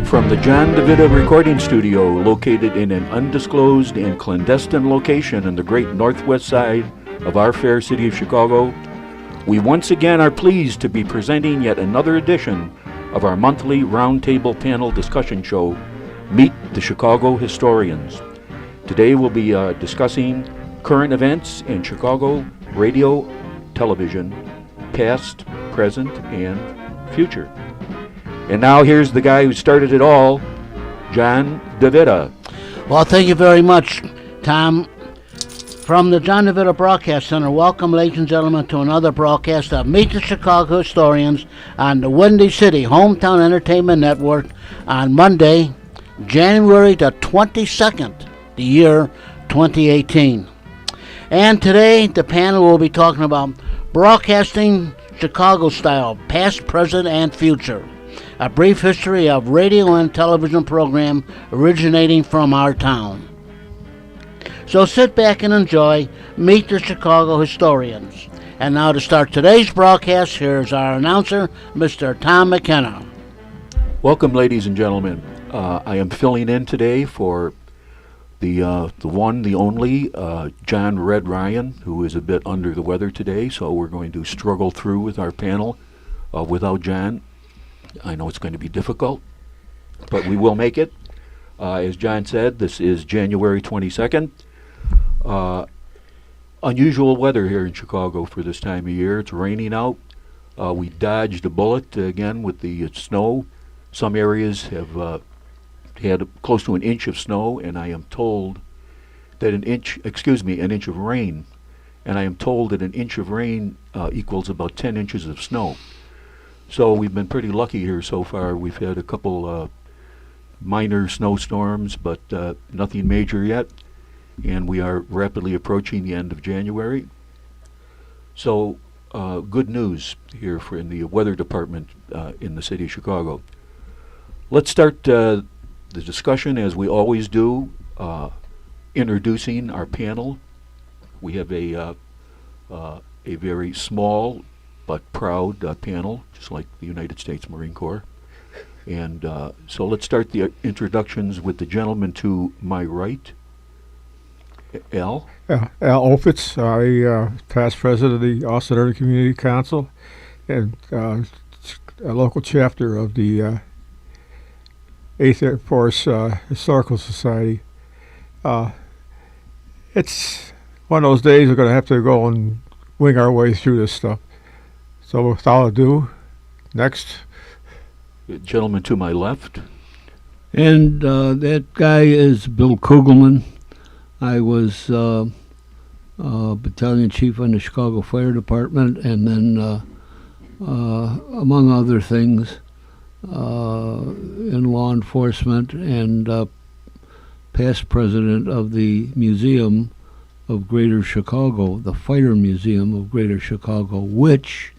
From the John DeVita recording studio, located in an undisclosed and clandestine location in the great northwest side of our fair city of Chicago, we once again are pleased to be presenting yet another edition of our monthly roundtable panel discussion show, Meet the Chicago Historians. Today we'll be discussing current events in Chicago radio, television, past, present, and future. And now here's the guy who started it all, John DeVita. Well, thank you very much, Tom. From the John DeVita Broadcast Center, welcome, ladies and gentlemen, to another broadcast of Meet the Chicago Historians on the Windy City Hometown Entertainment Network on Monday, January the 22nd, the year 2018. And today, the panel will be talking about broadcasting Chicago style, past, present, and future. A brief history of radio and television program originating from our town. So sit back and enjoy Meet the Chicago Historians. And now to start today's broadcast, here's our announcer, Mr. Tom McKenna. Welcome, ladies and gentlemen. I am filling in today for the one, the only, John Red Ryan, who is a bit under the weather today, so we're going to struggle through with our panel without John. I know it's going to be difficult, but we will make it. As John said, this is January 22nd. Unusual weather here in Chicago for this time of year. It's raining out. We dodged a bullet again with the snow. Some areas have had close to an inch of snow, and I am told that an inch of rain, and I am told that an inch of rain equals about 10 inches of snow. So we've been pretty lucky here so far. We've had a couple minor snowstorms, but nothing major yet, and we are rapidly approaching the end of January. So good news here in the weather department in the city of Chicago. Let's start the discussion as we always do, introducing our panel. We have a very small but proud panel, just like the United States Marine Corps. And so let's start the introductions with the gentleman to my right, Al. Al Opitz, past president of the Austin Urban Community Council and a local chapter of the 8th Air Force Historical Society. It's one of those days we're going to have to go and wing our way through this stuff. So without ado, next. The gentleman to my left. And that guy is Bill Kugelman. I was battalion chief on the Chicago Fire Department, and then, among other things, in law enforcement, and past president of the Museum of Greater Chicago, the Fire Museum of Greater Chicago, which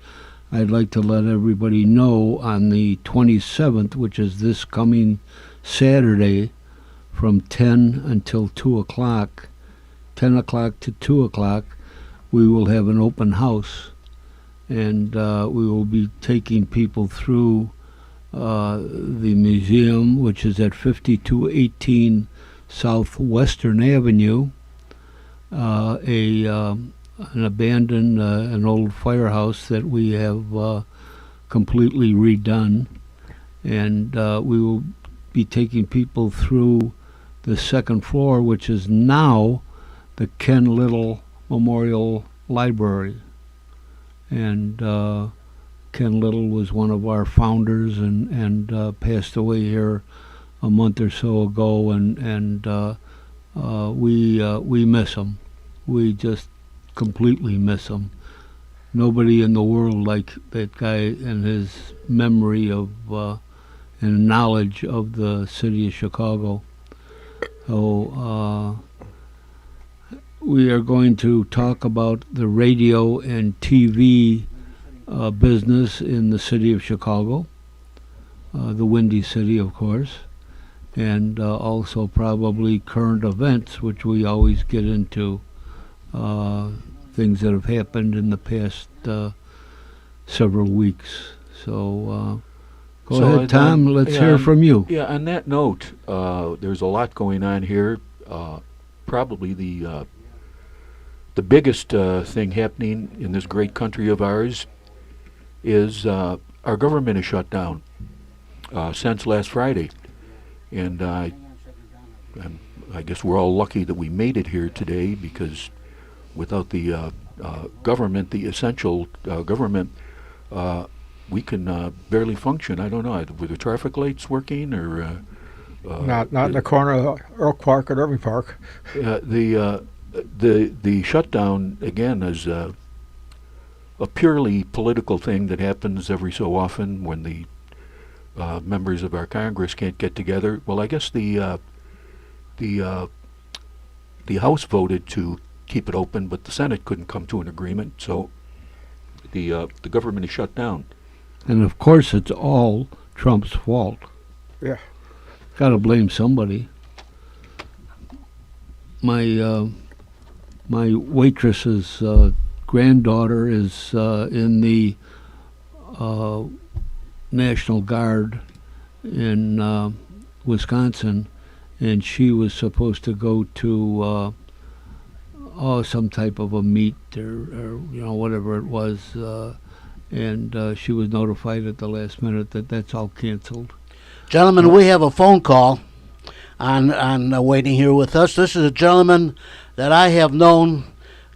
I'd like to let everybody know on the 27th, which is this coming Saturday, from 10 until 2 o'clock, 10 o'clock to 2 o'clock, we will have an open house, and we will be taking people through the museum, which is at 5218 Southwestern Avenue, an abandoned, an old firehouse that we have completely redone, and we will be taking people through the second floor, which is now the Ken Little Memorial Library. And Ken Little was one of our founders and passed away here a month or so ago, and we miss him. We just completely miss him. Nobody in the world like that guy and his memory of and knowledge of the city of Chicago. So we are going to talk about the radio and TV business in the city of Chicago, the Windy City, of course, and also probably current events, which we always get into, things that have happened in the past several weeks. So Go So, ahead, Tom. Let's hear from you. Yeah, on that note, there's a lot going on here. Probably the biggest thing happening in this great country of ours is our government is shut down since last Friday, and I guess we're all lucky that we made it here today, because without the government, the essential government, we can barely function. I don't know. Were the traffic lights working, or Not in the corner of Earl Park and Irving Park. the shutdown again is a purely political thing that happens every so often when the members of our Congress can't get together. Well, I guess the House voted to keep it open, but the Senate couldn't come to an agreement, so the government is shut down. And of course, it's all Trump's fault. Yeah. Got to blame somebody. My waitress's granddaughter is in the National Guard in Wisconsin, and she was supposed to go to some type of a meet or whatever it was, and she was notified at the last minute that that's all canceled. Gentlemen, we have a phone call on waiting here with us. This is a gentleman that I have known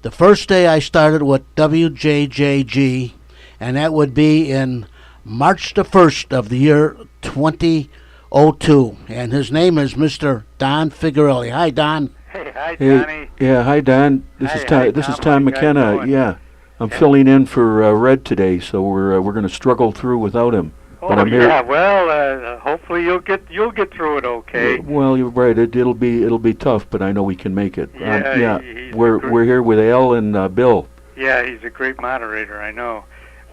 the first day I started with WJJG, and that would be in March the 1st of the year 2002. And his name is Mr. Don Figuarelli. Hi, Don. Hey, hi, Hey, Johnny. yeah, hi Don. This Hi, is Tom. hi, This is Tom. Tom How you guys McKenna. doing? Yeah, I'm Yeah. filling in for Red today, so we're going to struggle through without him. But Oh, I'm here. yeah. Well, hopefully you'll get through it okay. Well, you're right. It'll be tough, but I know we can make it. Yeah, he's We're a great- we're here with Al and Bill. Yeah, he's a great moderator, I know.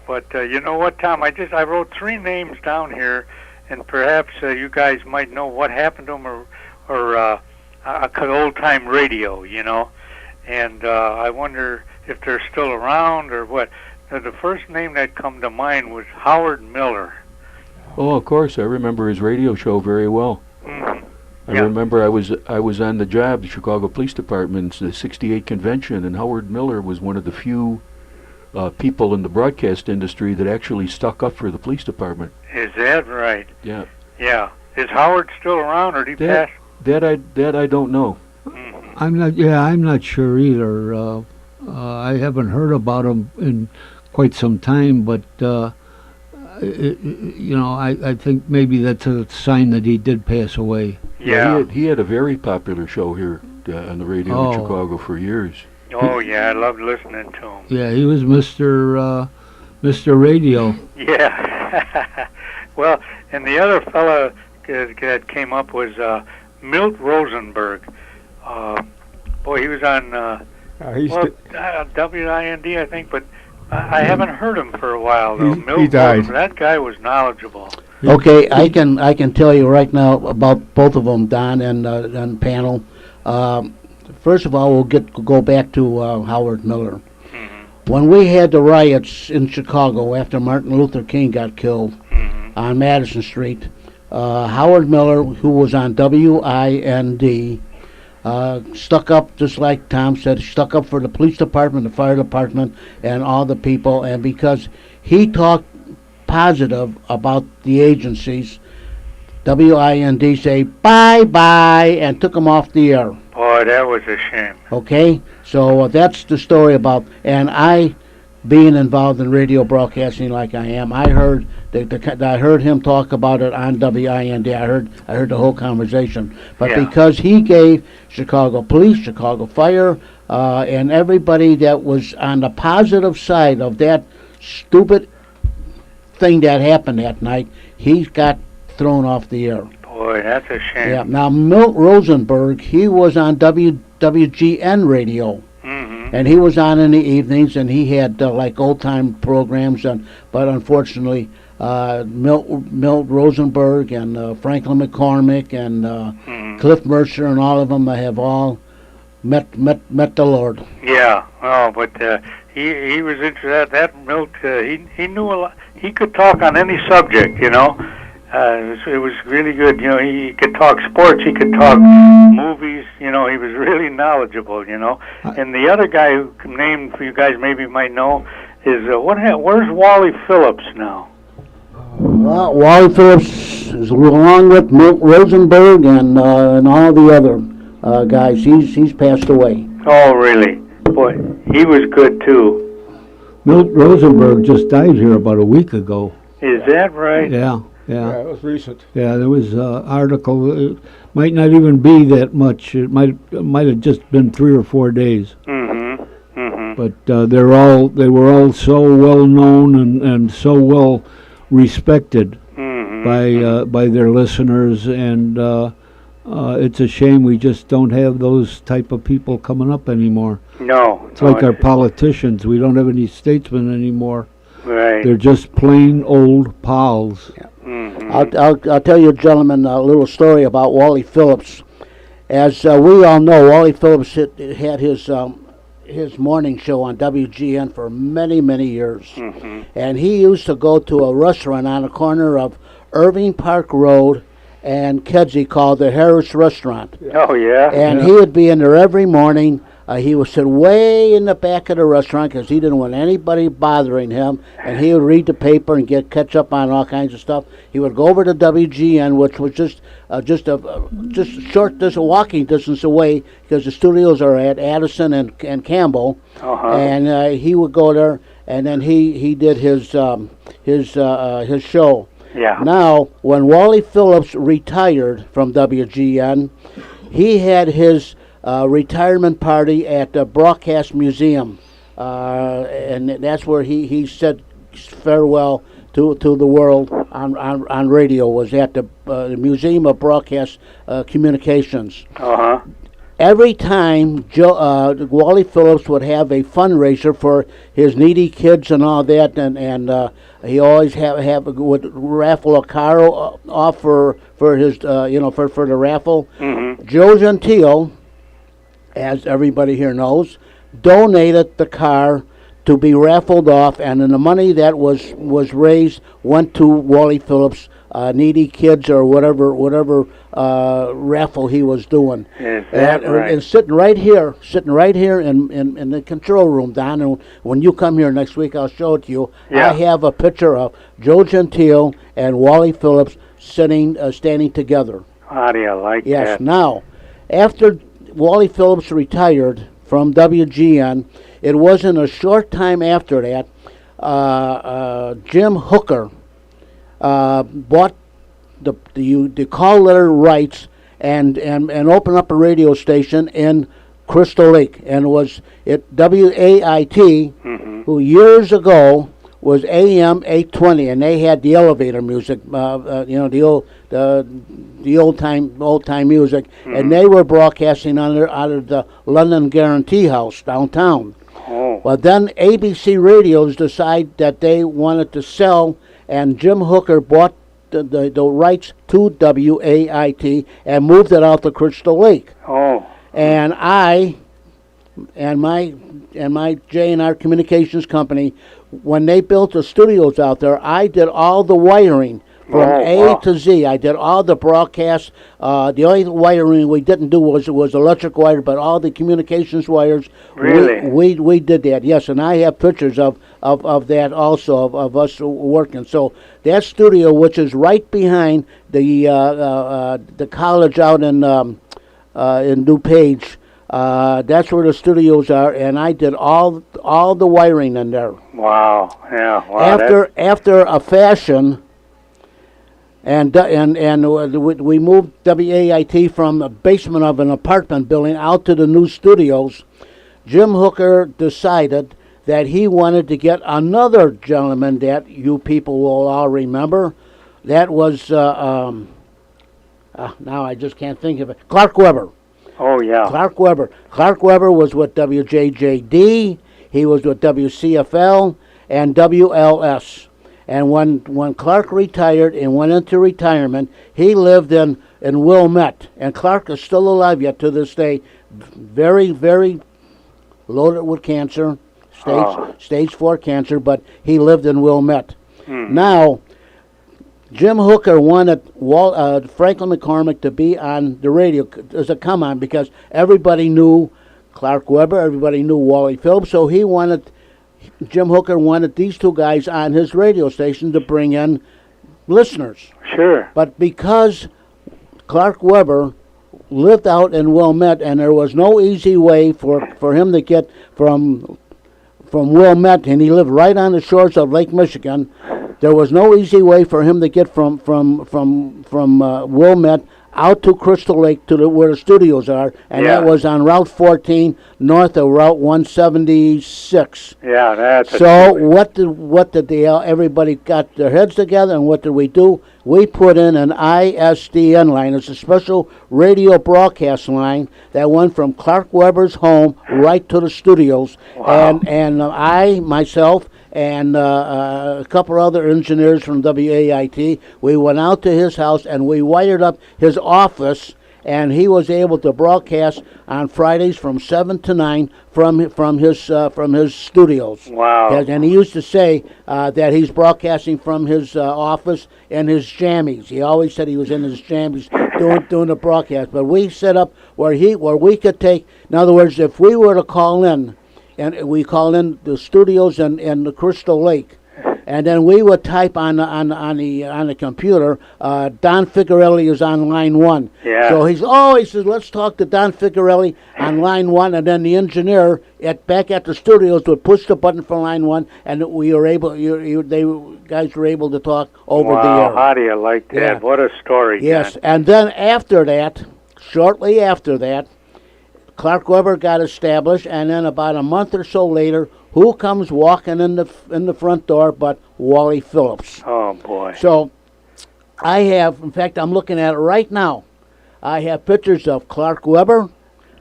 But you know what, Tom? I wrote 3 names down here, and perhaps you guys might know what happened to them, or old time radio, And I wonder if they're still around or what. The first name that come to mind was Howard Miller. Oh, of course, I remember his radio show very well. Mhm. I Yeah. remember I was on the job, the Chicago Police Department's the '68 convention, and Howard Miller was one of the few people in the broadcast industry that actually stuck up for the police department. Is that right? Yeah, Yeah. Is Howard still around, or did he That- pass? that I don't know. Mhm. I'm not sure either. I haven't heard about him in quite some time, but I think maybe that's a sign that he did pass away. Yeah. He had a very popular show here on the radio Oh. in Chicago for years. Oh, yeah. I loved listening to him. Yeah, he was Mr. Radio. Yeah. Well, and the other fella that came up was Milt Rosenberg. Boy, he was on He's WIND, I think, but I haven't heard him for a while though. He Milt died. Rosenberg, that guy was knowledgeable. Okay, I can tell you right now about both of them, Don and panel. First of all, we'll go back to Howard Miller. Mhm. When we had the riots in Chicago after Martin Luther King got killed Mhm. on Madison Street, Howard Miller, who was on WIND, stuck up, just like Tom said, stuck up for the police department, the fire department, and all the people. And because he talked positive about the agencies, WIND say bye-bye and took them off the air. Boy, that was a shame. Okay? So that's the story about, and I, being involved in radio broadcasting like I am, I heard I heard him talk about it on WIND. I heard the whole conversation. But Yeah. because he gave Chicago Police, Chicago Fire, and everybody that was on the positive side of that stupid thing that happened that night, he got thrown off the air. Boy, that's a shame. Yeah. Now Milt Rosenberg, he was on WGN radio. Mhm. And he was on in the evenings, and he had like old time programs. But unfortunately, Milt Rosenberg and Franklin McCormick and Mhm. Cliff Mercer and all of them have all met the Lord. Yeah. Oh, but he was into that Milt. He knew a lot. He could talk on any subject, It was really good. You know, he could talk sports, he could talk movies. You know, he was really knowledgeable. You know, and the other guy who named for you guys maybe might know is where's Wally Phillips now? Well, Wally Phillips is along with Milt Rosenberg and all the other guys. He's passed away. Oh, really? Boy, he was good too. Milt Rosenberg just died here about a week ago. Is that right? Yeah. Yeah, it was recent. Yeah, there was an article. It might not even be that much. It might have just been 3 or 4 days. Mm-hmm. Mm-hmm. But they were all so well known and so well respected by their listeners, and it's a shame we just don't have those type of people coming up anymore. No. It's like our politicians. We don't have any statesmen anymore. Right. They're just plain old pals. Yeah. I'll tell you, gentlemen, a little story about Wally Phillips. As we all know, Wally Phillips had his morning show on WGN for many, many years. Mm-hmm. And he used to go to a restaurant on the corner of Irving Park Road and Kedzie called the Harris Restaurant. Oh, yeah? And he would be in there every morning. He would sit way in the back of the restaurant because he didn't want anybody bothering him. And he would read the paper and catch up on all kinds of stuff. He would go over to WGN, which was just short walking distance away because the studios are at Addison and Campbell. Uh-huh. And he would go there, and then he did his show. Yeah. Now, when Wally Phillips retired from WGN, he had his retirement party at the Broadcast Museum, and that's where he said farewell to the world on radio. Was at the Museum of Broadcast Communications. Uh-huh. Every time Wally Phillips would have a fundraiser for his needy kids and all that, and he always would raffle a car off for his for the raffle. Mm-hmm. Joe Gentile, as everybody here knows, donated the car to be raffled off, and then the money that was raised went to Wally Phillips' needy kids or whatever raffle he was doing. Is that right? And sitting right here in the control room, Don. And when you come here next week, I'll show it to you. Yeah. I have a picture of Joe Gentile and Wally Phillips standing together. How do you like Yes. that? Now, after Wally Phillips retired from WGN, it wasn't a short time after that, Jim Hooker bought the call letter rights and opened up a radio station in Crystal Lake, and was it WAIT, who years ago was AM 820, and they had the elevator music, the old time music, and they were broadcasting out of the London Guarantee House downtown. Oh. But then ABC Radios decided that they wanted to sell, and Jim Hooker bought the rights to WAIT and moved it out to Crystal Lake. Oh. And I and my J&R Communications Company, when they built the studios out there, I did all the wiring from A to Z. I did all the broadcasts. The only wiring we didn't do was electric wire, but all the communications wires, Really? we did that, yes. And I have pictures of that also, of us working. So that studio, which is right behind the college out in DuPage, that's where the studios are, and I did all the wiring in there. Wow. Yeah. Wow. After a fashion, and we moved WAIT from the basement of an apartment building out to the new studios. Jim Hooker decided that he wanted to get another gentleman that you people will all remember. That was now I just can't think of it. Clark Weber. Oh, yeah. Clark Weber. Clark Weber was with WJJD. He was with WCFL and WLS. And when Clark retired and went into retirement, he lived in Wilmette. And Clark is still alive yet to this day. Very, very loaded with cancer, stage 4 cancer, but he lived in Wilmette. Now, Jim Hooker wanted Franklin McCormick to be on the radio as a come on because everybody knew Clark Weber, everybody knew Wally Phillips, so Jim Hooker wanted these two guys on his radio station to bring in listeners. Sure. But because Clark Weber lived out in Wilmette and there was no easy way for him to get from Wilmette, and he lived right on the shores of Lake Michigan. There was no easy way for him to get from Wilmette out to Crystal Lake to where the studios are, and that was on Route 14 north of Route 176. Yeah, that's so. What did everybody got their heads together, and what did we do? We put in an ISDN line. It's a special radio broadcast line that went from Clark Weber's home right to the studios. Wow. And I myself and a couple other engineers from WAIT, we went out to his house and we wired up his office, and he was able to broadcast on Fridays from 7 to 9 from his studios. Wow. And he used to say that he's broadcasting from his office in his jammies. He always said he was in his jammies doing the broadcast. But we set up where we could take, in other words, if we were to call in, and we call in the studios in the Crystal Lake, and then we would type on the computer, Don Figarelli is on line 1. Yeah. So he says, let's talk to Don Figarelli on line 1, and then the engineer back at the studios would push the button for line 1, and we were able, guys were able to talk over the air. Wow, how do you like that? Yeah. What a story, Yes, John. and then after that, shortly after that, Clark Weber got established, and then about a month or so later, who comes walking in the front door but Wally Phillips? Oh, boy. So I have, in fact, I'm looking at it right now. I have pictures of Clark Weber,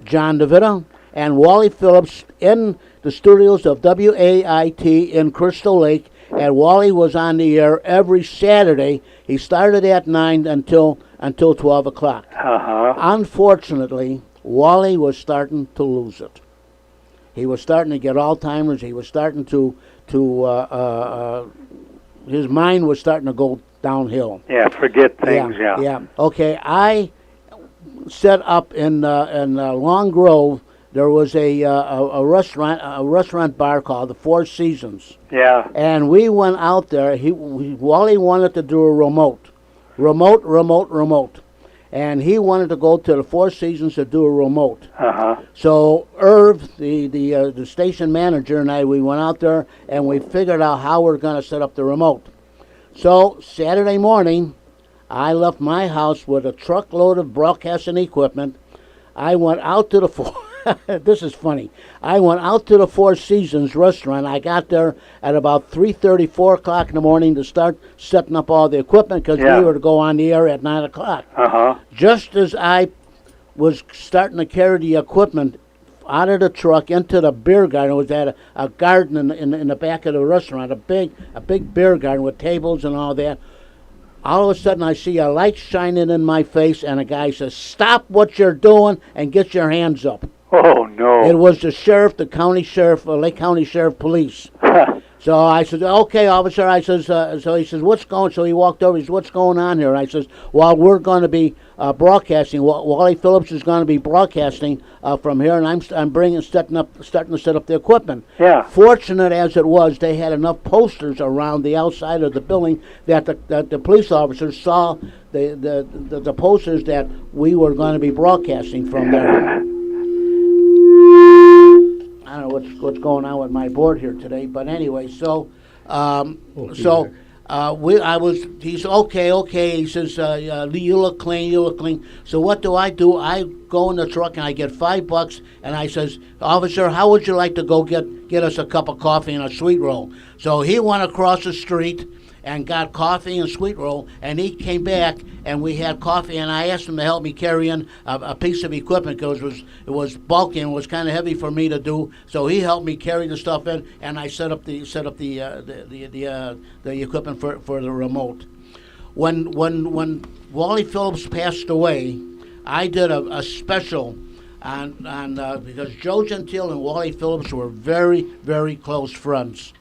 John DeVita, and Wally Phillips in the studios of WAIT in Crystal Lake, and Wally was on the air every Saturday. He started at 9 until 12 o'clock. Uh-huh. Unfortunately, Wally was starting to lose it. He was starting to get Alzheimer's. He was starting to his mind was starting to go downhill. Yeah, forget things, Yeah. Okay, I set up in Long Grove. There was a restaurant bar called the Four Seasons. Yeah. And we went out there. Wally wanted to do a remote. And he wanted to go to the Four Seasons to do a remote. Uh-huh. So Irv, the station manager, and we went out there and we figured out how we're going to set up the remote. So Saturday morning, I left my house with a truckload of broadcasting equipment. I went out to the this is funny. I went out to the Four Seasons restaurant. I got there at about 3:30, 4 o'clock in the morning to start setting up all the equipment because we were to go on the air at 9 o'clock. Uh-huh. Just as I was starting to carry the equipment out of the truck into the beer garden, it was at a garden in the back of the restaurant, a big beer garden with tables and all that. All of a sudden, I see a light shining in my face, and a guy says, "Stop what you're doing and get your hands up." Oh, no. It was the sheriff, the county sheriff, Lake County Sheriff Police. So I said, "Okay, officer." I says, so he says, "What's going?" So he walked over. He says, "What's going on here?" I says, "Well, we're going to be broadcasting. Wally Phillips is going to be broadcasting from here, and I'm starting to set up the equipment." Yeah. Fortunate as it was, they had enough posters around the outside of the building that the police officers saw the posters that we were going to be broadcasting from there. I don't know what's going on with my board here today, but anyway, he's okay. He says, you look clean. So what do? I go in the truck and I get $5, and I says, "Officer, how would you like to go get us a cup of coffee and a sweet roll?" So he went across the street and got coffee and sweet roll, and he came back and we had coffee, and I asked him to help me carry in a piece of equipment because it was bulky and was kind of heavy for me to do. So he helped me carry the stuff in, and I set up the equipment for the remote. When Wally Phillips passed away, I did a special on because Joe Gentile and Wally Phillips were very, very close friends,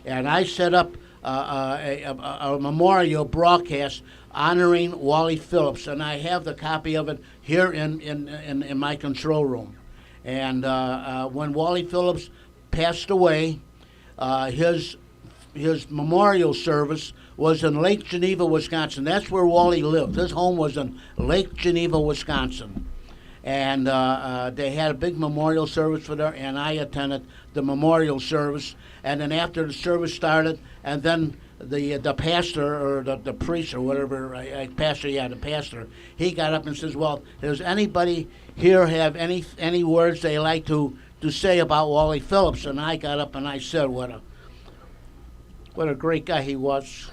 and I set up a memorial broadcast honoring Wally Phillips, and I have the copy of it here in my control room. And when Wally Phillips passed away, his memorial service was in Lake Geneva, Wisconsin. That's where Wally lived. His home was in Lake Geneva, Wisconsin. And they had a big memorial service for there, and I attended the memorial service. And then after the service started, and then the pastor or the priest or whatever, the pastor, he got up and says, "Well, does anybody here have any words they like to say about Wally Phillips?" And I got up and I said, "What a great guy he was."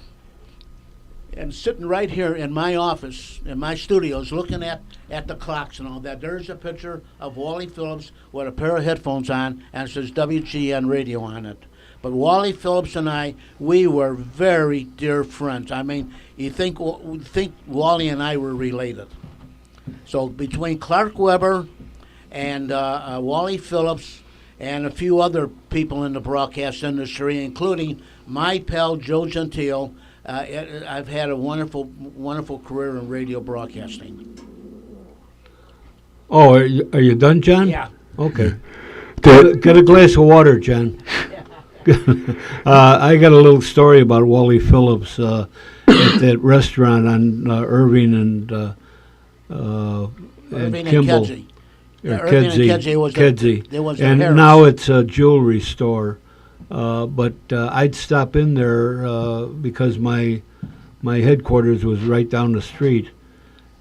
And sitting right here in my office, in my studios, looking at the clocks and all that, there's a picture of Wally Phillips with a pair of headphones on, and it says WGN Radio on it. But Wally Phillips and I, we were very dear friends. I mean, you think Wally and I were related. So between Clark Weber and Wally Phillips and a few other people in the broadcast industry, including my pal Joe Gentile, I've had a wonderful career in radio broadcasting. Oh, are you done, John? Yeah. Okay. Get a glass of water, John. I got a little story about Wally Phillips at that restaurant on Irving and Irving and Kimball. Kedzie. Or Irving and Kedzie was Kedzie. there was a And Harris. now it's a jewelry store. But I'd stop in there because my headquarters was right down the street,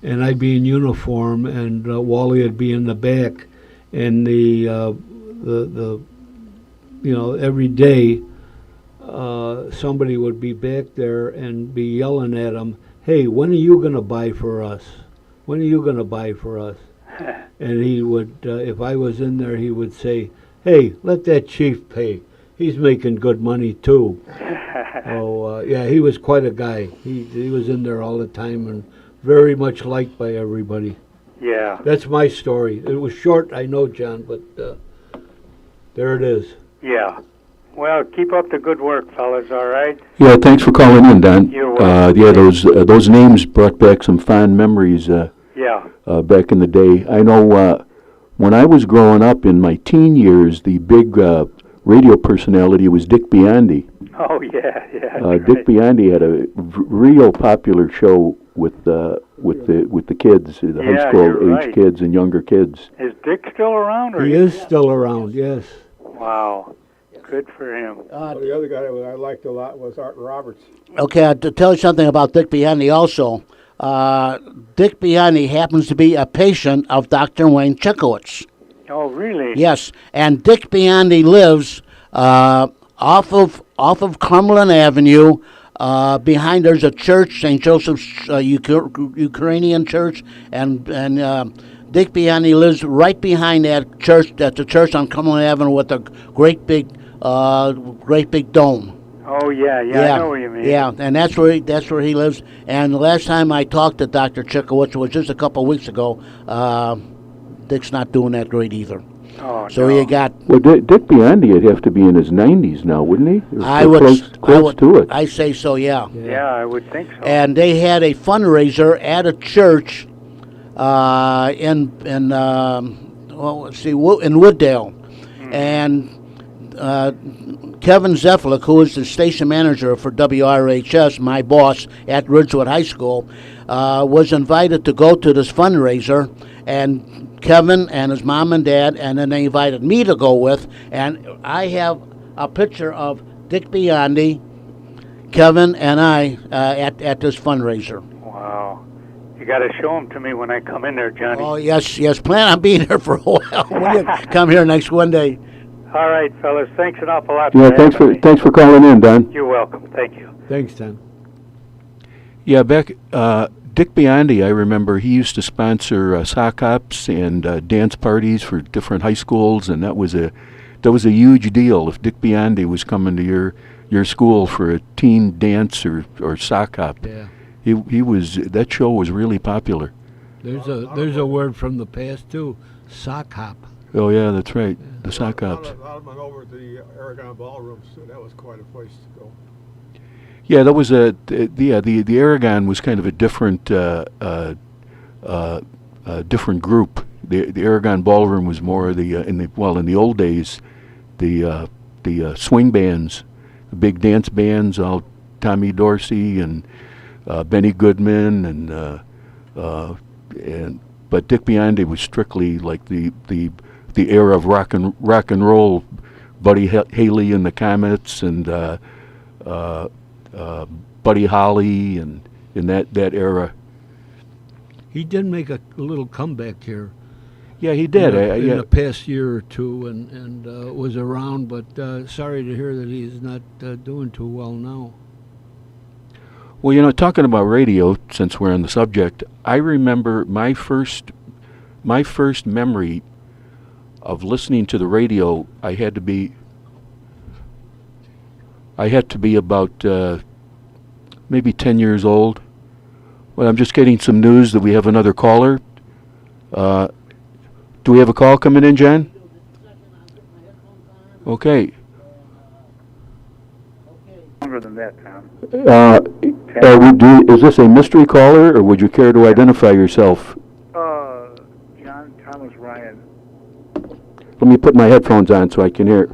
and I'd be in uniform, and Wally would be in the back, and the every day somebody would be back there and be yelling at him, "Hey, when are you gonna buy for us? When are you gonna buy for us?" And he would, if I was in there, he would say, "Hey, let that chief pay. He's making good money too." Oh, yeah, he was quite a guy. He was in there all the time and very much liked by everybody. Yeah. That's my story. It was short, I know, John, but there it is. Yeah. Well, keep up the good work, fellas, all right? Yeah, thanks for calling in, Don. You're welcome. Yeah, those names brought back some fond memories Yeah. back in the day. I know when I was growing up in my teen years, the big radio personality was Dick Biondi. Oh, yeah, Dick Biondi had a real popular show with the kids, the high Yeah, school you're age right. kids and younger kids. Is Dick still around? Or He is still around, yes. Wow. Good for him. The other guy that I liked a lot was Art Roberts. Okay, to tell you something about Dick Biondi also. Dick Biondi happens to be a patient of Dr. Wayne Chekowitz. Oh, really? Yes, and Dick Biondi lives off of Cumberland Avenue. Behind there's a church, St. Joseph's Ukrainian church, and Dick Biondi lives right behind that church. That's the church on Cumberland Avenue with a great big dome. Oh, yeah, I know what you mean. Yeah, and that's where he lives. And the last time I talked to Dr. Chekowitz was just a couple of weeks ago. Dick's not doing that great either. Oh, So no. you got. Well, Dick Biondi would have to be in his 90s now, wouldn't he? Or I would close to it. I say so. Yeah. Yeah, I would think so. And they had a fundraiser at a church in Wooddale, and Kevin Zeflik, who is the station manager for WRHS, my boss at Ridgewood High School, was invited to go to this fundraiser, and Kevin and his mom and dad, and then they invited me to go with, and I have a picture of Dick Biondi, Kevin, and I at this fundraiser. Wow. You got to show them to me when I come in there, Johnny. Oh, yes. Plan on being here for a while. When you come here next Monday. All right, fellas. Thanks an awful lot Yeah, for having me. thanks for calling in, Don. You're welcome. Thank you. Thanks, Don. Yeah, back Dick Biondi, I remember he used to sponsor sock hops and dance parties for different high schools, and that was a huge deal if Dick Biondi was coming to your school for a teen dance or sock hop. Yeah. He was, that show was really popular. There's a word from the past too, sock hop. Oh yeah, that's right, the sock hops. A lot of them went over to the Aragon Ballroom, so that was quite a place to go. Yeah, that was the Aragon was kind of a different different group. The Aragon Ballroom was more in the old days, the swing bands, the big dance bands, all Tommy Dorsey and Benny Goodman and but Dick Biondi was strictly like the era of rock and roll. Buddy Haley and the Comets and Buddy Holly and in that era. He did make a little comeback here. Yeah, he did. In the past year or two, and was around, but sorry to hear that he's not doing too well now. Well, talking about radio, since we're on the subject, I remember my first memory of listening to the radio. I had to be about maybe 10 years old. Well, I'm just getting some news that we have another caller. Do we have a call coming in, John? Okay. Longer than that, Tom. Is this a mystery caller, or would you care to identify yourself? John Thomas Ryan. Let me put my headphones on so I can hear.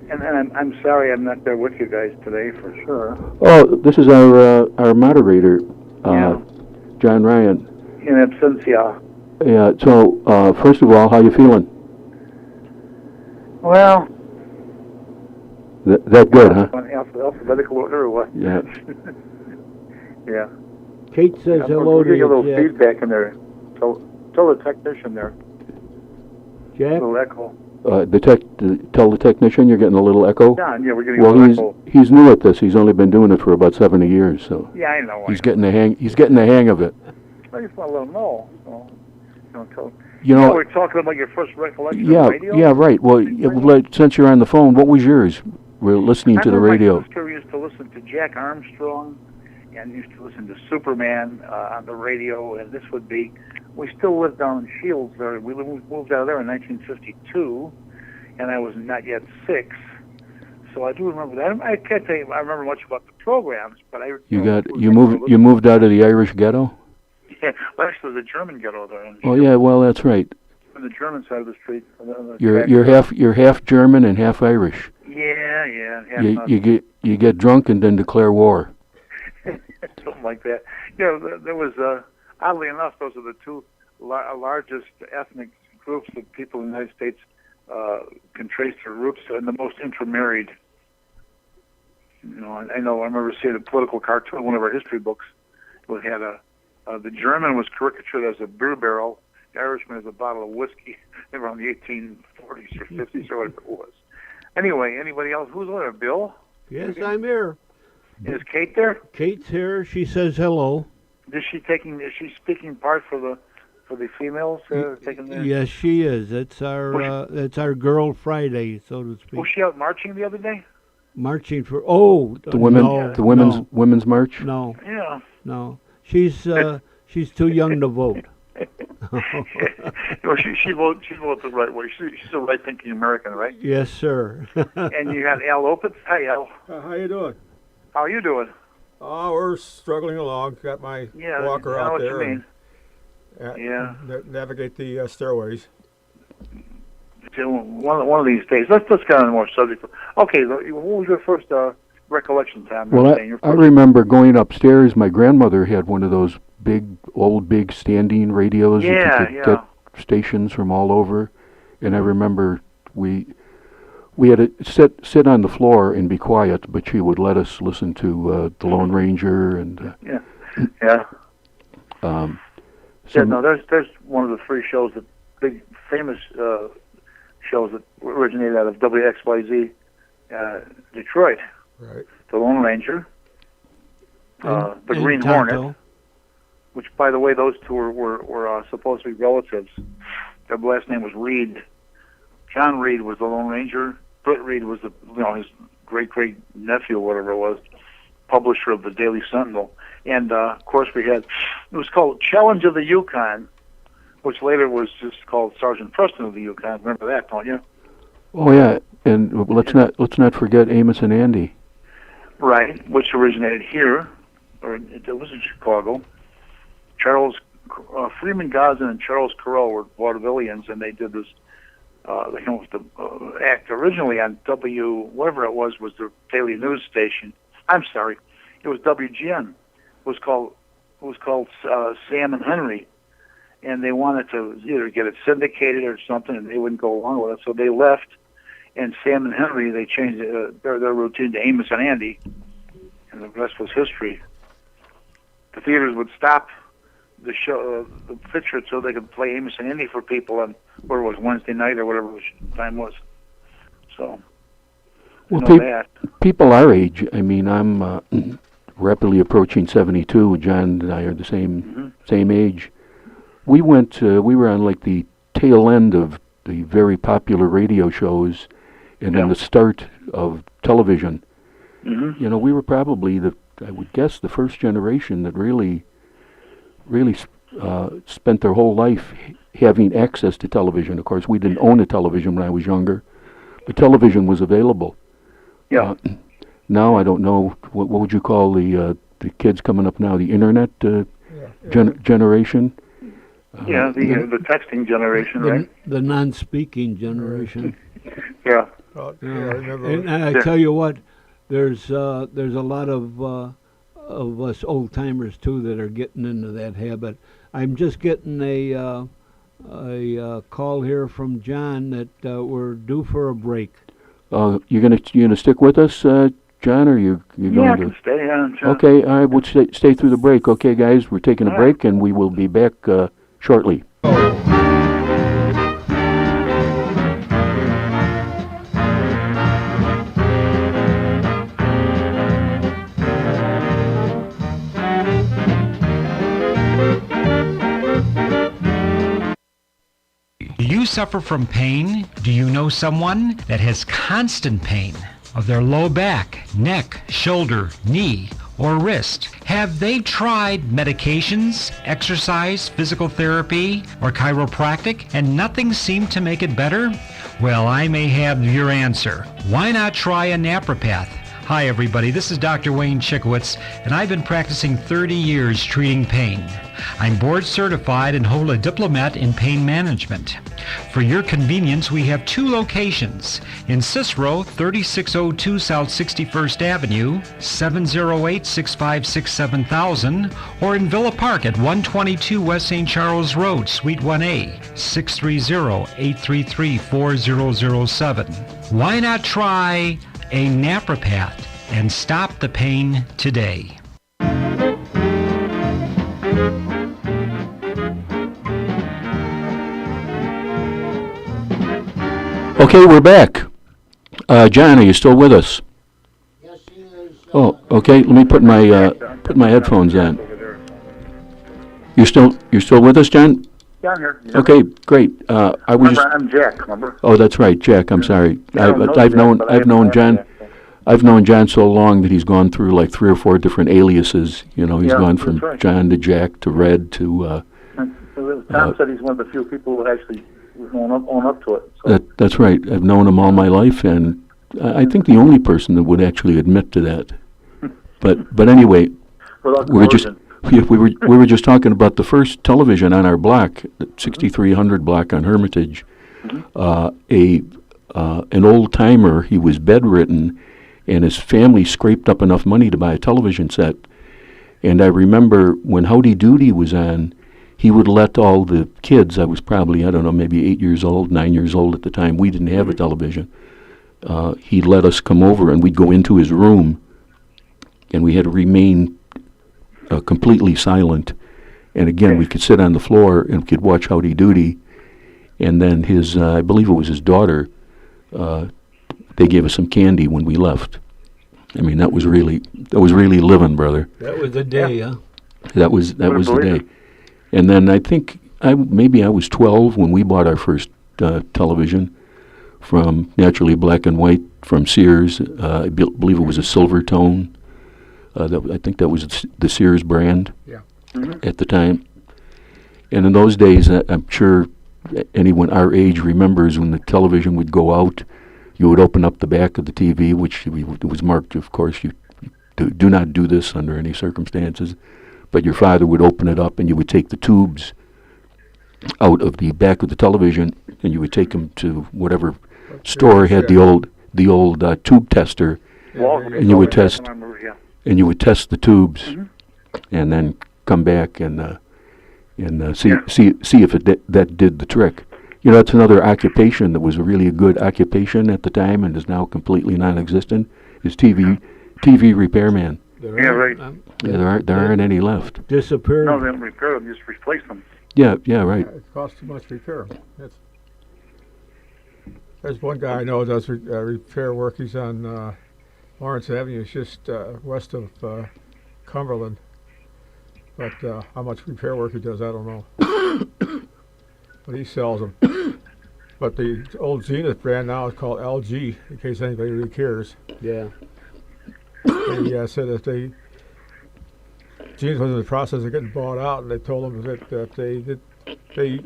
And I'm sorry I'm not there with you guys today for sure. Oh, this is our moderator, John Ryan. In absentia. Yeah. So first of all, how you feeling? Well. That good, huh? Alphabetical order or what? Yeah. Yeah. Kate says hello to you. you, A little Jack. feedback in there. Tell the technician there. Jack? A little echo. Tell the technician you're getting a little echo. John, yeah, we're getting a little echo. He's new at this. He's only been doing it for about 70 years, so Yeah, I know. he's getting the hang. He's getting the hang of it. I just want to let him know. So, tell. We're talking about your first recollection yeah, of radio. yeah, right. Well, since you're on the phone, what was yours? We're listening to the radio. My sister used to listen to Jack Armstrong, and used to listen to Superman on the radio. And this would be, we still lived down in Shields there. We moved out of there in 1952, and I was not yet 6. So I do remember that. I can't tell you I remember much about the programs, but You moved out of the Irish ghetto? Yeah, well, actually, the German ghetto there. Oh yeah, well that's right. On the German side of the street. You're half German and half Irish. Yeah. You get drunk and then declare war. Something like that. There was oddly enough, those are the two largest ethnic groups that people in the United States can trace their roots to, and the most intermarried. I remember seeing a political cartoon in one of our history books. It had the German was caricatured as a beer barrel, the Irishman as a bottle of whiskey around the 1840s or 50s or whatever it was. Anyway, anybody else? Who's there? Bill? Yes, I'm here. Is Kate there? Kate's here. She says hello. Is she speaking part for the females? Taking the... Yes, she is. That's our Girl Friday, so to speak. Was she out marching the other day? Marching for the women's march? No. Yeah. No. She's too young to vote. She votes the right way. She's a right-thinking American, right? Yes, sir. And you had Al Opitz. Hi, Al. How you doing? How are you doing? Oh, we're struggling along. Got my walker out there. You mean. Navigate the stairways. One of these days. Let's get on more subject. Okay, what was your first recollection, Tom? Well, I remember going upstairs. My grandmother had one of those big standing radios. Yeah, that you could get stations from all over. And I remember we had to sit on the floor and be quiet, but she would let us listen to the Lone Ranger and there's one of the 3 shows, that big famous shows that originated out of WXYZ Detroit. Right. The Lone Ranger, the Green Hornet, which, by the way, those two were supposed to be relatives. Their last name was Reed. John Reed was the Lone Ranger. Britt Reed was his great nephew, whatever it was, publisher of the Daily Sentinel. And of course, it was called Challenge of the Yukon, which later was just called Sergeant Preston of the Yukon. Remember that, don't you? Oh yeah, and let's not forget Amos and Andy. Right, which originated here, or it was in Chicago. Charles Freeman Gosden and Charles Correll were vaudevillians, and they did this. They came up with the act originally on whatever it was the daily news station. I'm sorry, it was WGN. It was called Sam and Henry, and they wanted to either get it syndicated or something, and they wouldn't go along with it, so they left. And Sam and Henry, they changed their routine to Amos and Andy, and the rest was history. The theaters would stop the show, the picture, so they could play Amos and Andy for people on where it was Wednesday night or whatever the time was. So, Well, that. people our age, I mean, I'm rapidly approaching 72. John and I are the same age. We were on like the tail end of the very popular radio shows, and then the start of television. Mm-hmm. You know, we were probably I would guess, the first generation that really spent their whole life having access to television. Of course, we didn't own a television when I was younger, but television was available. Yeah. Now I don't know what would you call the kids coming up now, the internet generation. The texting generation, right? The non-speaking generation. Yeah. I remember. And I tell you what, there's a lot of us old timers too that are getting into that habit. I'm just getting a call here from John that we're due for a break. You gonna stick with us, John, or you going I to? can stay on. Sure. Okay, I would stay through the break. Okay, guys, we're taking a break, and we will be back shortly. Do you suffer from pain? Do you know someone that has constant pain of their low back, neck, shoulder, knee, or wrist? Have they tried medications, exercise, physical therapy, or chiropractic, and nothing seemed to make it better? Well, I may have your answer. Why not try a napropath? Hi everybody, this is Dr. Wayne Chikowitz, and I've been practicing 30 years treating pain. I'm board certified and hold a diplomate in pain management. For your convenience, we have 2 locations. In Cicero, 3602 South 61st Avenue, 708-656-7000, or in Villa Park at 122 West St. Charles Road, Suite 1A, 630-833-4007. Why not try a napropath and stop the pain today? Okay, we're back. John, are you still with us? Yes, he is. Oh, okay. Let me put my headphones on. You're still with us, John? Yeah, I'm here. Okay, great. I was just. I'm Jack. Remember? Oh, that's right, Jack. I'm sorry. I've known John. I've known John so long that he's gone through like 3 or 4 different aliases. You know, he's gone from right. John to Jack to Red to. Tom said he's one of the few people who actually own up to it. So. That's right. I've known him all my life, and I think the only person that would actually admit to that. But anyway, we were just talking about the first television on our block, 6300 block on Hermitage. An old timer. He was bedridden, and his family scraped up enough money to buy a television set. And I remember when Howdy Doody was on, he would let all the kids, I was probably, I don't know, maybe 8 years old, 9 years old at the time. We didn't have a television. He'd let us come over, and we'd go into his room, and we had to remain completely silent. And again, we could sit on the floor and we could watch Howdy Doody. And then his, I believe it was his daughter, they gave us some candy when we left. I mean, that was really living, brother. That was the day, huh? That was the day. And then I think I was 12 when we bought our first television, from naturally black and white from Sears. I believe it was a Silvertone. I think that was the Sears brand at the time. And in those days, I'm sure anyone our age remembers when the television would go out, you would open up the back of the TV, which it was marked, of course, you do not do this under any circumstances. But your father would open it up, and you would take the tubes out of the back of the television, and you would take them to whatever store had the old tube tester, and you would test and you would test the tubes, and then come back and see if that did the trick. You know, it's another occupation that was really a good occupation at the time and is now completely non-existent. Is TV repairman. Yeah, right. Yeah, there aren't any left. Disappeared. No, they don't repair them, just replace them. Yeah, right. It costs too much to repair 'em. There's one guy I know who does repair work. He's on Lawrence Avenue. It's just west of Cumberland. But how much repair work he does, I don't know. But he sells them. But the old Zenith brand now is called LG, in case anybody really cares. Yeah. They said that Zenith was in the process of getting bought out, and they told them that they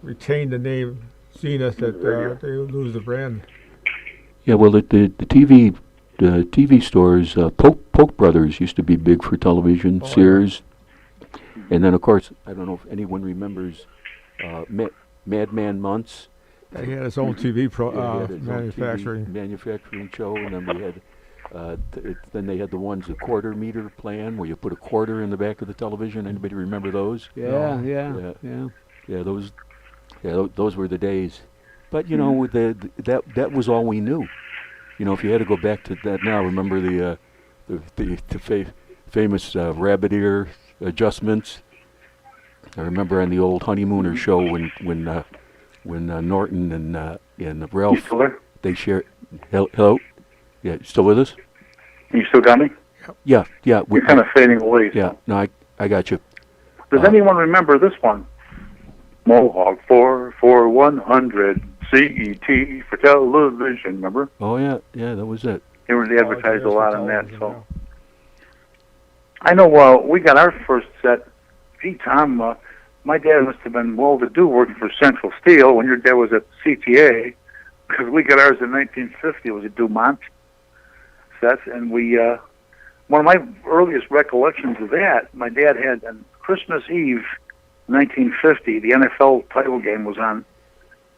retained the name Zenith, that they would lose the brand. Yeah, well, the TV stores, Polk Brothers used to be big for television, Sears, and then of course, I don't know if anyone remembers Madman Muntz. He had his own TV He had his own manufacturing. TV manufacturing show, and then we had then they had the ones, the quarter meter plan, where you put a quarter in the back of the television. Anybody remember those? Yeah. Yeah, those were the days. But you know, that was all we knew. You know, if you had to go back to that now, remember the famous rabbit ear adjustments. I remember on the old Honeymooner show when Norton and Ralph, You still there? they shared. Hello, yeah, you still with us? You still got me? Yeah. You're kind of fading away. Yeah, no, I got you. Does anyone remember this one? Mohawk 44100 CET for television, remember? Oh yeah, that was it. They advertised a lot on that, television, so. I know we got our first set. Gee, Tom, my dad must have been well-to-do working for Central Steel when your dad was at CTA, because we got ours in 1950. It was a Dumont set, and one of my earliest recollections of that, my dad had on Christmas Eve, 1950, the NFL title game was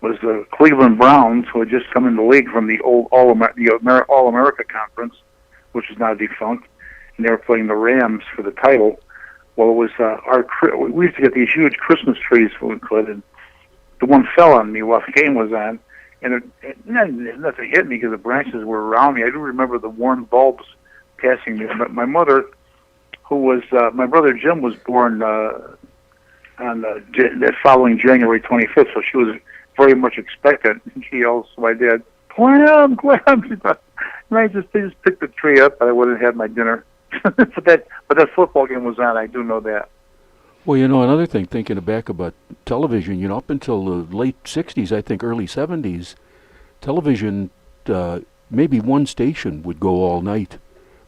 the Cleveland Browns, who had just come into the league from the old All-America Conference, which is now defunct, and they were playing the Rams for the title. Well, it was we used to get these huge Christmas trees when we could, and the one fell on me while the game was on, and nothing hit me because the branches were around me. I do remember the worn bulbs passing me. But my mother, who was my brother Jim, was born on that following January 25th, so she was very much expectant. And she yells to my dad, "Clam!" And I just picked the tree up, and I went and had my dinner. but that football game was on. I do know that. Well, you know, another thing, thinking back about television, you know, up until the late 60s, I think early 70s, television, maybe one station would go all night.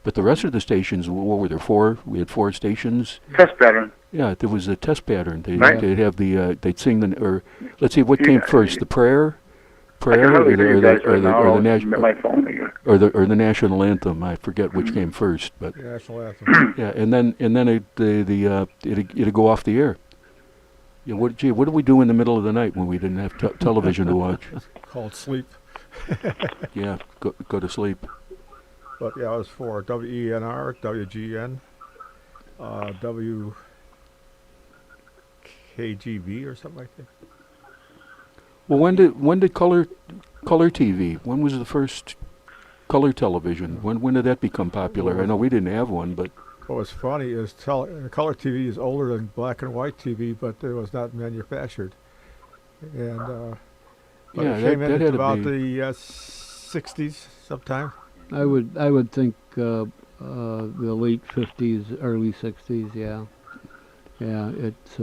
But the rest of the stations, what were there, four? We had 4 stations. Test pattern. Yeah, there was a test pattern. Right. They'd have they'd sing or let's see, what came first, the prayer, I can hardly hear you guys right now. or the I'll national, my phone again. or the national anthem. I forget which came first, but The national anthem. yeah, and then it'd go off the air. Yeah, what did we do in the middle of the night when we didn't have television to watch? Called Sleep. Yeah, go to sleep. But yeah, it was for WENR, WGN, WKGB or something like that. Well, when did color TV? When was the first color television? When did that become popular? I know we didn't have one, but What was funny is color TV is older than black and white TV, but it was not manufactured. And but yeah, it came that in had at to about be. the 60s sometime. I would think the late 50s, early 60s. Yeah, it's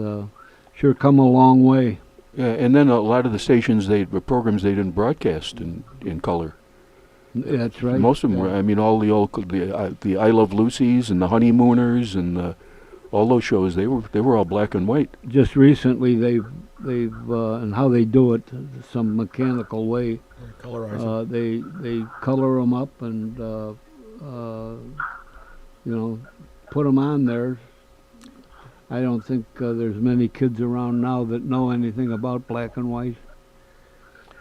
sure come a long way. Yeah, and then a lot of the stations, programs they didn't broadcast in color. That's right. Most of them were. I mean, all the I Love Lucy's and the Honeymooners and all those shows. They were all black and white. Just recently, they've and how they do it, some mechanical way. Colorize They color them up and put them on there. I don't think there's many kids around now that know anything about black and white.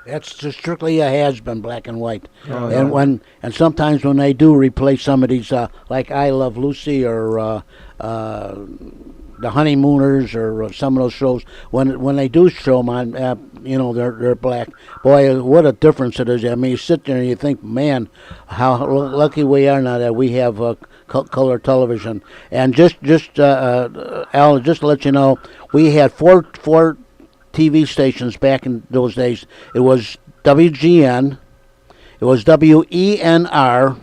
That's just strictly a has-been, black and white. Oh, And sometimes when they do replace some of these, like I Love Lucy or The Honeymooners or some of those shows, when they do show them on, they're black. Boy, what a difference it is. I mean, you sit there and you think, man, how lucky we are now that we have color television. And just Al, just to let you know, we had four TV stations back in those days. It was WGN, it was WENR,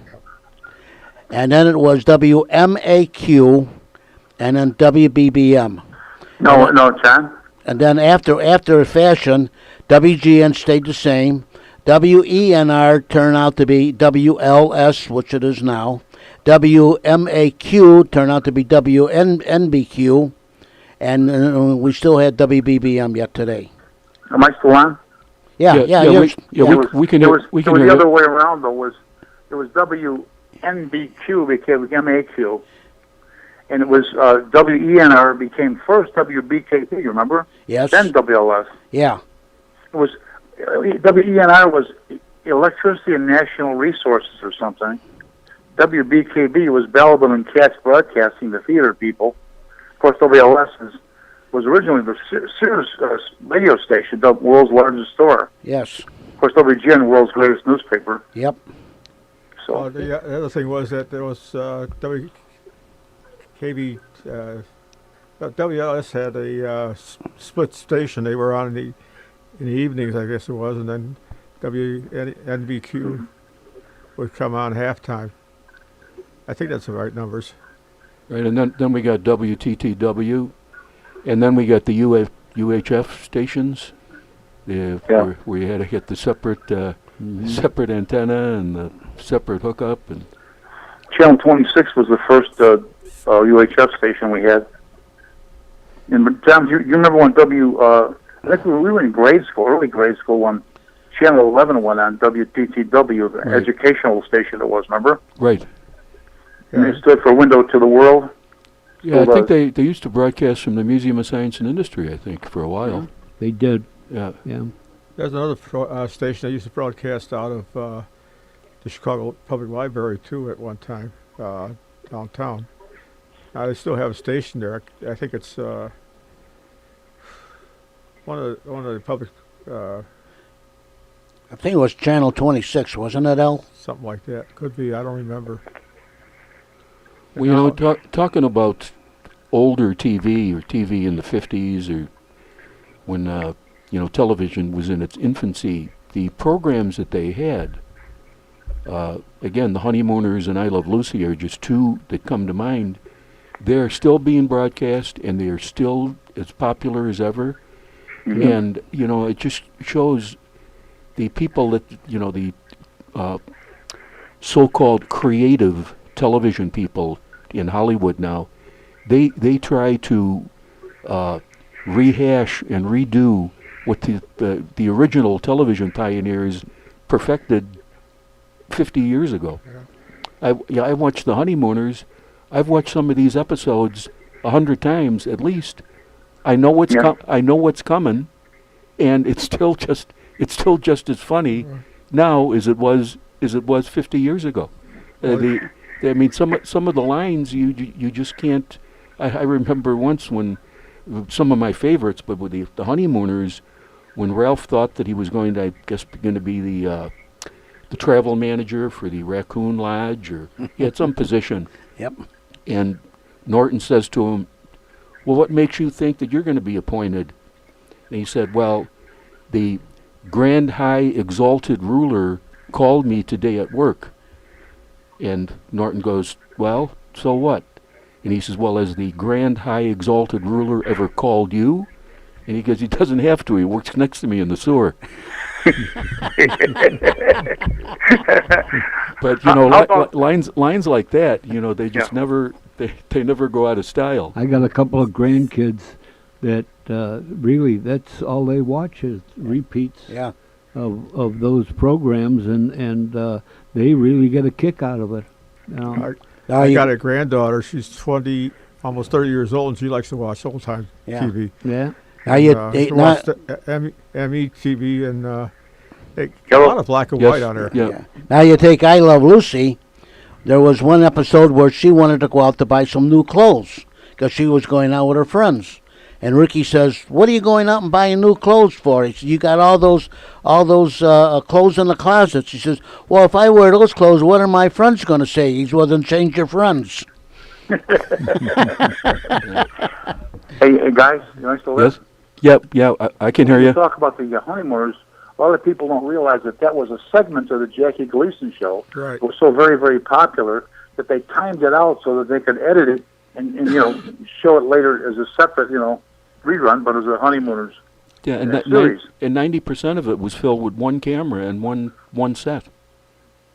and then it was WMAQ, and then WBBM. No, John. And then after a fashion, WGN stayed the same. WENR turned out to be WLS, which it is now. WMAQ turned out to be WNBQ. And we still had WBBM yet today. Am I still on? Yeah. we can It was hear the you. other way around though. It was WNBQ became MAQ, and it was WENR became first WBKP. You remember? Yes. Then WLS. Yeah. It was WENR was Electricity and National Resources or something. WBKB was Belleville and Katz Broadcasting, the theater people. Of course, WLS was originally the Sears radio station, the world's largest store. Yes. Of course, WGN, world's greatest newspaper. Yep. So The other thing was that there was WLS had a split station. They were on in the evenings, I guess it was, and then WNBQ would come on halftime. I think that's the right numbers. Right, and then we got WTTW, and then we got the UHF stations, where you had to hit the separate antenna and the separate hookup. And Channel 26 was the first UHF station we had. And John, you remember when I think we were in grade school, early grade school, when Channel 11 went on, WTTW, the Right. educational station it was, remember? right. And it stood for Window to the World. Yeah, Still I think they used to broadcast from the Museum of Science and Industry, I think, for a while. They did. Yeah. Yeah. There's another station that used to broadcast out of the Chicago Public Library too at one time, downtown. They still have a station there. I think it's one of the public I think it was Channel 26, wasn't it, Al? something like that. Could be. I don't remember. Well, talking about older TV or TV in the 50s or when, television was in its infancy, the programs that they had, again, The Honeymooners and I Love Lucy are just two that come to mind. They're still being broadcast and they are still as popular as ever. Mm-hmm. And, it just shows the people that, the so-called creative television people in Hollywood now, they try to rehash and redo what the original television pioneers perfected 50 years ago. Yeah. I watched The Honeymooners. I've watched some of these episodes 100 times at least. I know what's what's coming, and it's still just as funny now as it was 50 years ago. Some of the lines you just can't. I remember once when some of my favorites, but with the Honeymooners, when Ralph thought that he was going to be the travel manager for the Raccoon Lodge, or he had some position. Yep. And Norton says to him, "Well, what makes you think that you're going to be appointed?" And he said, "Well, the Grand High Exalted Ruler called me today at work." And Norton goes, "Well, so what?" And he says, "Well, has the Grand High Exalted Ruler ever called you?" And he goes, "He doesn't have to. He works next to me in the sewer." But lines like that, they just never they never go out of style. I got a couple of grandkids that really that's all they watch is repeats of those programs, and they really get a kick out of it. You know? Now I you- got a granddaughter. She's 20, almost 30 years old, and she likes to watch old time Yeah. TV. Yeah. Now you, She now- watched the ME TV and a Hello? lot of black and Yes. white on there. Yeah. now you take I Love Lucy. There was one episode where she wanted to go out to buy some new clothes because she was going out with her friends. And Ricky says, "What are you going out and buying new clothes for?" He said, "You got all those clothes in the closet." She says, "Well, if I wear those clothes, what are my friends going to say?" He says, "Well, then change your friends." Hey, guys, you know, still there? Yes. Yep. Yeah. I can hear You you. talk about the honeymooners. A lot of people don't realize that was a segment of the Jackie Gleason show. Right. It was so very, very popular that they timed it out so that they could edit it and show it later as a separate, rerun, but as a honeymooners. Yeah. And that series. and 90% of it was filled with one camera and one set.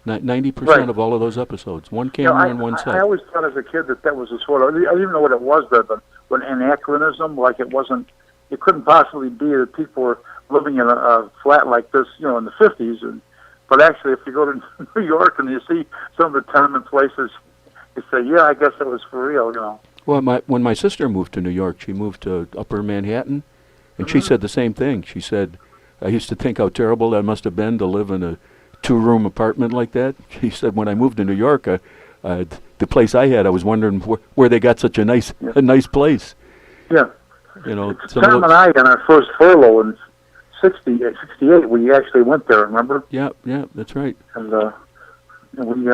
90% Right. of all of those episodes, one You know, camera and one set. I always thought as a kid that was a sort of, I didn't even know what it was, but an anachronism, like it couldn't possibly be that people were living in a flat like this, in the 50s. But actually, if you go to New York and you see some of the tenement places, you say, yeah, I guess it was for real, Well, when my sister moved to New York, she moved to Upper Manhattan, and she said the same thing. She said, "I used to think how terrible that must have been to live in a two-room apartment like that." She said, "When I moved to New York, the place I had, I was wondering where they got such a nice place." Yeah. Some Tom of and those, I, on our first furlough in 68, we actually went there, remember? yeah, that's right. And we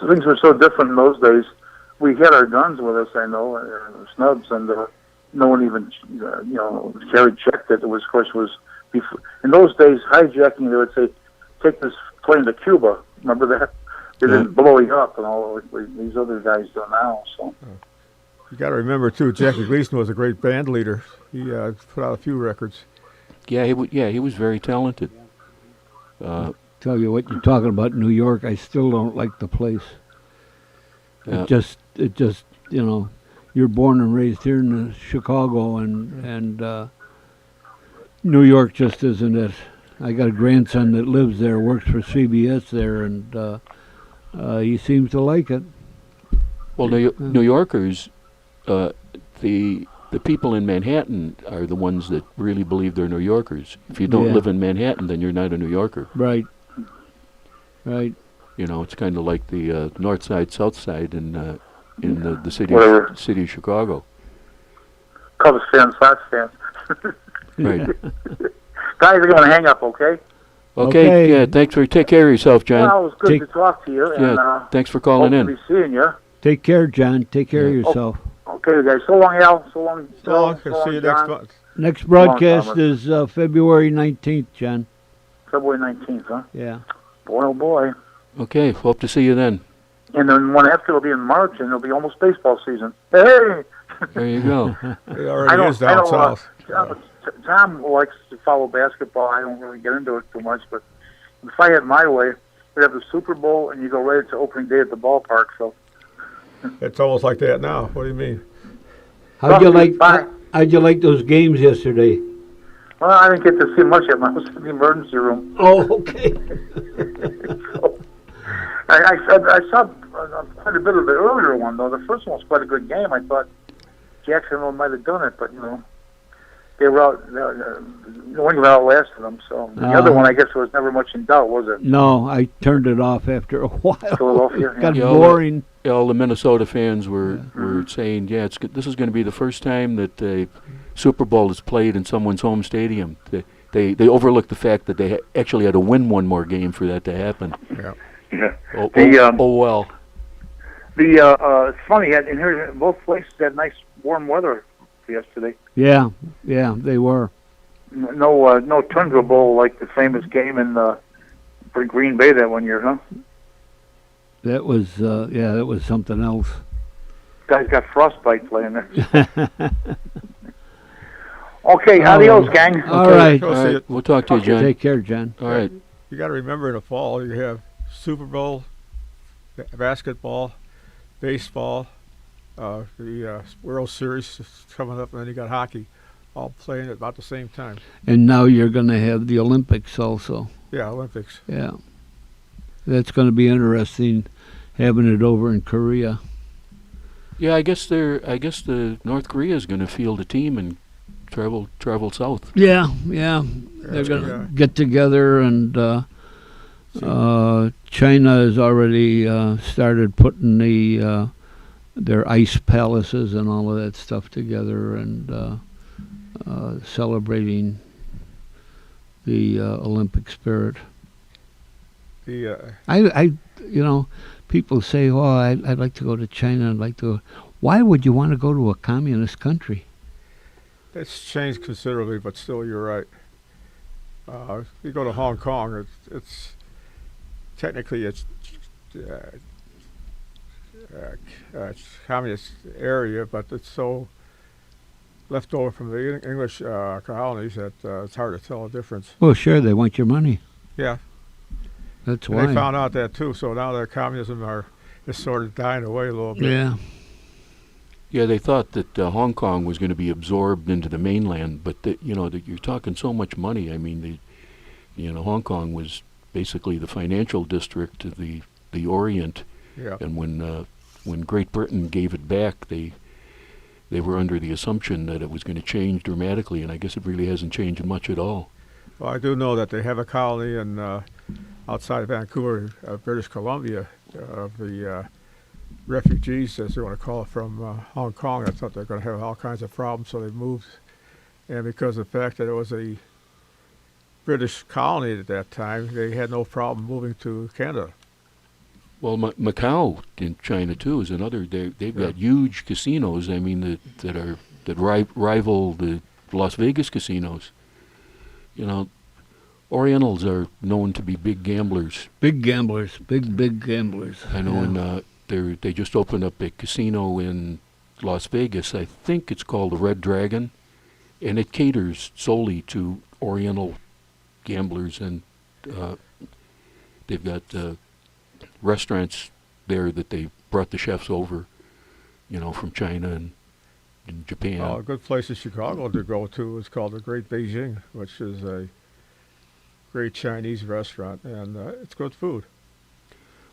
things were so different in those days. We had our guns with us, I know, snubs, and no one even carried checked it. It was, of course, before, in those days, hijacking. They would say, "Take this plane to Cuba." Remember that? They didn't blow you up, and all these other guys do now. So You got to remember too, Jackie Gleason was a great band leader. He put out a few records. Yeah, he was very talented. Tell you what, you're talking about New York. I still don't like the place. Yeah. It just, you're born and raised here in Chicago, and New York just isn't it. I got a grandson that lives there, works for CBS there, and he seems to like it. Well, New Yorkers, the people in Manhattan are the ones that really believe they're New Yorkers. If you don't Yeah. live in Manhattan, then you're not a New Yorker. Right. Right. It's kind of like the North Side, South Side in the city Whatever. city of Chicago. Cubs fans, Sox fans. Right. Guys are going to hang up, okay? Okay. Okay. Yeah. Take care of yourself, John. Well, it was good Take- to talk to you, and Yeah. Thanks for calling hope to in. be seeing you. Take care, John. Take care of yourself. Okay, guys. So long, Al. So long. So long. so long, See you next John. month. Next broadcast Thomas. is February 19th, John. February 19th, huh? Yeah. Boy, oh boy. Okay. Hope to see you then. And then one after will be in March, and it'll be almost baseball season. Hey! There you go. It already is down south. Tom likes to follow basketball. I don't really get into it too much, but if I had my way, we'd have the Super Bowl, and you go right to opening day at the ballpark. So It's almost like that now. What do you mean? How'd you Well, like? bye. How'd you like those games yesterday? well, I didn't get to see much of it. I was in the emergency room. Oh, okay. I saw quite a bit of the earlier one, though. The first one was quite a good game. I thought Jacksonville might have done it, but, they were out, New England outlasted them. So the other one, I guess, was never much in doubt, was it? No, I turned it off after a while. Philadelphia, It got yeah. boring. All the Minnesota fans were saying, yeah, this is going to be the first time that the Super Bowl is played in someone's home stadium. They overlooked the fact that they actually had to win one more game for that to happen. Yeah. Yeah. Oh well. It's funny, in here, both places had nice warm weather yesterday. Yeah, they were. No Tundra Bowl like the famous game in for Green Bay that one year, huh? That was that was something else. Guys got frostbite playing there. Okay, adios, gang. All right. Go see All right. it. We'll talk to you, John. Take care, John. All right. You got to remember in the fall, you have Super Bowl, basketball, baseball, the World Series is coming up, and then you got hockey, all playing at about the same time. And now you're going to have the Olympics also. Yeah, Olympics. Yeah. That's going to be interesting. having it over in Korea. Yeah, I guess the North Korea is going to field a team and travel south. Yeah. They're going to get together, and China has already started putting their ice palaces and all of that stuff together, and celebrating the Olympic spirit. I people say, "Oh, I'd like to go to China. I'd like to." Why would you want to go to a communist country? It's changed considerably, but still, you're right. You go to Hong Kong, it's technically it's communist area, but it's so left over from the English colonies that it's hard to tell the difference. Well, sure, they want your money. Yeah. That's And why. they found out that too, so now their communism is sort of dying away a little bit. Yeah. Yeah, they thought that Hong Kong was going to be absorbed into the mainland, but that you're talking so much money. I mean, Hong Kong was basically the financial district of the Orient, Yeah. and when Great Britain gave it back, they were under the assumption that it was going to change dramatically, and I guess it really hasn't changed much at all. Well, I do know that they have a colony in outside Vancouver, British Columbia, of the refugees, as they want to call it, from Hong Kong. I thought they were going to have all kinds of problems, so they moved. And because of the fact that it was a British colony at that time, they had no problem moving to Canada. Well, Macau in China too is another. They've got huge casinos. I mean that rival the Las Vegas casinos. Orientals are known to be big gamblers. Big gamblers. Big gamblers. I know, and they just opened up a casino in Las Vegas. I think it's called the Red Dragon, and it caters solely to Oriental gamblers, and they've got restaurants there that they brought the chefs over, from China and Japan. A good place in Chicago to go to is called the Great Beijing, which is a great Chinese restaurant, and it's good food.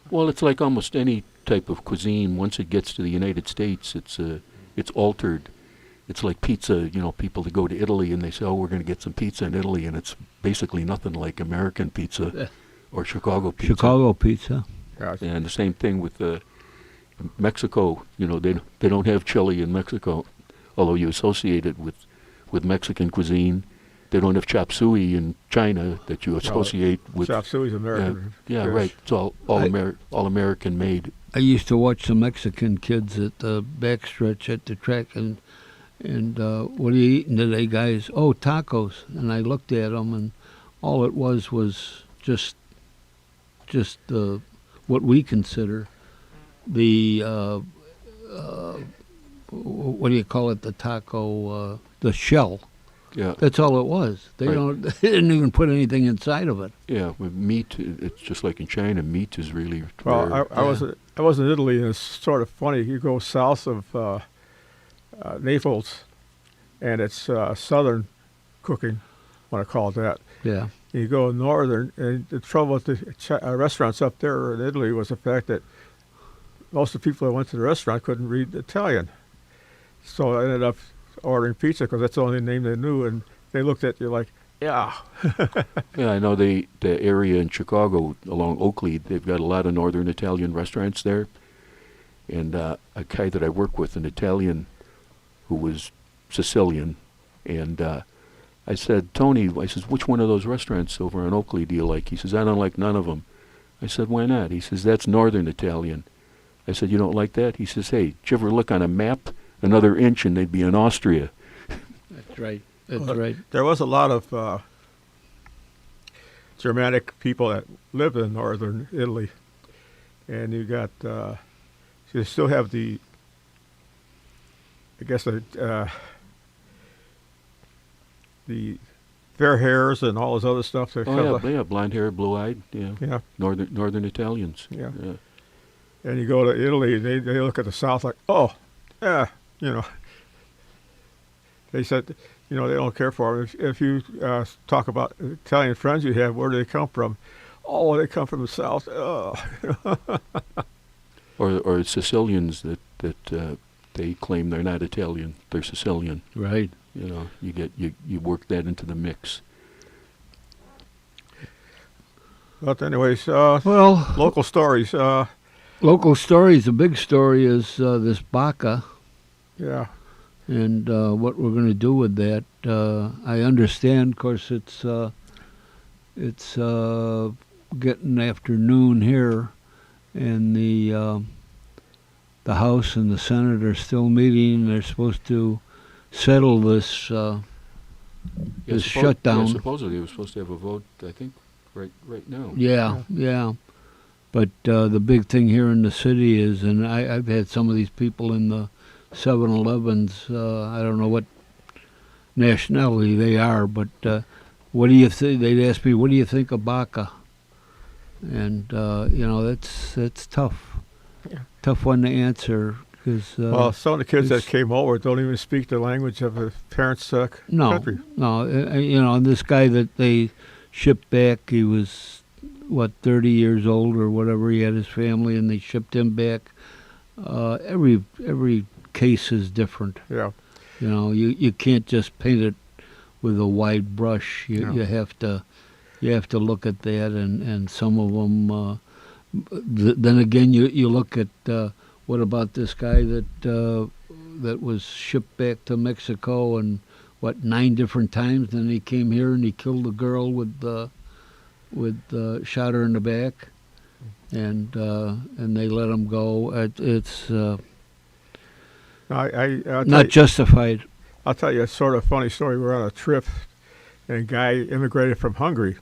Well, it's like almost any type of cuisine. Once it gets to the United States, it's altered. It's like pizza. People that go to Italy and they say, "Oh, we're going to get some pizza in Italy," and it's basically nothing like American pizza or Chicago pizza. Chicago pizza. Gotcha. And the same thing with Mexico. They don't have chili in Mexico, although you associate it with Mexican cuisine. They don't have chop suey in China that you associate with. Chop suey's American. Yeah, dish. right. It's all American made. I used to watch the Mexican kids at the backstretch at the track, and what are you eating today, guys? Oh, tacos. And I looked at them, and all it was just what we consider the what do you call it? The taco, the shell. Yeah. That's all it was. They Right. They didn't even put anything inside of it. Yeah, with meat, it's just like in China. Meat is really Well, rare. I was in Italy, and it's sort of funny. You go south of Naples, and it's southern cooking, want to call it that. Yeah. You go northern, and the trouble with the restaurants up there in Italy was the fact that most of the people that went to the restaurant couldn't read Italian. So I ended up ordering pizza because that's the only name they knew, and they looked at you like, yeah. Yeah, I know the area in Chicago along Oakley, they've got a lot of northern Italian restaurants there. And a guy that I work with, an Italian who was Sicilian, and I said, Tony, I says, which one of those restaurants over on Oakley do you like? He says, I don't like none of them. I said, why not? He says, that's northern Italian. I said, you don't like that? He says, hey, did you ever look on a map another inch and they'd be in Austria? That's right. That's Well, right. There was a lot of Germanic people that lived in northern Italy, and you got you still have the, I guess the fair hairs and all this other stuff. Oh, yeah, blonde hair, blue-eyed, yeah. Yeah, Northern Italians. yeah. And you go to Italy, they look at the South like, oh, yeah, They said, they don't care for them. If you talk about Italian friends you have, where do they come from? Oh, they come from the South. Oh. or Sicilians that they claim they're not Italian, they're Sicilian. Right. You know, you work that into the mix. But anyways, Well, local stories. local stories. The big story is this Baca Yeah. and what we're going to do with that. I understand, of course, it's getting afternoon here, and the House and the Senate are still meeting. They're supposed to settle this this shutdown. Yeah, supposedly they were supposed to have a vote, I think, right now. Yeah. But the big thing here in the city is, and I've had some of these people in the 7-Elevens, I don't know what nationality they are, but what do you think? They'd ask me, what do you think of Baca? And, that's tough. Yeah. Tough one to answer, because... Well, some of the kids that it's- came over don't even speak the language of the parents' country. No, this guy that they shipped back, he was, 30 years old or whatever, he had his family, and they shipped him back. Every case is different. Yeah. You can't just paint it with a wide brush. No. You have to look at that, and some of them. Then again, you look at what about this guy that was shipped back to Mexico, and 9 different times. Then he came here and he killed a girl with shot her in the back, and they let him go. It's I'll not justified. I'll tell you a sort of funny story. We were on a trip, and a guy immigrated from Hungary.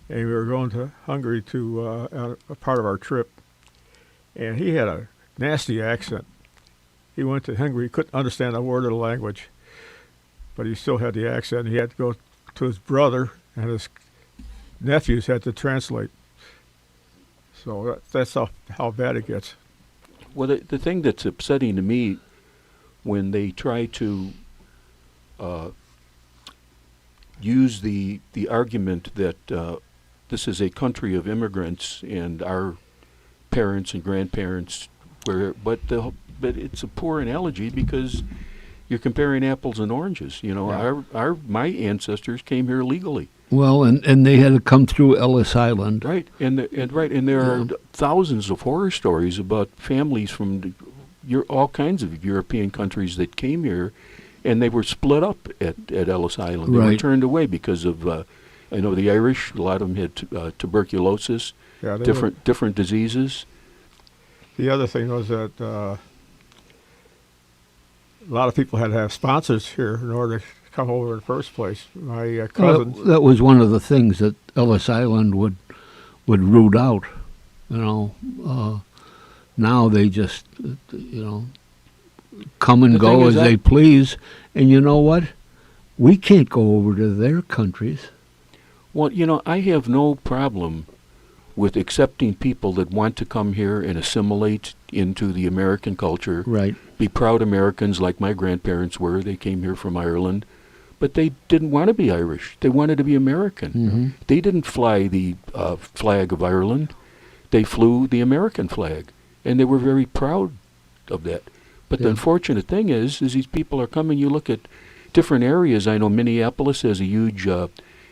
And we were going to Hungary to a part of our trip. And he had a nasty accent. He went to Hungary, couldn't understand a word of the language. But he still had the accent. He had to go to his brother, and his nephews had to translate. So that's how bad it gets. Well, the thing that's upsetting to me when they try to use the argument that this is a country of immigrants and our parents and grandparents but it's a poor analogy because you're comparing apples and oranges. Yeah. My ancestors came here legally. Well, and they had to come through Ellis Island. Right, and there are thousands of horror stories about families from all kinds of European countries that came here, and they were split up at Ellis Island. They were Right. turned away because of I know the Irish. A lot of them had tuberculosis, Yeah, they different diseases. The other thing was that a lot of people had to have sponsors here in order to come over in the first place. My cousins. Well, that was one of the things that Ellis Island would root out. Now they just come and The thing go is as they please, and you know what? We can't go over to their countries. Well, I have no problem with accepting people that want to come here and assimilate into the American culture. Right. Be proud Americans like my grandparents were. They came here from Ireland. But they didn't want to be Irish. They wanted to be American. Mm-hmm. They didn't fly the flag of Ireland. They flew the American flag. And they were very proud of that. But the Yeah. unfortunate thing is these people are coming. You look at different areas. I know Minneapolis has a huge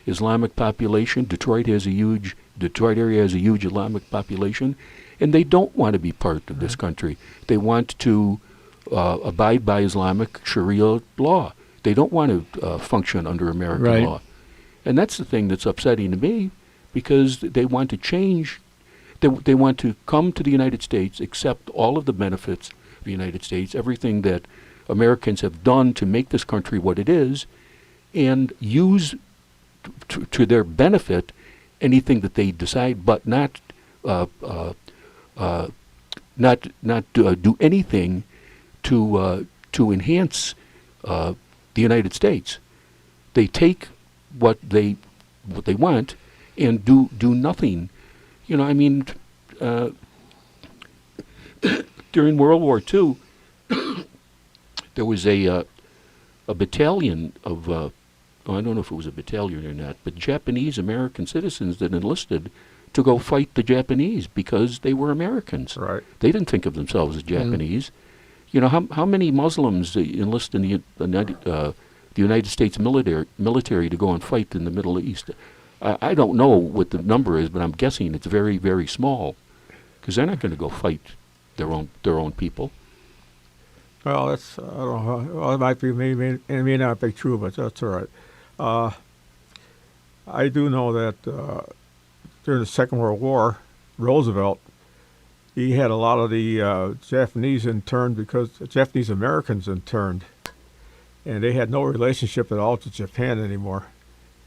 Islamic population. Detroit area has a huge Islamic population. And they don't want to be part of this country. They want to abide by Islamic Sharia law. They don't want to function under American Right. law. And that's the thing that's upsetting to me, because they want to change. They want to come to the United States, accept all of the benefits of the United States, everything that Americans have done to make this country what it is, and use to their benefit anything that they decide, but not do anything to enhance the United States. They take what they want and do nothing. During World War II, there was a battalion of I don't know if it was a battalion or not, but Japanese American citizens that enlisted to go fight the Japanese because they were Americans. Right. They didn't think of themselves as Japanese. You know, how many Muslims enlist in the United States military to go and fight in the Middle East? I don't know what the number is, but I'm guessing it's very, very small, because they're not going to go fight their own people. Well, that's I don't know. Well, it might be, it may not be true, but that's all right. I do know that during the Second World War, Roosevelt, he had a lot of the Japanese interned because Japanese Americans interned, and they had no relationship at all to Japan anymore.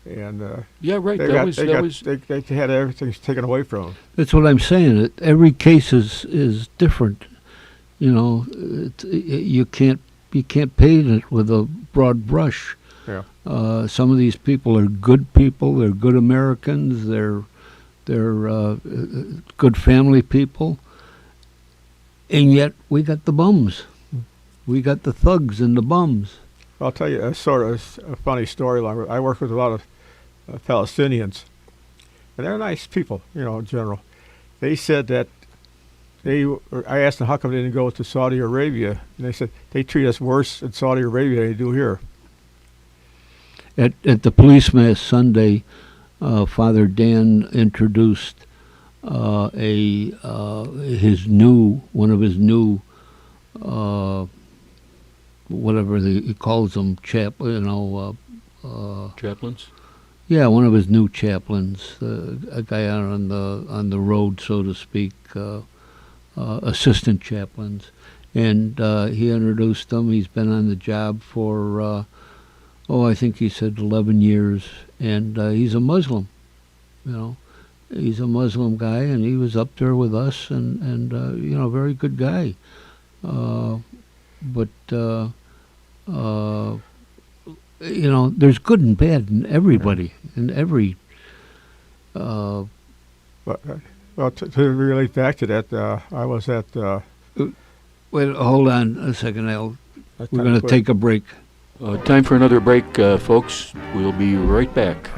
And Yeah, right. they had everything taken away from them. That's what I'm saying. Every case is different. You know, you can't paint it with a broad brush. Yeah. Some of these people are good people. They're good Americans. They're good family people. And yet we got the bums. We got the thugs and the bums. I'll tell you a sort of a funny story. I work with a lot of Palestinians, and they're nice people, you know, in general. They said that I asked them how come they didn't go to Saudi Arabia, and they said they treat us worse in Saudi Arabia than they do here. At the police mass Sunday, Father Dan introduced one of his new whatever he calls them, Chaplains? Yeah, one of his new chaplains, a guy out on the road, so to speak, assistant chaplains, and he introduced them. He's been on the job for I think he said 11 years, and he's a Muslim. You know, he's a Muslim guy, and he was up there with us, and you know, very good guy. But you know, there's good and bad in everybody, in every. But well, to relate back to that, I was at. Wait, hold on a second, Al. We're going to take a break. Time for another break, folks. We'll be right back.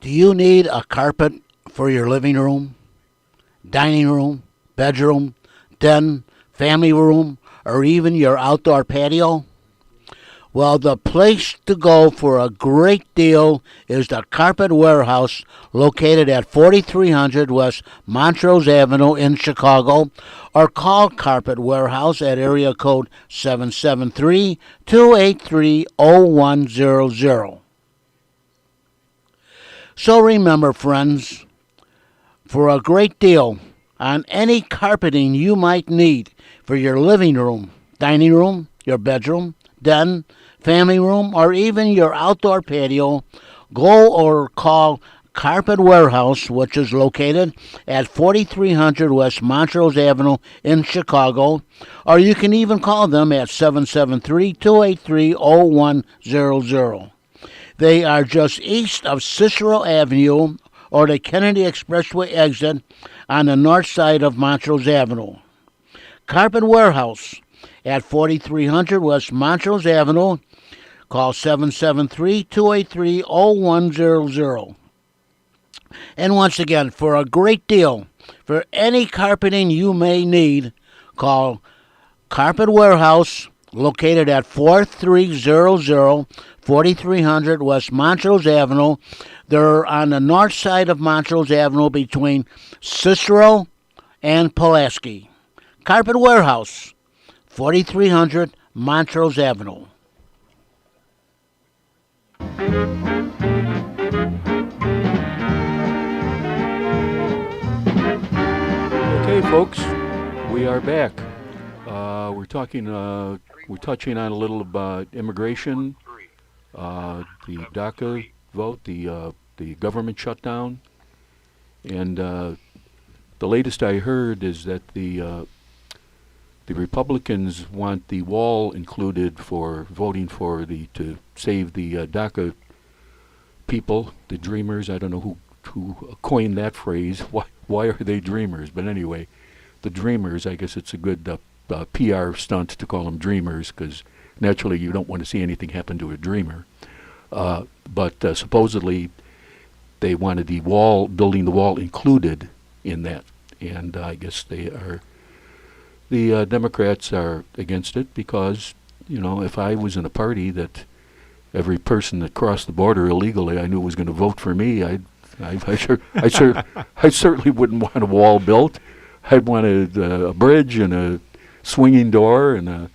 Do you need a carpet for your living room, dining room, bedroom, den, family room, or even your outdoor patio? Well, the place to go for a great deal is the Carpet Warehouse, located at 4300 West Montrose Avenue in Chicago, or call Carpet Warehouse at area code 773-283-0100. So remember, friends, for a great deal on any carpeting you might need for your living room, dining room, your bedroom, den, family room, or even your outdoor patio, go or call Carpet Warehouse, which is located at 4300 West Montrose Avenue in Chicago, or you can even call them at 773-283-0100. They are just east of Cicero Avenue or the Kennedy Expressway exit on the north side of Montrose Avenue. Carpet Warehouse at 4300 West Montrose Avenue. Call 773-283-0100. And once again, for a great deal, for any carpeting you may need, call Carpet Warehouse, located at 4300 West Montrose Avenue. They're on the north side of Montrose Avenue between Cicero and Pulaski. Carpet Warehouse, 4300 Montrose Avenue. Okay, folks, we are back. We're touching on a little about immigration, the DACA vote, the government shutdown, and the latest I heard is that the Republicans want the wall included for voting for to save the DACA people, the dreamers. I don't know who coined that phrase. Why are they dreamers? But anyway, the dreamers. I guess it's a good PR stunt to call them dreamers, because naturally you don't want to see anything happen to a dreamer. But supposedly they wanted building the wall included in that, and I guess the Democrats are against it because, if I was in a party that every person that crossed the border illegally I knew was going to vote for me, I certainly wouldn't want a wall built. I'd want a bridge and a swinging door and a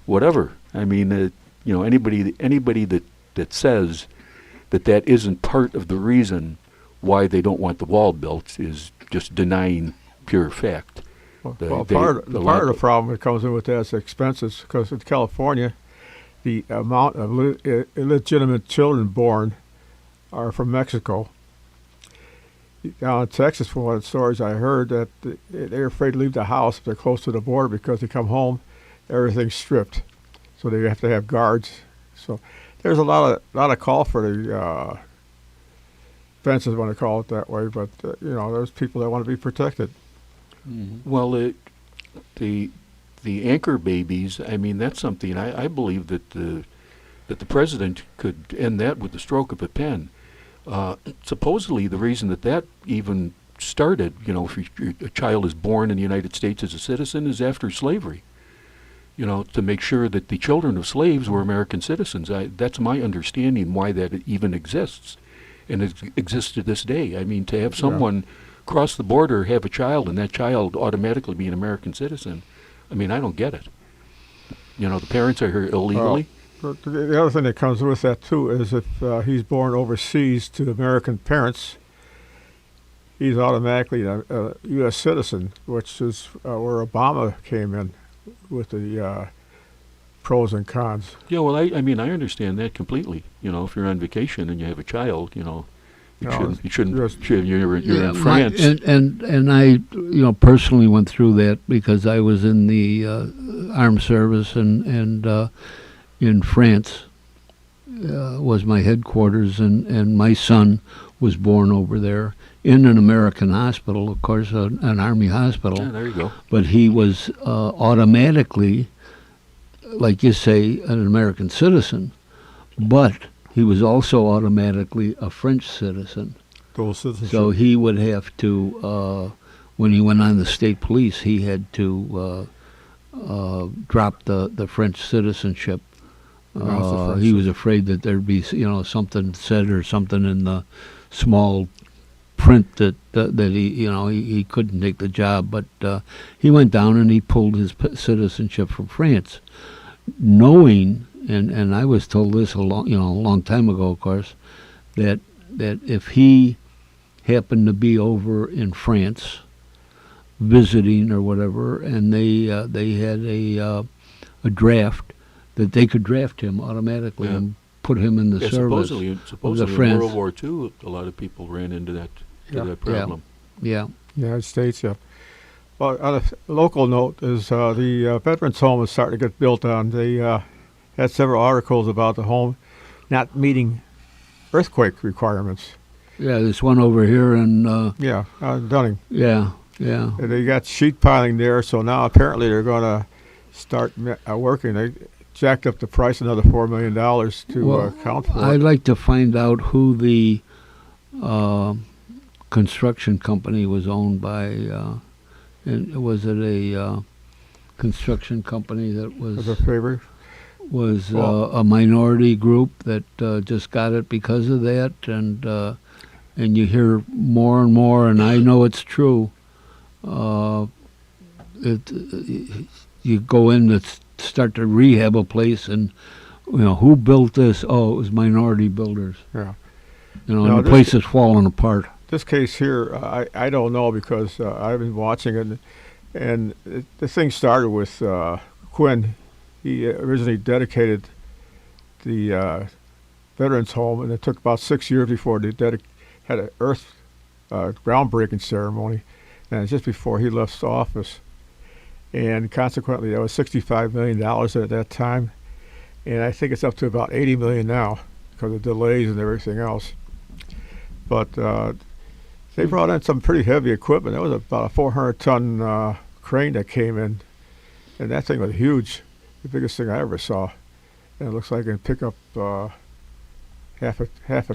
whatever. I mean, anybody that says that isn't part of the reason why they don't want the wall built is just denying pure fact. Part of the problem that comes in with that is expenses, because in California, the amount of illegitimate children born are from Mexico. Down in Texas, from one of the stories I heard, that they're afraid to leave the house if they're close to the border, because they come home, everything's stripped, so they have to have guards. So there's a lot of call for the fences, want to call it that way, but there's people that want to be protected. Mm-hmm. Well, the anchor babies. I mean, that's something I believe that the president could end that with the stroke of a pen. Supposedly, the reason that even started, if a child is born in the United States as a citizen, is after slavery. To make sure that the children of slaves were American citizens. That's my understanding why that even exists, and it exists to this day. I mean, to have someone cross the border, have a child, and that child automatically be an American citizen. I mean, I don't get it. The parents are here illegally. But the other thing that comes with that, too, is if he's born overseas to American parents, he's automatically a U.S. citizen, which is where Obama came in with the pros and cons. Yeah, well, I mean, I understand that completely. If you're on vacation and you have a child, you shouldn't. You're in France. And I, personally went through that because I was in the armed service, and in France was my headquarters, and my son was born over there in an American hospital, of course, an Army hospital. Yeah, there you go. But he was automatically, like you say, an American citizen, but he was also automatically a French citizen. Dual citizenship. So he would have to, when he went on the state police, he had to drop the French citizenship. He was afraid that there'd be, something said or something in the small print that he couldn't take the job. But he went down and he pulled his citizenship from France, knowing, and I was told this a long time ago, of course, that if he happened to be over in France visiting or whatever, and they had a draft, that they could draft him automatically and put him in the service. Supposedly in World War II, a lot of people ran into that problem. Yeah. United States, yeah. Well, on a local note, is the Veterans Home is starting to get built on. They had several articles about the home not meeting earthquake requirements. Yeah, there's one over here in Dunning. Yeah. And they got sheet piling there, so now apparently they're going to start working. They jacked up the price another $4 million to account for it. I'd like to find out who the construction company was owned by. And was it a construction company that was a favor? Was a minority group that just got it because of that, and you hear more and more, and I know it's true. You go in to start to rehab a place, and who built this? Oh, it was minority builders. Yeah. And the place is falling apart. This case here, I don't know, because I've been watching it, and the thing started with Quinn. He originally dedicated the Veterans Home, and it took about 6 years before they had an groundbreaking ceremony, and it's just before he left office. And consequently, that was $65 million at that time, and I think it's up to about $80 million now because of delays and everything else. but they brought in some pretty heavy equipment. That was about a 400-ton crane that came in, and that thing was huge, the biggest thing I ever saw. And it looks like it can pick up half a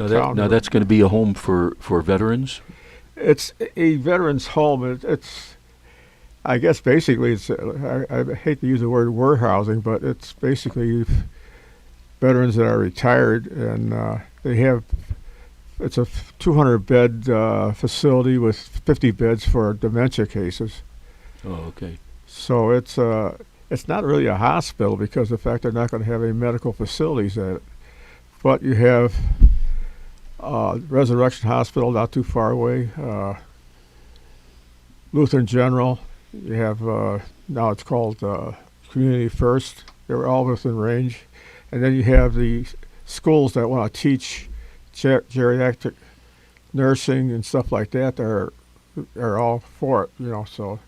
town. Now that's going to be a home for veterans. It's a veterans home. It's I guess basically it's I hate to use the word warehousing, but it's basically veterans that are retired, and they have. It's a 200-bed facility with 50 beds for dementia cases. Oh, okay. So it's not really a hospital because of the fact they're not going to have any medical facilities at it. But you have Resurrection Hospital not too far away, Lutheran General. You have now it's called Community First. They're all within range, and then you have the schools that want to teach geriatric nursing and stuff like that. Are all for it, So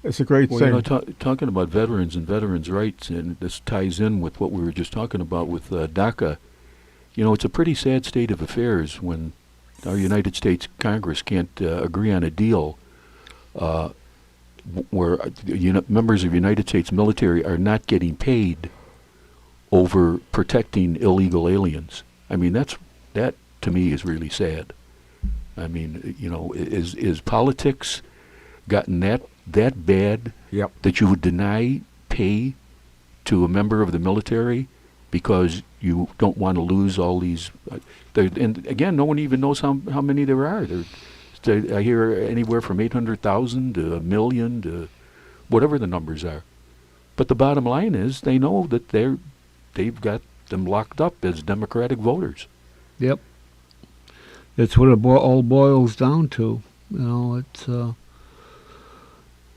it's a great Well, thing. Talking about veterans and veterans' rights, and this ties in with what we were just talking about with DACA. It's a pretty sad state of affairs when our United States Congress can't agree on a deal where members of the United States military are not getting paid over protecting illegal aliens. I mean, that to me is really sad. I mean, is politics gotten that bad Yep. that you would deny pay to a member of the military because you don't want to lose all these? And again, no one even knows how many there are. I hear anywhere from 800,000 to 1 million to whatever the numbers are. But the bottom line is they know that they've got them locked up as Democratic voters. Yep. That's what it all boils down to. It's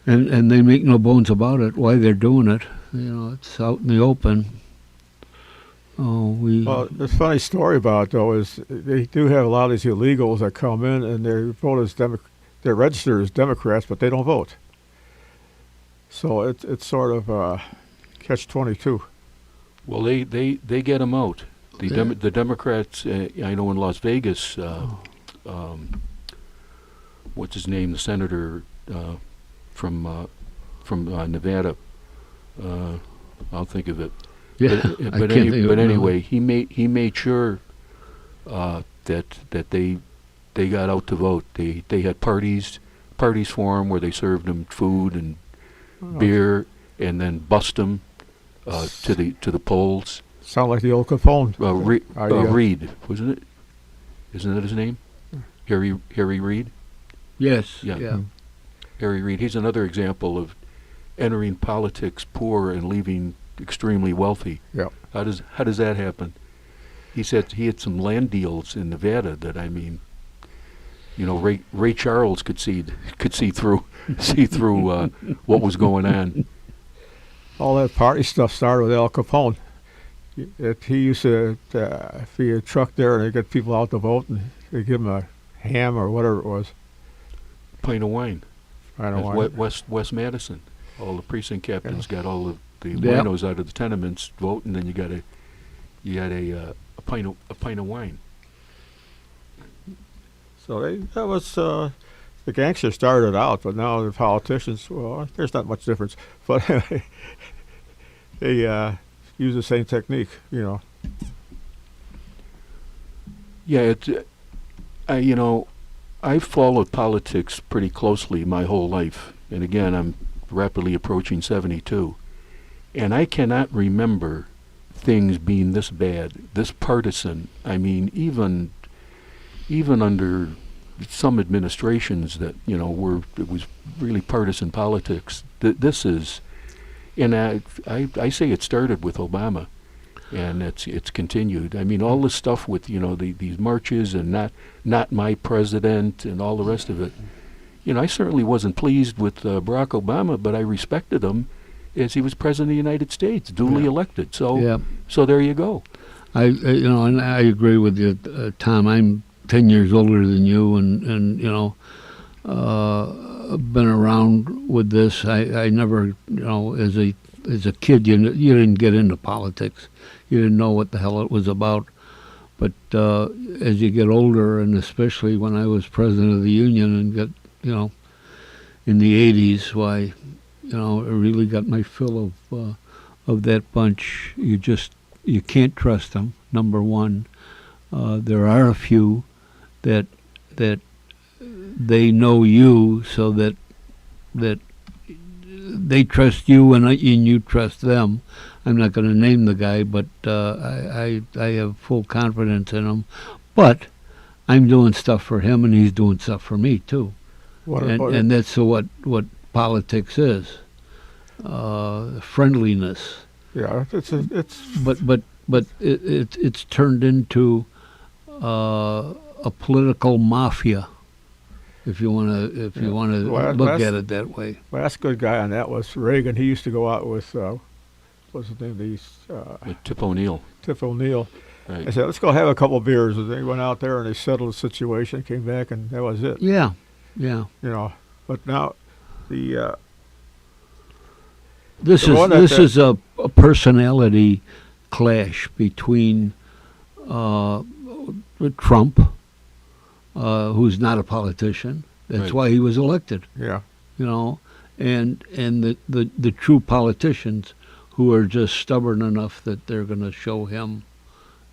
and they make no bones about it. Why they're doing it, it's out in the open. Well, the funny story about it, though, is they do have a lot of these illegals that come in and they vote as they're registered as Democrats, but they don't vote. So it's sort of catch-22. Well, they get them out. The Democrats, I know in Las Vegas, what's his name, the senator from Nevada, I'll think of it. Yeah, But anyway, he made sure that they got out to vote. They had parties for him where they served him food and beer, and then bust him to the polls. Sound like the old Capone. Reid, wasn't it? Isn't that his name? Harry Reid? Yes. Yeah. Harry Reid. He's another example of entering politics poor and leaving extremely wealthy. Yeah. How does that happen? He said he had some land deals in Nevada that, I mean, Ray Charles could see through what was going on. All that party stuff started with Al Capone. He used to be a truck there, and they get people out to vote, and they give them a ham or whatever it was. Pint of wine. I don't know. West Madison. All the precinct captains got all of the winos out of the tenements vote, and then you got a pint of wine. So that was the gangsters started out, but now the politicians. Well, there's not much difference, but they use the same technique, Yeah, I've followed politics pretty closely my whole life, and again, I'm rapidly approaching 72, and I cannot remember things being this bad, this partisan. I mean, even under some administrations that it was really partisan politics. This is, and I say it started with Obama, and it's continued. I mean, all this stuff with these marches and not my president and all the rest of it. I certainly wasn't pleased with Barack Obama, but I respected him as he was president of the United States, duly elected. So so there you go. And I agree with you, Tom. I'm 10 years older than you, and been around with this. I never, as a kid, you didn't get into politics. You didn't know what the hell it was about. But as you get older, and especially when I was president of the union and got, in the 80s, why, I really got my fill of that bunch. You can't trust them, number one. There are a few that they know you, so that they trust you and you trust them. I'm not going to name the guy, but I have full confidence in him. But I'm doing stuff for him, and he's doing stuff for me too. And that's what politics is. Friendliness. Yeah, it's. But it's turned into a political mafia, if you want to look at it that way. Last good guy on that was Reagan. He used to go out with what's his name? With Tip O'Neill. Tip O'Neill. Right. I said, let's go have a couple beers. And they went out there and they settled the situation, came back, and that was it. Yeah. But now the this is a personality clash between Trump, who's not a politician. That's Right. why he was elected. yeah. And the true politicians who are just stubborn enough that they're going to show him,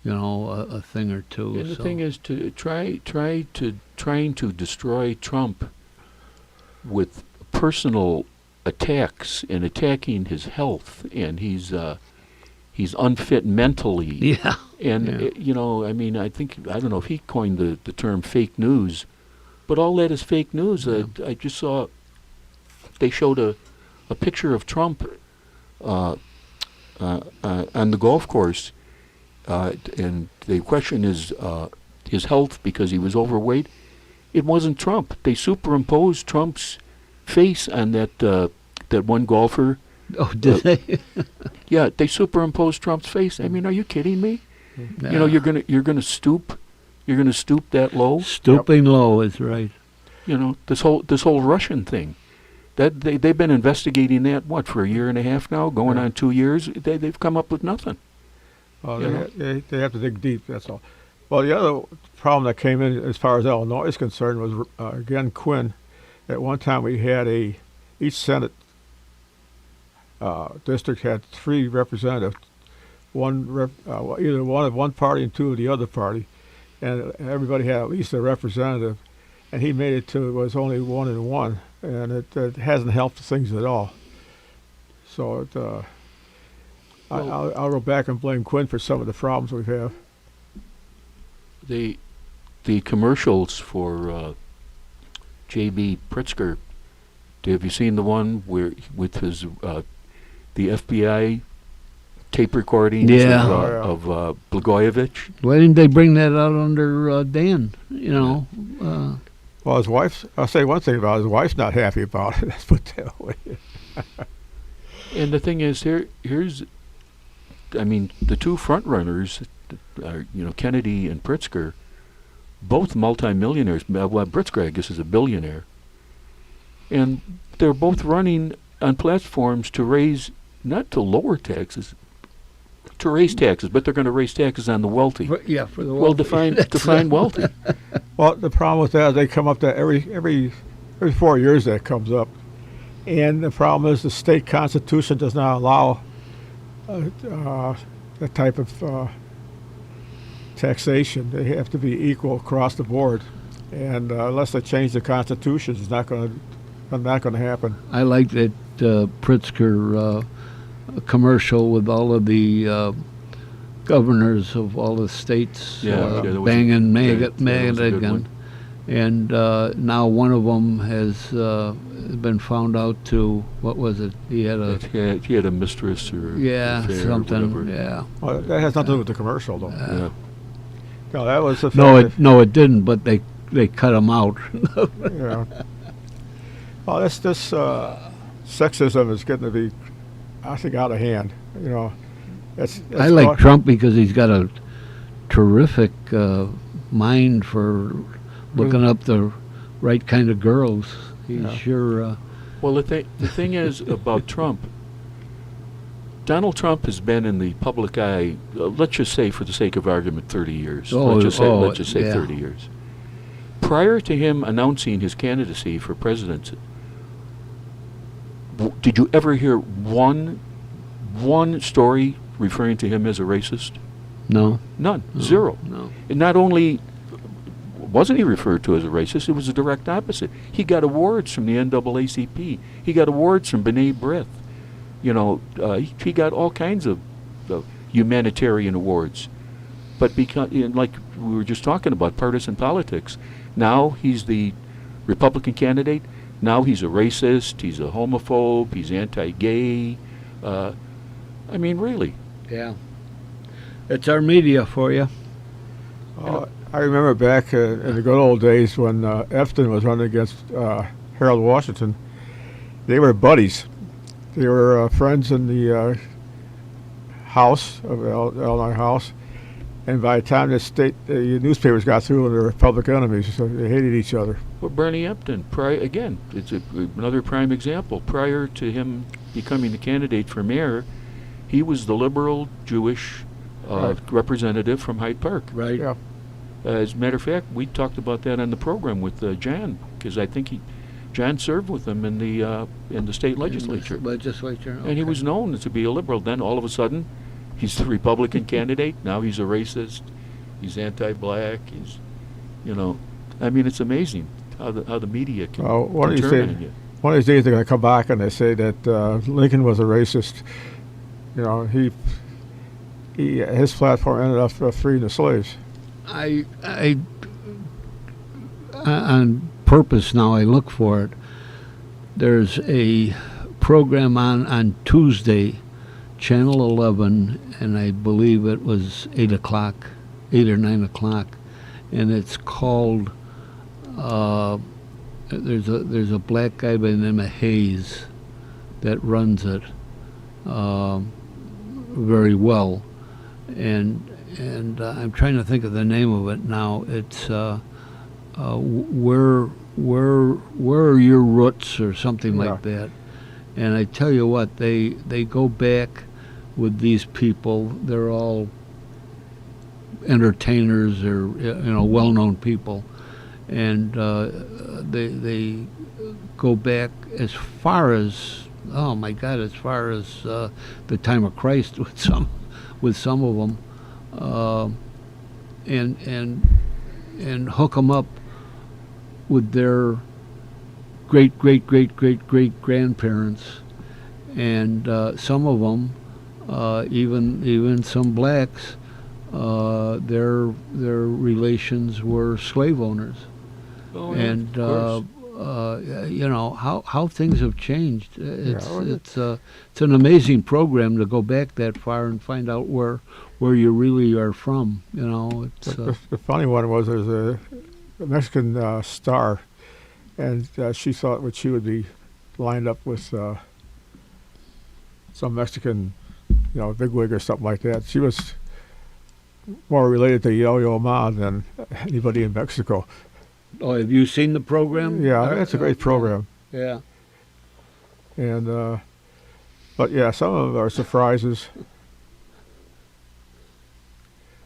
a thing or two. And the thing is to trying to destroy Trump with personal attacks and attacking his health, and he's unfit mentally. Yeah. And Yeah. I don't know if he coined the term fake news, but all that is fake news. I just saw they showed a picture of Trump on the golf course, and the question is his health because he was overweight. It wasn't Trump. They superimposed Trump's face on that one golfer. Oh, did they? Yeah, they superimposed Trump's face. I mean, are you kidding me? Nah. You're gonna stoop that low. Stooping low is right. This whole Russian thing. That they've been investigating that for a year and a half now, going on 2 years. They've come up with nothing. Well, they have to dig deep. That's all. Well, the other problem that came in as far as Illinois is concerned was again Quinn. At one time, we had each Senate district had 3 representatives, either one of one party and 2 of the other party, and everybody had at least a representative. And he made it to it was only 1 and 1, and it hasn't helped things at all. So I'll go back and blame Quinn for some of the problems we have. The commercials for J.B. Pritzker. Have you seen the one where with his the FBI tape recordings Yeah. of Blagojevich? Why didn't they bring that out under Dan? Well, his wife's. I'll say one thing about his wife's not happy about it. Let's put it that way. And the thing is, here's the 2 front runners are Kennedy and Pritzker, both multimillionaires. Well, Pritzker, I guess, is a billionaire, and they're both running on platforms to raise, not to lower taxes, to raise taxes, but they're going to raise taxes on the wealthy. For the Well, define wealthy. Well, the problem with that, they come up that every 4 years that comes up, and the problem is the state constitution does not allow that type of taxation. They have to be equal across the board, and unless they change the constitution, it's not going to happen. I like that Pritzker commercial with all of the governors of all the states That was banging that was a good again. one. And now one of them has been found out to, what was it? He had a He had a mistress or affair or something. whatever. Yeah. Well, that has nothing to do with the commercial, though. Yeah. No, that was the No, it didn't. But they cut him out. Yeah. Well, this sexism is getting to be, I think, out of hand. I like Trump because he's got a terrific mind for looking up the right kind of girls. He's sure. Well, the thing is about Trump, Donald Trump has been in the public eye, let's just say for the sake of argument, 30 years. Oh, let's just say yeah. 30 years. Prior to him announcing his candidacy for presidency, did you ever hear one story referring to him as a racist? No. None. Zero. No. And not only wasn't he referred to as a racist, it was the direct opposite. He got awards from the NAACP. He got awards from B'nai B'rith. You know, he got all kinds of humanitarian awards. But because, like we were just talking about, partisan politics, now he's the Republican candidate. Now he's a racist, he's a homophobe, he's anti-gay. I mean, really. Yeah. It's our media for you. I remember back in the good old days when Efton was running against Harold Washington. They were buddies. They were friends in the House of Illinois House, and by the time the newspapers got through, they were public enemies. So they hated each other. Well, Bernie Epton, again, it's another prime example. Prior to him becoming the candidate for mayor, he was the liberal Jewish Right. representative from Hyde Park. Right. Yeah. As a matter of fact, we talked about that on the program with John, because I think John served with him in the state legislature. Legislature. And he was known to be a liberal. Then all of a sudden, he's the Republican candidate. Now he's a racist. He's anti-black. He's, I mean, it's amazing how the media can One of these turn days, on you. one of these days they're going to come back and they say that Lincoln was a racist. You know, his platform ended up freeing the slaves. I on purpose now I look for it. There's a program on Tuesday, Channel 11, and I believe it was 8 or 9 o'clock, and it's called. There's a black guy by the name of Hayes that runs it very well, and I'm trying to think of the name of it now. It's where are your roots or something like that. And I tell you what, they go back with these people. They're all entertainers or well-known people, and they go back as far as as far as the time of Christ with some of them. And hook them up with their great grandparents, and some of them, even some blacks, their relations were slave owners, Oh, yeah, and of course. how things have changed. It's an amazing program to go back that far and find out where you really are from. It's The funny one was there's a Mexican star, and she thought she would be lined up with some Mexican, bigwig or something like that. She was more related to Yo-Yo Ma than anybody in Mexico. Oh, have you seen the program? Yeah, it's a great program. Yeah. And but yeah, some of them are surprises.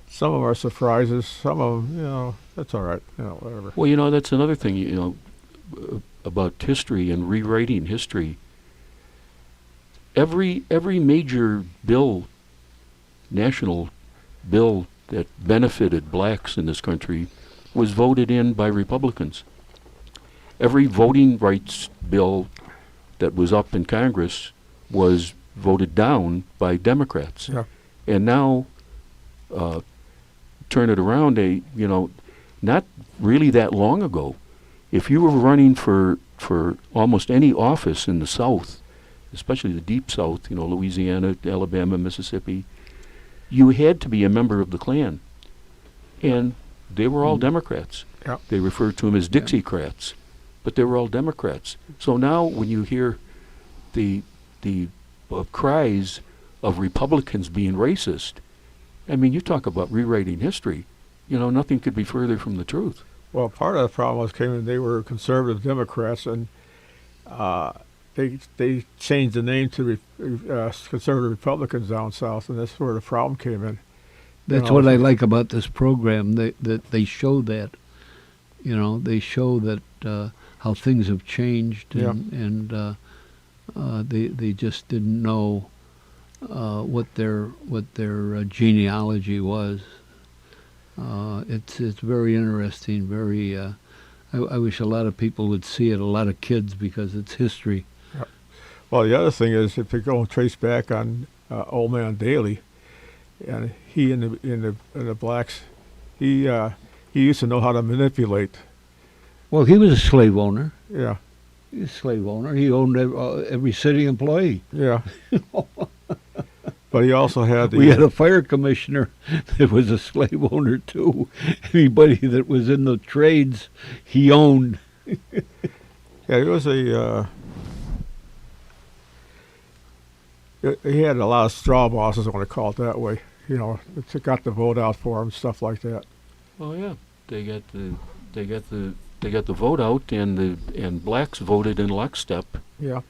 Some of them are surprises. Some of them, that's all right. Whatever. Well, that's another thing, about history and rewriting history. Every major bill, national bill that benefited blacks in this country was voted in by Republicans. Every voting rights bill that was up in Congress was voted down by Democrats. Yeah. And now, turn it around, not really that long ago, if you were running for almost any office in the South, especially the deep South, Louisiana, Alabama, Mississippi, you had to be a member of the Klan. And they were all Democrats. Yeah. They referred to them as Dixiecrats, but they were all Democrats. So now when you hear the cries of Republicans being racist, I mean, you talk about rewriting history. Nothing could be further from the truth. Well, part of the problem was they were conservative Democrats, and they changed the name to conservative Republicans down south, and that's where the problem came in. That's know, what I like about this program. That they show that, they show that how things have changed, and they just didn't know what their genealogy was. It's very interesting. Very. I wish a lot of people would see it. A lot of kids, because it's history. Well, the other thing is, if you go and trace back on Old Man Daly, and he in the blacks, he used to know how to manipulate. Well, he was a slave owner. Yeah, He was a slave owner. He owned every city employee. yeah. But he also had the. We had a fire commissioner that was a slave owner too. Anybody that was in the trades, he owned. Yeah, he was a. He had a lot of straw bosses, I want to call it that way. That got the vote out for him, stuff like that. Oh yeah, they got the vote out, and blacks voted in lockstep. Yeah.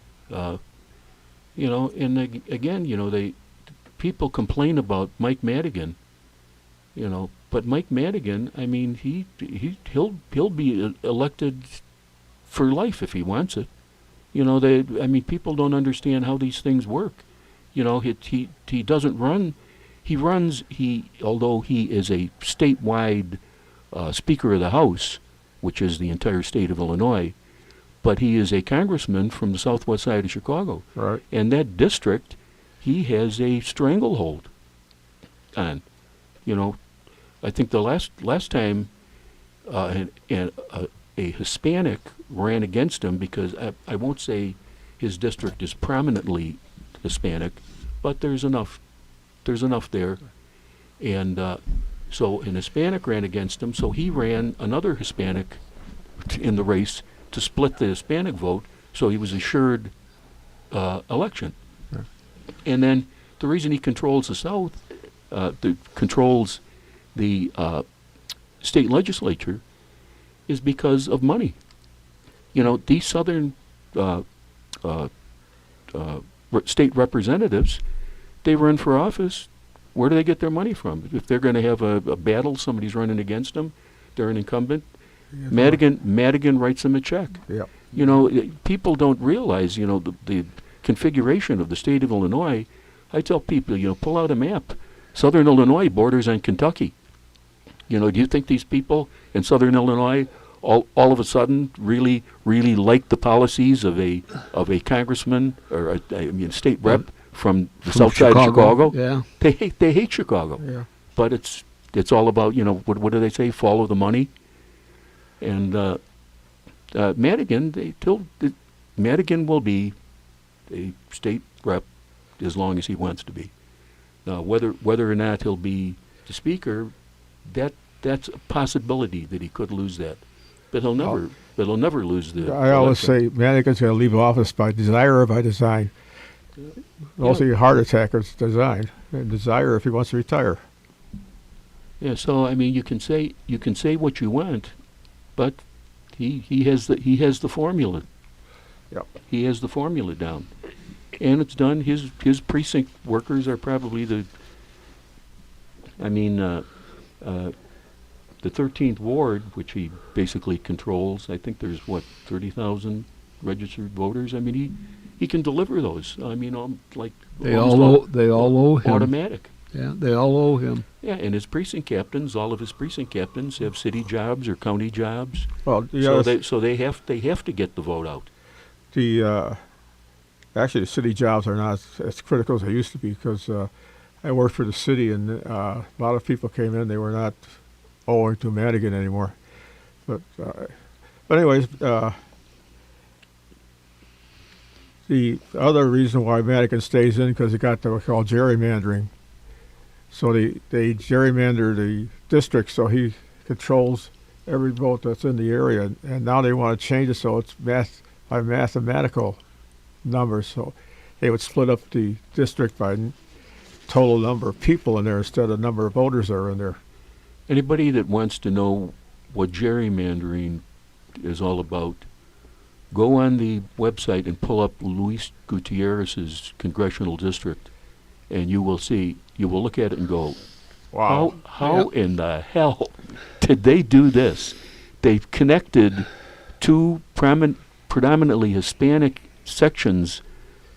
Again, people complain about Mike Madigan, but Mike Madigan, I mean, he'll be elected for life if he wants it. People don't understand how these things work. He doesn't run. Although he is a statewide Speaker of the House, which is the entire state of Illinois, but he is a congressman from the southwest side of Chicago. Right. And that district, he has a stranglehold on. I think the last time a Hispanic ran against him, because I won't say his district is prominently Hispanic, but there's enough there. And so an Hispanic ran against him, so he ran another Hispanic in the race to split the Hispanic vote, so he was assured election. Yeah. And then the reason he controls the South, controls the state legislature, is because of money. These southern state representatives, they run for office. Where do they get their money from? If they're going to have a battle, somebody's running against them, they're an incumbent. Madigan writes them a check. Yeah. People don't realize, the configuration of the state of Illinois. I tell people, pull out a map. Southern Illinois borders on Kentucky. Do you think these people in Southern Illinois all of a sudden really like the policies of a congressman or a state rep from the south side of Chicago? Yeah. They hate Chicago. Yeah. But it's all about, what do they say? Follow the money. And Madigan, Madigan will be a state rep as long as he wants to be. Whether or not he'll be the speaker, that's a possibility that he could lose that. But he'll never lose the I always election. say Madigan's going to leave office by desire or by design. Mostly a heart attack is design, and desire if he wants to retire. Yeah, so you can say what you want, but he has the formula. Yep. He has the formula down, and it's done. His precinct workers are probably the 13th ward, which he basically controls. I think there's 30,000 registered voters. He can deliver those. They all owe him. Automatic. Yeah, they all owe him. Yeah, and his precinct captains, all of his precinct captains have city jobs or county jobs. Well, They have to get the vote out. Actually, the city jobs are not as critical as they used to be, because I worked for the city, and a lot of people came in. They were not owing to Madigan anymore. But anyways, the other reason why Madigan stays in, because he got what we call gerrymandering. So they gerrymander the district, so he controls every vote that's in the area. And now they want to change it so it's by mathematical numbers. So they would split up the district by total number of people in there instead of number of voters that are in there. Anybody that wants to know what gerrymandering is all about, Go on the website and pull up Luis Gutierrez's congressional district, and you will see. You will look at it and go, Wow. how in the hell did they do this? They've connected two predominantly Hispanic sections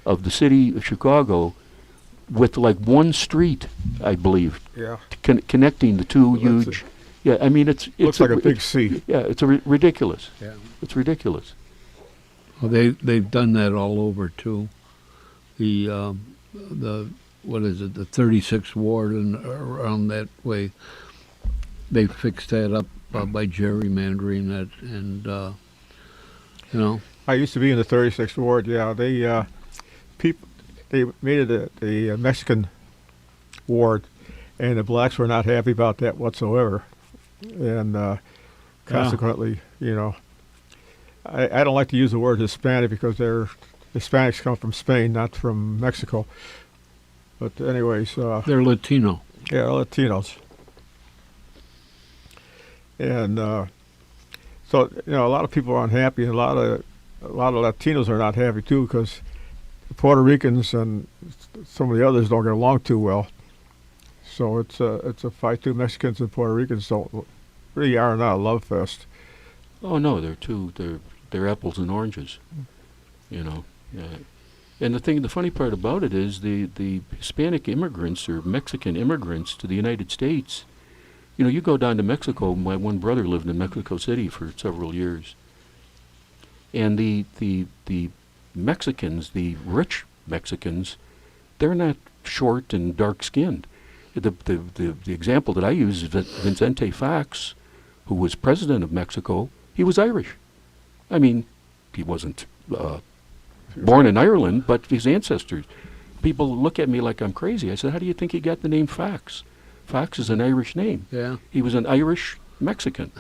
of the city of Chicago with like one street, I believe, Yeah. connecting the two Well, that's huge. Yeah, I mean it's Looks like a big it's, C. yeah, it's ridiculous. Yeah. It's ridiculous. Well, they've done that all over too. The what is it? The 36th ward and around that way. They fixed that up by gerrymandering it, and you know. I used to be in the 36th ward. Yeah, they made it a Mexican ward, and the blacks were not happy about that whatsoever, and consequently, you know, I don't like to use the word Hispanic because Hispanics come from Spain, not from Mexico. But anyways, They're Latino. yeah, Latinos, and so you know, a lot of people are unhappy, and a lot of Latinos are not happy too because the Puerto Ricans and some of the others don't get along too well. So it's a fight too. Mexicans and Puerto Ricans really are not a love fest. Oh no, they're apples and oranges, you know. And the funny part about it is the Hispanic immigrants or Mexican immigrants to the United States. You know, you go down to Mexico. My one brother lived in Mexico City for several years, and the Mexicans, the rich Mexicans, they're not short and dark skinned. The example that I use is Vicente Fox, who was president of Mexico. He was Irish. I mean, he wasn't born in Ireland, but his ancestors. People look at me like I'm crazy. I said, how do you think he got the name Fox? Fox is an Irish name. Yeah. He was an Irish Mexican,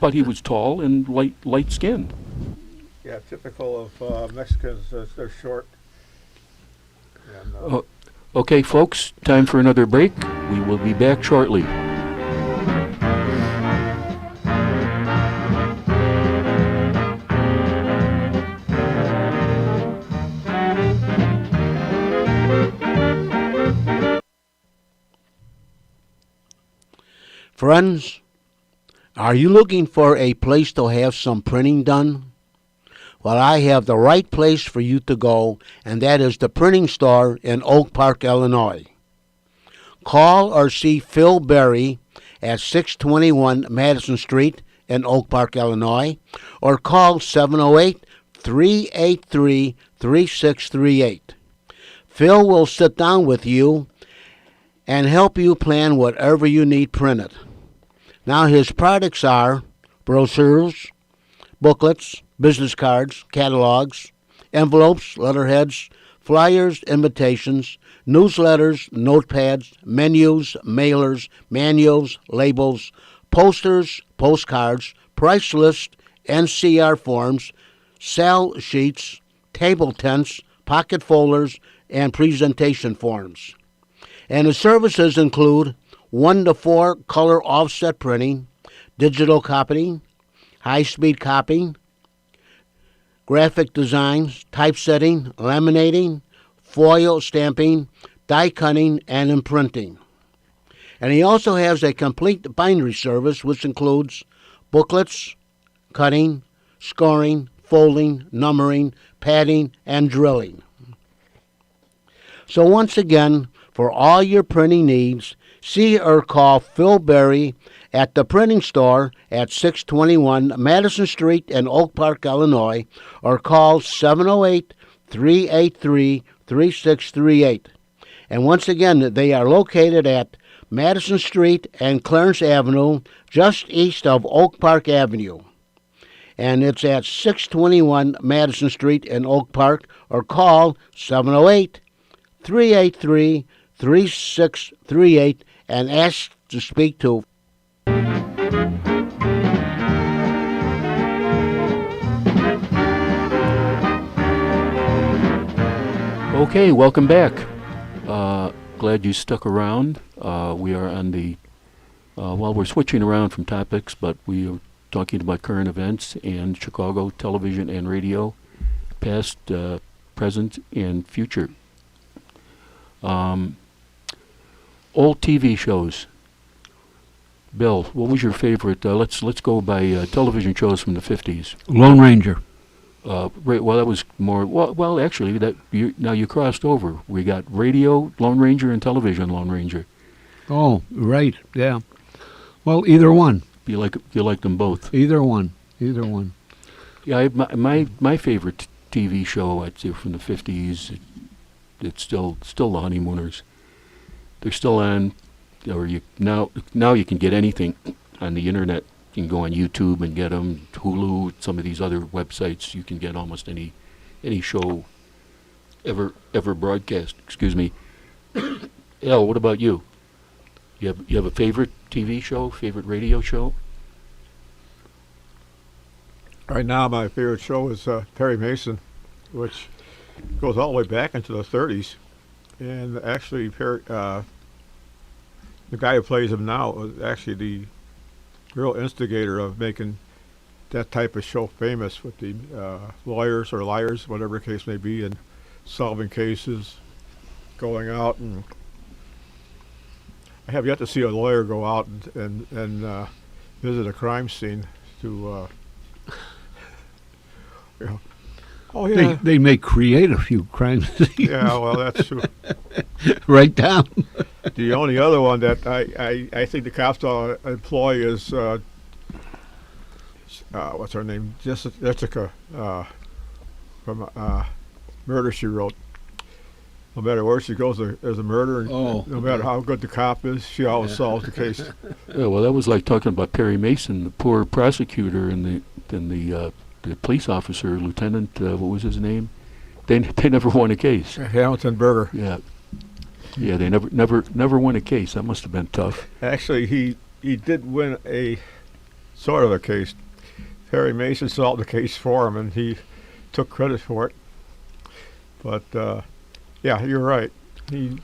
but he was tall and light skinned. Yeah, typical of Mexicans. They're short. And, Okay, folks, time for another break. We will be back shortly. Friends, are you looking for a place to have some printing done? Well, I have the right place for you to go, and that is the Printing Store in Oak Park, Illinois. Call or see Phil Berry at 621 Madison Street in Oak Park, Illinois, or call 708-383-3638. Phil will sit down with you and help you plan whatever you need printed. Now, his products are brochures, booklets, business cards, catalogs, envelopes, letterheads, flyers, invitations, newsletters, notepads, menus, mailers, manuals, labels, posters, postcards, price lists, NCR forms, sell sheets, table tents, pocket folders, and presentation forms. And his services include 1-to-4 color offset printing, digital copying, high-speed copying, graphic designs, typesetting, laminating, foil stamping, die cutting, and imprinting. And he also has a complete bindery service, which includes booklets, cutting, scoring, folding, numbering, padding, and drilling. So once again, for all your printing needs, see or call Phil Berry at the Printing Store at 621 Madison Street in Oak Park, Illinois, or call 708-383-3638. And once again, they are located at Madison Street and Clarence Avenue, just east of Oak Park Avenue. And it's at 621 Madison Street in Oak Park, or call 708-383-3638 and ask to speak to. Okay, welcome back. Glad you stuck around. We are on the, well, we're switching around from topics, but we are talking about current events and Chicago television and radio, past, present, and future. Old TV shows. Bill, what was your favorite? Let's go by television shows from the 50s. Lone Ranger. Right, well, that was more. Well, actually, now you crossed over. We got radio Lone Ranger and television Lone Ranger. Oh, right, yeah. Well, either one. You like them both? Either one. Either one. Yeah, my favorite TV show, I'd say from the 50s. It's still the Honeymooners. They're still on. Or now you can get anything on the internet. You can go on YouTube and get them. Hulu, some of these other websites, you can get almost any show ever broadcast. Excuse me. El, what about you? You have a favorite TV show, favorite radio show? Right now, my favorite show is Perry Mason, which goes all the way back into the 30s. And actually, Perry, the guy who plays him now was actually the real instigator of making that type of show famous with the lawyers or liars, whatever the case may be, and solving cases, going out. And I have yet to see a lawyer go out and visit a crime scene to, you know, oh yeah. They may create a few crimes. Yeah, well, that's true. Right down. The only other one that I think the cops ought to employ is what's her name? Jessica from Murder, She Wrote. No matter where she goes, there's a murder. And no matter how good the cop is, she always solves the case. Yeah, well, that was like talking about Perry Mason, the poor prosecutor and the police officer, Lieutenant. What was his name? They never won a case. Hamilton Berger. Yeah. Yeah, they never won a case. That must have been tough. Actually, he did win a sort of a case. Perry Mason solved the case for him, and he took credit for it. But yeah, you're right. He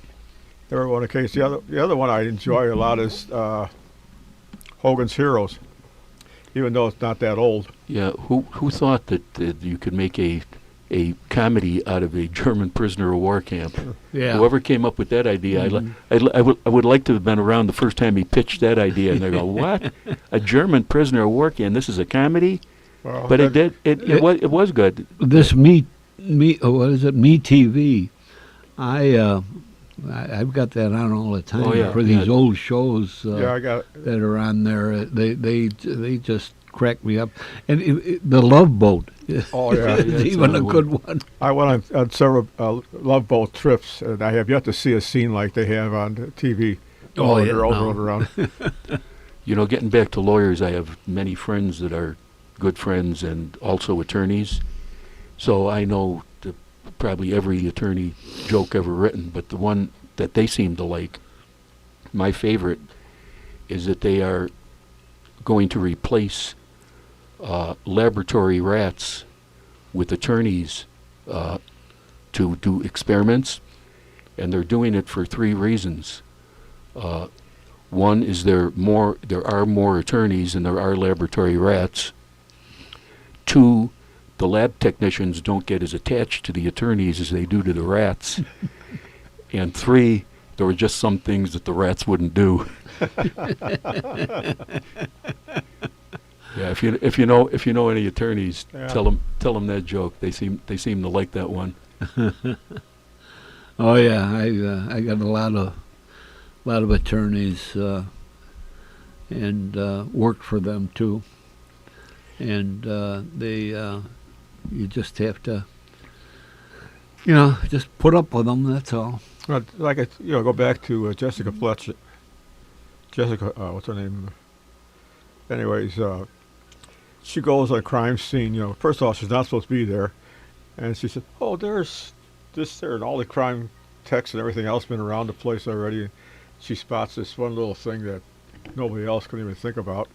never won a case. The other one I enjoy a lot is Hogan's Heroes, even though it's not that old. Yeah, who thought that you could make a comedy out of a German prisoner of war camp? Yeah. Whoever came up with that idea, I would like to have been around the first time he pitched that idea, and they go, "What? A German prisoner of war camp? This is a comedy?" Well, But it was good. This what is it? Me TV. I've got that on all the time Oh, yeah, for these yeah. old shows yeah, I got it. that are on there. They just crack me up. And the Love Boat. Oh yeah. is even a good one. I went on several Love Boat trips, and I have yet to see a scene like they have on TV. Oh, yeah, They're all no. rolled around. You know, getting back to lawyers, I have many friends that are good friends and also attorneys. So I know probably every attorney joke ever written, but the one that they seem to like, my favorite, is that they are going to replace laboratory rats with attorneys to do experiments, and they're doing it for 3 reasons. One is there are more attorneys than there are laboratory rats. 2, the lab technicians don't get as attached to the attorneys as they do to the rats. And 3, there were just some things that the rats wouldn't do. Yeah, if you know any attorneys, Yeah. tell them that joke. They seem to like that one. Oh yeah, I got a lot of attorneys and worked for them too. And you just have to, just put up with them. That's all. But go back to Jessica Fletcher. Jessica, what's her name? Anyways, she goes on a crime scene. First of all, she's not supposed to be there, and she said, "Oh, there's this there, and all the crime texts and everything else been around the place already." And she spots this one little thing that nobody else can even think about,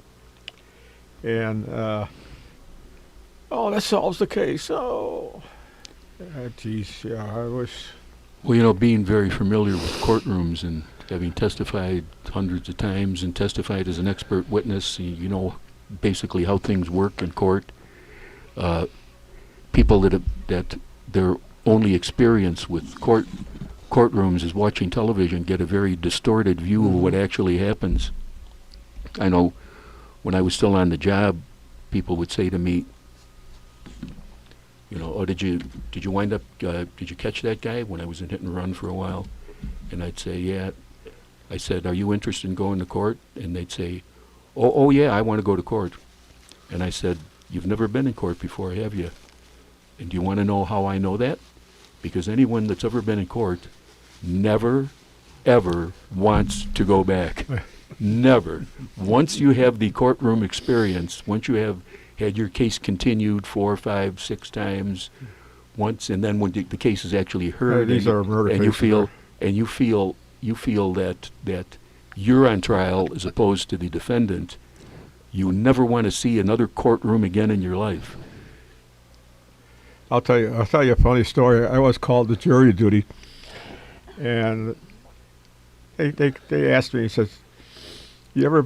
and that solves the case. Oh, geez, yeah, I wish. Well, being very familiar with courtrooms and having testified hundreds of times and testified as an expert witness, you know basically how things work in court. People that their only experience with courtrooms is watching television get a very distorted view of what actually happens. I know when I was still on the job, people would say to me, "Oh, did you wind up? Did you catch that guy?" When I was in hit and run for a while, and I'd say, "Yeah." I said, "Are you interested in going to court?" And they'd say, "Oh yeah, I want to go to court." And I said, "You've never been in court before, have you? And do you want to know how I know that? Because anyone that's ever been in court never, ever wants to go back. Never. Once you have the courtroom experience, once you have had your case continued 4, 5, 6 times, once, and then when the case is actually heard, These are murder and you cases. you feel that you're on trial as opposed to the defendant, you never want to see another courtroom again in your life. I'll tell you a funny story. I was called to jury duty, and they asked me. He said, "You ever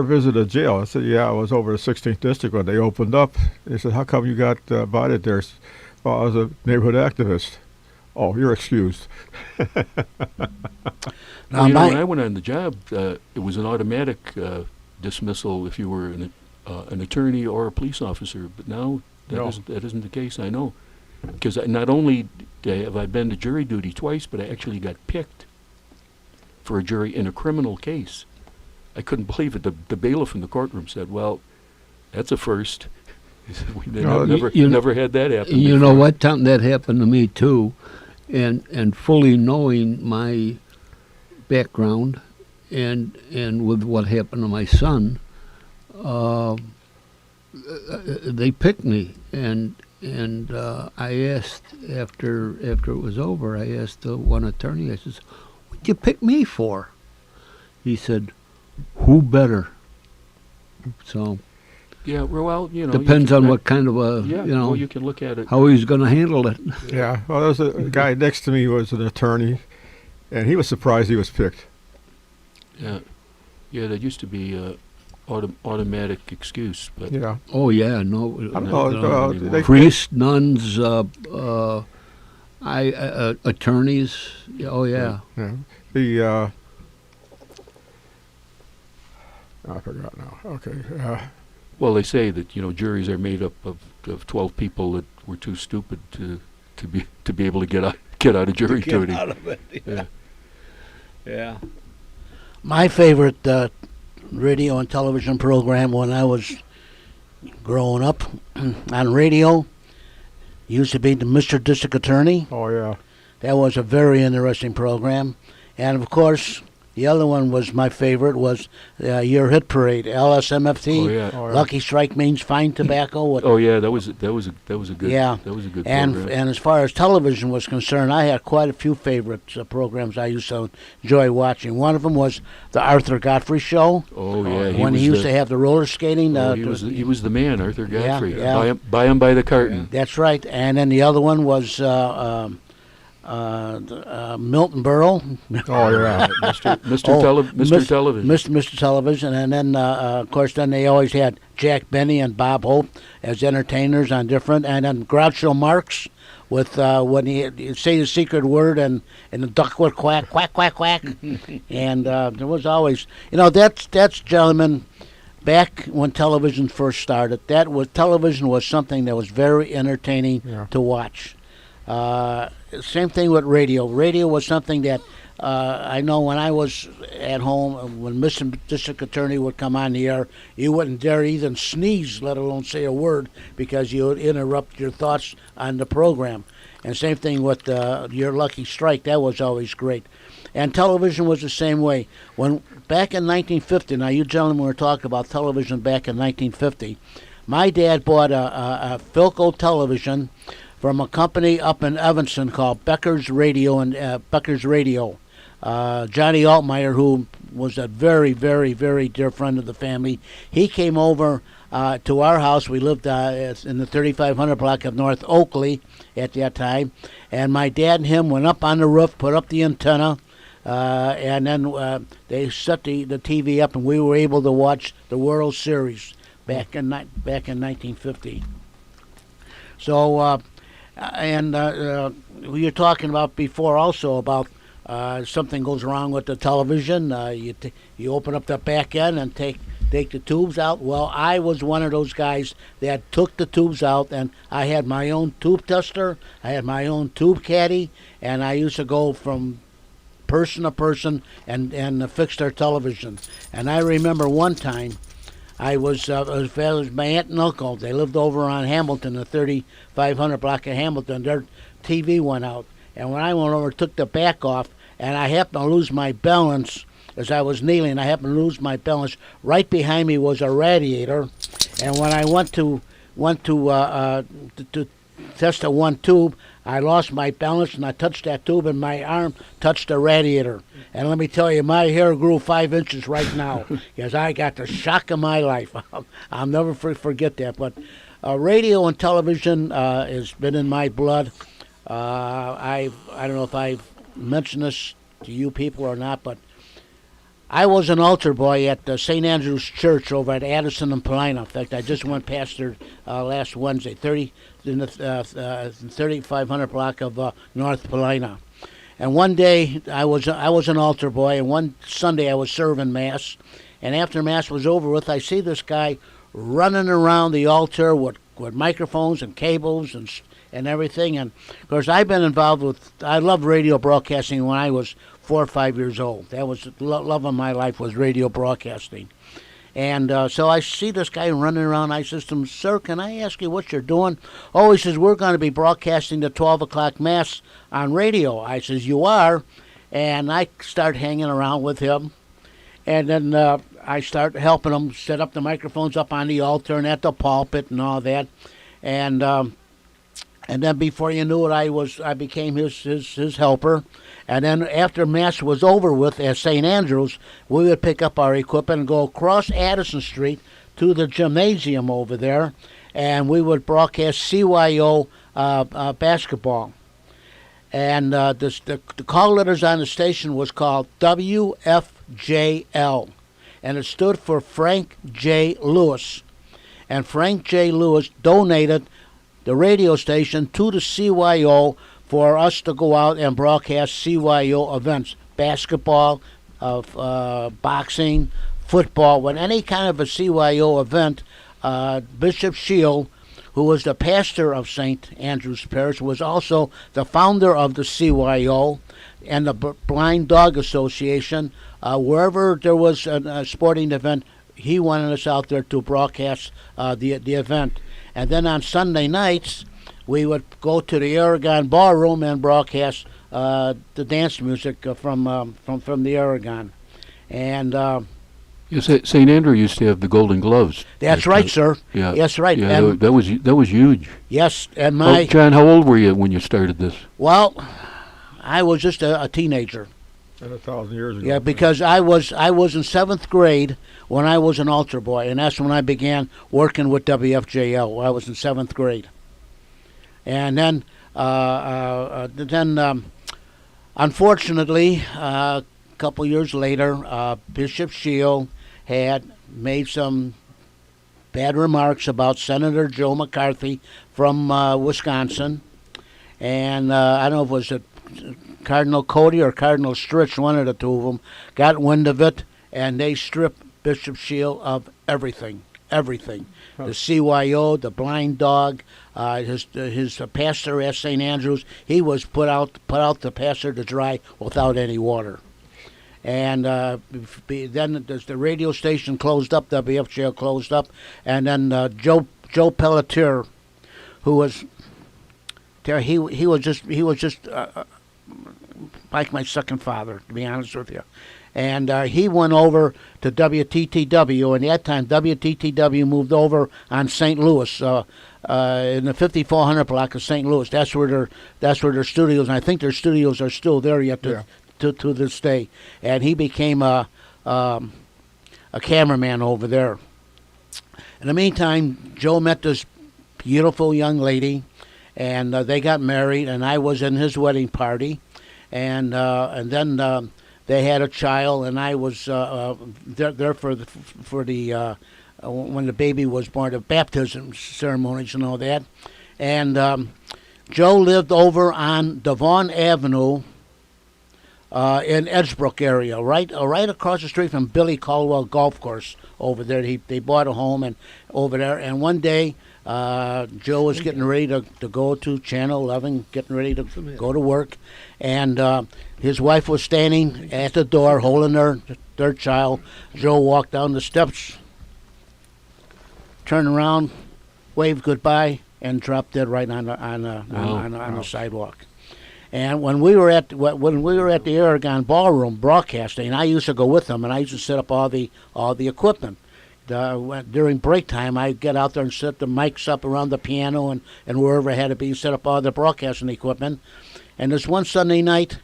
visited a jail?" I said, "Yeah, I was over the 16th district when they opened up." They said, "How come you got invited there?" "Well, I was a neighborhood activist." "Oh, you're excused." Well, when I went on the job, it was an automatic dismissal if you were an attorney or a police officer. But now No. that isn't the case. I know, because not only have I been to jury duty twice, but I actually got picked for a jury in a criminal case. I couldn't believe it. The bailiff in the courtroom said, "Well, that's a first." He said, "We No, never had that happen." You before." know what, Tom? That happened to me too, and fully knowing my background and with what happened to my son, they picked me, and I asked after it was over. I asked the one attorney. I says, "What'd you pick me for?" He said, "Who better?" So Yeah, well, depends on what kind of a Yeah, well, you can look at it. how he's going to handle it. Yeah. Well, there was a guy next to me who was an attorney, and he was surprised he was picked. Yeah, that used to be a automatic excuse, but Yeah. Oh yeah, no. I don't know. Priests, nuns, attorneys. Oh yeah. Yeah. I forgot now. Okay. well, they say that juries are made up of 12 people that were too stupid to be able to get out of jury duty. Out of it. Yeah. Yeah. My favorite radio and television program when I was growing up on radio used to be the Mr. District Attorney. Oh yeah. That was a very interesting program. And of course, the other one was my favorite was Your Hit Parade, LSMFT. Oh yeah. Oh, yeah. Lucky Strike means fine tobacco. Oh yeah, that was a good Yeah. that was a good And program. as far as television was concerned, I had quite a few favorite programs I used to enjoy watching. One of them was the Arthur Godfrey Show. Oh yeah, When he used to have the roller skating. he was the man, Arthur Godfrey. yeah. Buy him by the carton. That's right. And then the other one was Milton Berle. Oh yeah. Mr. Television. Mr. Television. And then, of course, then they always had Jack Benny and Bob Hope as entertainers on different. And then Groucho Marx with when he'd say the secret word and the duck would quack, quack, quack, quack. And there was always, that's gentlemen, back when television first started, television was something that was very entertaining to watch. Same thing with radio. Radio was something that I know when I was at home, when Mr. District Attorney would come on the air, you wouldn't dare even sneeze, let alone say a word, because you would interrupt your thoughts on the program. And same thing with Your Lucky Strike. That was always great. And television was the same way. Back in 1950, now you gentlemen were talking about television back in 1950, my dad bought a Philco television from a company up in Evanston called Becker's Radio Becker's Radio. Johnny Altmeyer, who was a very, very, very dear friend of the family, he came over to our house. We lived in the 3500 block of North Oakley at that time, and my dad and him went up on the roof, put up the antenna, and then they set the TV up, and we were able to watch the World Series. back in 1950. So, we were talking about before also about something goes wrong with the television. You open up the back end and take the tubes out. Well, I was one of those guys that took the tubes out, and I had my own tube tester. I had my own tube caddy, and I used to go from person to person and fix their television. And I remember one time, it was my aunt and uncle. They lived over on Hamilton, the 3500 block of Hamilton. Their TV went out, and when I went over, took the back off, and I happened to lose my balance as I was kneeling. I happened to lose my balance. Right behind me was a radiator, and when I went to test the one tube, I lost my balance and I touched that tube, and my arm touched the radiator. And let me tell you, my hair grew 5 inches right now because I got the shock of my life. I'll never forget that. But radio and television has been in my blood. I don't know if I've mentioned this to you people or not, but I was an altar boy at St. Andrew's Church over at Addison and Paulina. In fact, I just went past there last Wednesday, in the 3500 block of North Paulina. And one day I was an altar boy, and one Sunday I was serving Mass. And after Mass was over with, I see this guy running around the altar with microphones and cables and everything. And of course, I've been involved with. I loved radio broadcasting when I was 4 or 5 years old. That was the love of my life, was radio broadcasting. And so I see this guy running around. I says to him, "Sir, can I ask you what you're doing?" "Oh," he says, "we're going to be broadcasting the 12 o'clock Mass on radio." I says, "You are?" And I start hanging around with him. And then I start helping him set up the microphones up on the altar and at the pulpit and all that. And then before you knew it, I became his helper. And then after Mass was over with at St. Andrews, we would pick up our equipment and go across Addison Street to the gymnasium over there, and we would broadcast CYO basketball. And the call letters on the station was called WFJL, and it stood for Frank J. Lewis. And Frank J. Lewis donated the radio station to the CYO for us to go out and broadcast CYO events, basketball, boxing, football. When any kind of a CYO event, Bishop Shield, who was the pastor of St. Andrew's Parish, was also the founder of the CYO and the Blind Dog Association. Wherever there was a sporting event, he wanted us out there to broadcast the event. And then on Sunday nights, we would go to the Aragon Ballroom and broadcast the dance music from the Aragon. And St. Andrew used to have the Golden Gloves. That's right, sir. Yeah. Yes, right. Yeah, And that was huge. yes, and John, how old were you when you started this? well, I was just a teenager. And 1,000 years ago. Yeah, because I was in 7th grade when I was an altar boy, and that's when I began working with WFJL. I was in 7th grade. And then, unfortunately, a couple years later, Bishop Shield had made some bad remarks about Senator Joe McCarthy from Wisconsin. And I don't know if it was Cardinal Cody or Cardinal Stritch, one of the two of them, got wind of it, and they stripped Bishop Shield of everything. The CYO, the Blind Dog, his pastor at St. Andrews, he was put out the pastor to dry without any water. And then the radio station closed up, WFJL closed up, and then Joe Pelletier, who was he was just like my second father, to be honest with you. And he went over to WTTW, and at that time WTTW moved over on St. Louis, in the 5400 block of St. Louis. That's where their studios, and I think their studios are still there yet to this day. And he became a cameraman over there. In the meantime, Joe met this beautiful young lady, and they got married, and I was in his wedding party, and then they had a child, and I was there for the when the baby was born, the baptism ceremonies and all that. And Joe lived over on Devon Avenue in Edgebrook area, right across the street from Billy Caldwell Golf Course over there. They bought a home and over there. And one day, Joe was getting ready to go to Channel 11, getting ready to go to work, and his wife was standing at the door holding their child. Joe walked down the steps, turned around, waved goodbye, and dropped dead right on the sidewalk. And when we were at the Aragon Ballroom broadcasting, I used to go with them, and I used to set up all the equipment. During break time, I'd get out there and set the mics up around the piano and wherever it had to be, set up all the broadcasting equipment. And this one Sunday night,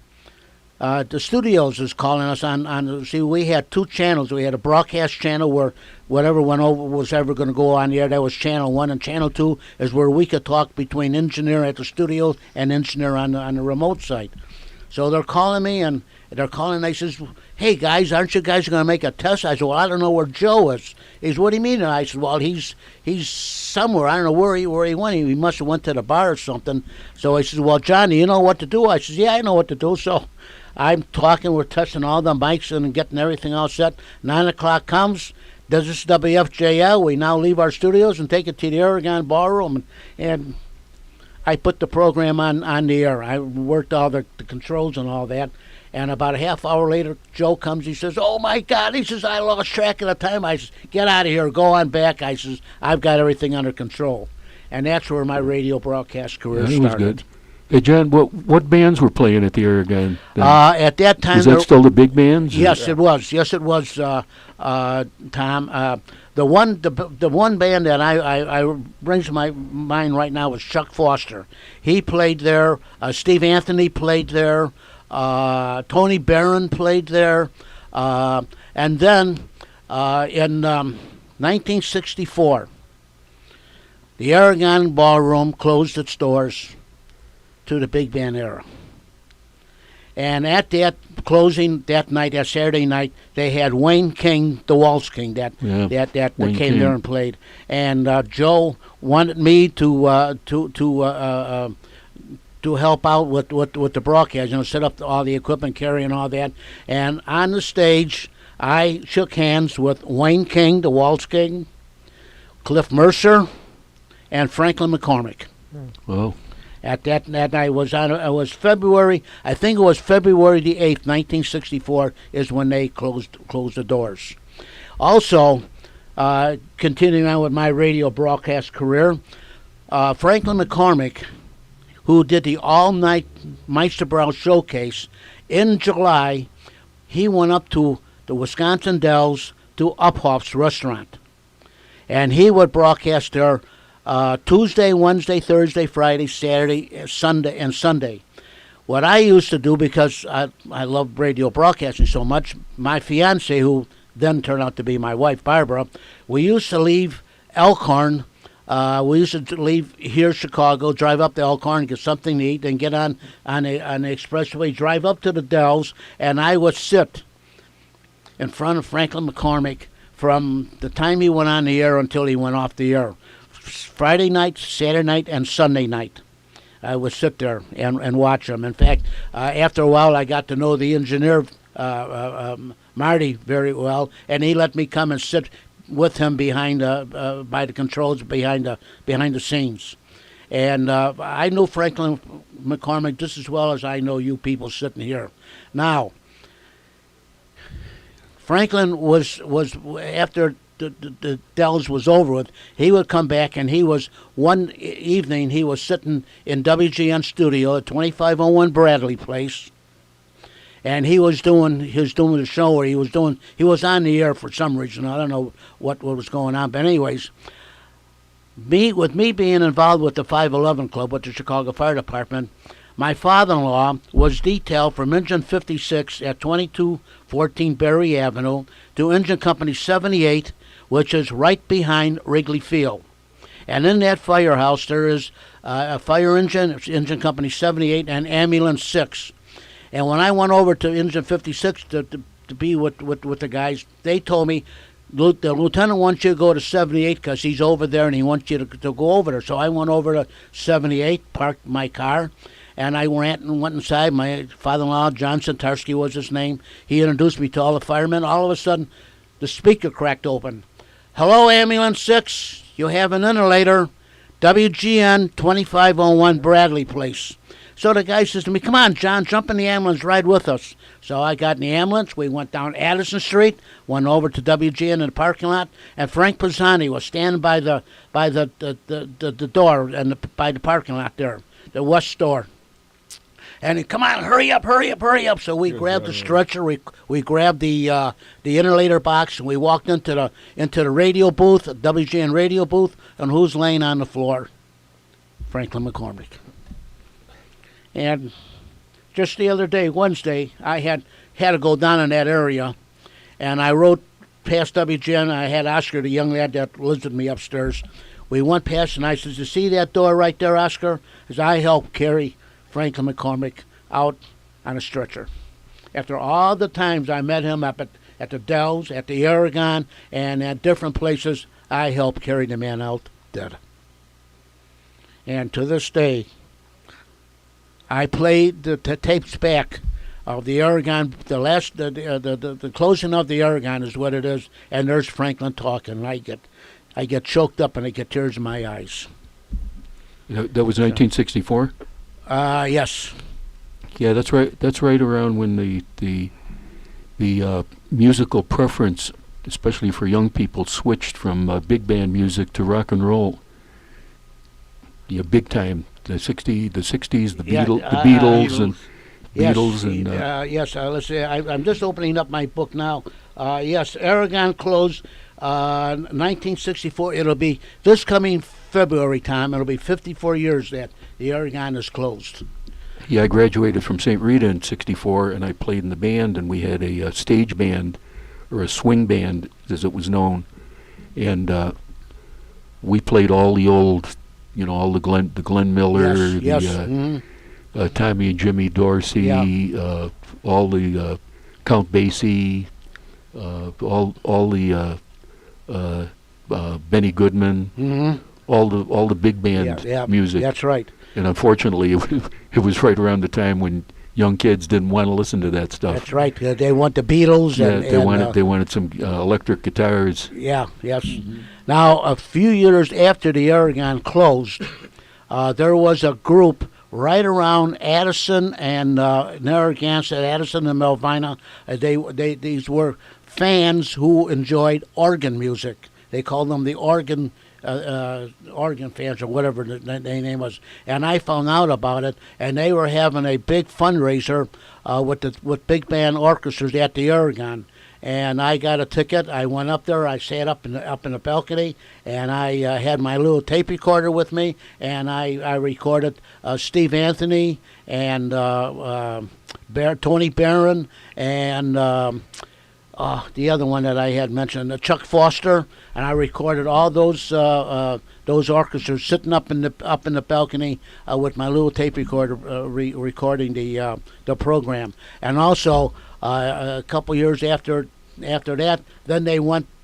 the studios was calling us on. See, we had two channels. We had a broadcast channel where whatever was ever going to go on the air, that was Channel 1, and Channel 2 is where we could talk between engineer at the studio and engineer on the remote site. So they're calling me, and they're calling, and I says, "Hey, guys, aren't you guys going to make a test?" I said, "Well, I don't know where Joe is." He says, "What do you mean?" And I said, "Well, he's somewhere. I don't know where he went. He must have went to the bar or something." So he says, "Well, Johnny, you know what to do?" I says, "Yeah, I know what to do." So I'm talking, we're testing all the mics and getting everything all set. 9 o'clock comes. This is WFJL. We now leave our studios and take it to the Aragon Ballroom, and I put the program on the air. I worked all the controls and all that. And about a half hour later, Joe comes. He says, "Oh, my God." He says, "I lost track of the time." I says, "Get out of here. Go on back." I says, "I've got everything under control." And that's where my radio broadcast career That started. was good. Hey, John, what bands were playing at the Aragon? At that time, Was that still the big bands? yes, it was. Yes, it was, Tom. The one band that I brings to my mind right now was Chuck Foster. He played there. Steve Anthony played there. Tony Barron played there. And then in 1964, the Aragon Ballroom closed its doors to the big band era. And at that closing that night, that Saturday night, they had Wayne King, the Waltz King, that Wayne came King. there and played. And Joe wanted me to help out with the broadcast, set up all the equipment, carrying all that. And on the stage, I shook hands with Wayne King, the Waltz King, Cliff Mercer, and Franklin McCormick. Well, At that night, it was February. I think it was February the 8th, 1964, is when they closed the doors. Also, continuing on with my radio broadcast career, Franklin McCormick, who did the all-night Meisterbrow showcase in July, he went up to the Wisconsin Dells to Uphoff's restaurant, and he would broadcast there Tuesday, Wednesday, Thursday, Friday, Saturday, Sunday, and Sunday. What I used to do, because I love radio broadcasting so much, my fiance, who then turned out to be my wife, Barbara, we used to leave Elkhorn. We used to leave here, Chicago, drive up to Elkhorn, get something to eat, and get on the expressway, drive up to the Dells, and I would sit in front of Franklin McCormick from the time he went on the air until he went off the air. Friday night, Saturday night, and Sunday night. I would sit there and watch him. In fact, after a while, I got to know the engineer, Marty, very well, and he let me come and sit with him behind by the controls, behind the scenes. And I knew Franklin McCormick just as well as I know you people sitting here. Now, Franklin was after the Dells was over with, he would come back, and he was one evening he was sitting in WGN studio at 2501 Bradley Place, and he was doing the show where he was on the air for some reason. I don't know what was going on, but anyways, with me being involved with the 511 Club with the Chicago Fire Department, my father-in-law was detailed from Engine 56 at 2214 Berry Avenue to Engine Company 78, which is right behind Wrigley Field. And in that firehouse, there is a fire engine, Engine Company 78, and Ambulance 6. And when I went over to Engine 56 to be with the guys, they told me, The lieutenant wants you to go to 78 because he's over there and he wants you to go over there. So I went over to 78, parked my car, and I went inside. My father-in-law, John Santarski was his name. He introduced me to all the firemen. All of a sudden, the speaker cracked open. Hello, Ambulance 6. You have an inhalator. WGN 2501 Bradley Place. So the guy says to me, come on, John, jump in the ambulance, ride with us. So I got in the ambulance. We went down Addison Street, went over to WGN in the parking lot, and Frank Pisani was standing by the door and by the parking lot there, the west door. And he, come on, hurry up. So we grabbed the stretcher, we grabbed the inhalator box, and we walked into the radio booth, the WGN radio booth, and who's laying on the floor? Franklin McCormick. And just the other day, Wednesday, I had to go down in that area, and I rode past WGN. I had Oscar, the young lad that lives with me upstairs. We went past, and I said, you see that door right there, Oscar? As I helped carry Franklin McCormick out on a stretcher. After all the times I met him up at the Dells, at the Aragon, and at different places, I helped carry the man out dead. And to this day, I played the tapes back of the Aragon. The closing of the Aragon is what it is, and there's Franklin talking. And I get choked up and I get tears in my eyes. That was 1964. Yes. Yeah, that's right. That's right around when the musical preference, especially for young people, switched from big band music to rock and roll. Yeah, big time. The 60s, the Beatles and yes. Let's see. I'm just opening up my book now. Yes, Aragon closed 1964. It'll be this coming February time. It'll be 54 years that the Aragon is closed. Yeah, I graduated from St. Rita in '64, and I played in the band, and we had a stage band, or a swing band, as it was known, and we played all the old. All the Glenn Miller, Tommy and Jimmy Dorsey, all the Count Basie, all the Benny Goodman, all the big band music. That's right. And unfortunately, it was right around the time when young kids didn't want to listen to that stuff. That's right. They want the Beatles. They wanted some electric guitars. Yeah. Yes. Mm-hmm. Now, a few years after the Aragon closed, there was a group right around Addison and Narragansett, Addison and Melvina. These were fans who enjoyed organ music. They called them the organ fans or whatever the name was. And I found out about it, and they were having a big fundraiser with big band orchestras at the Aragon. And I got a ticket. I went up there. I sat up in the balcony, and I had my little tape recorder with me, and I recorded Steve Anthony and Tony Barron and the other one that I had mentioned, Chuck Foster, and I recorded all those orchestras sitting up in the balcony with my little tape recorder recording the program. And also a couple years after that, then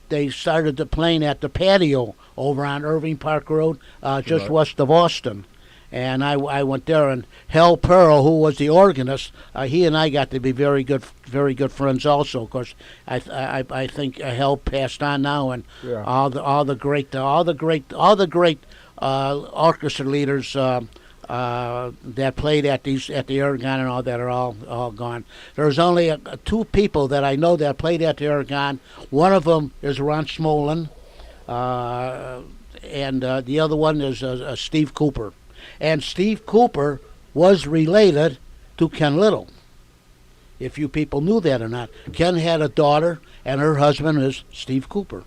they started playing at the patio over on Irving Park Road, just west of Austin. And I went there, and Hal Pearl, who was the organist, he and I got to be very good friends also. Of course, I think Hal passed on now, and all the great orchestra leaders that played at the Aragon and all that are all gone. There's only two people that I know that played at the Aragon. One of them is Ron Smolin, and the other one is Steve Cooper. And Steve Cooper was related to Ken Little. If you people knew that or not. Ken had a daughter, and her husband is Steve Cooper.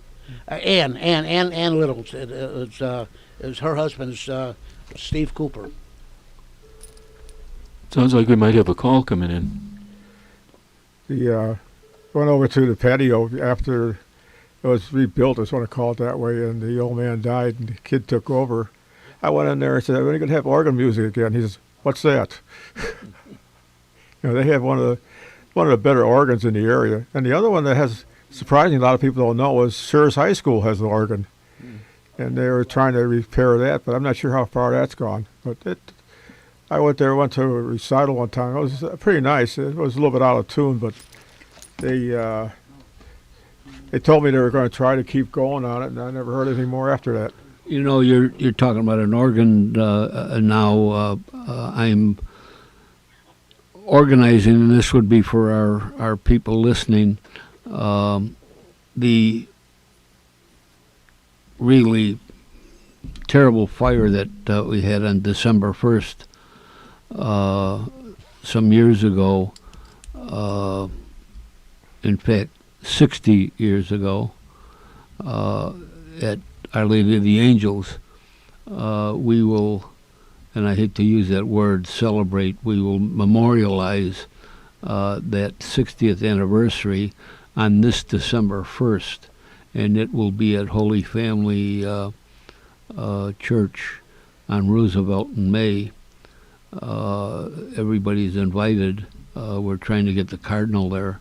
Ann Little is her husband is Steve Cooper. Sounds like we might have a call coming in. Went over to the patio after it was rebuilt, I just want to call it that way, and the old man died, and the kid took over. I went in there and said, "When are you going to have organ music again?" He says, "What's that?" They have one of the better organs in the area, and the other one that has surprisingly, a lot of people don't know is Schurz High School has an organ, and they were trying to repair that, but I'm not sure how far that's gone. But I went to a recital one time. It was pretty nice. It was a little bit out of tune, but they told me they were going to try to keep going on it, and I never heard anything more after that. You know, you're talking about an organ now. I'm organizing, and this would be for our people listening. The really terrible fire that we had on December 1st some years ago. In fact, 60 years ago, at Our Lady of the Angels, we will, and I hate to use that word, celebrate, we will memorialize that 60th anniversary on this December 1st, and it will be at Holy Family Church on Roosevelt and May. Everybody's invited. We're trying to get the Cardinal there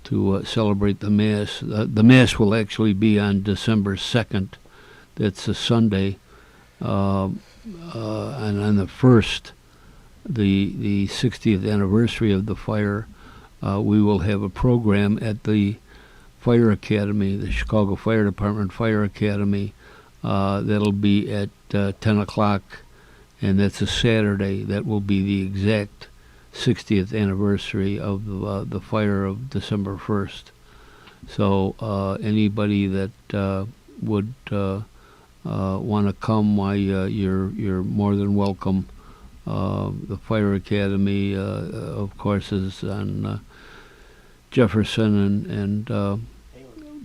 to celebrate the Mass. The Mass will actually be on December 2nd. That's a Sunday. And on the 1st, the 60th anniversary of the fire, we will have a program at the Fire Academy, the Chicago Fire Department Fire Academy. That'll be at 10 o'clock, and that's a Saturday. That will be the exact 60th anniversary of the fire of December 1st. So anybody that would want to come, you're more than welcome. The Fire Academy, of course, is on Jefferson and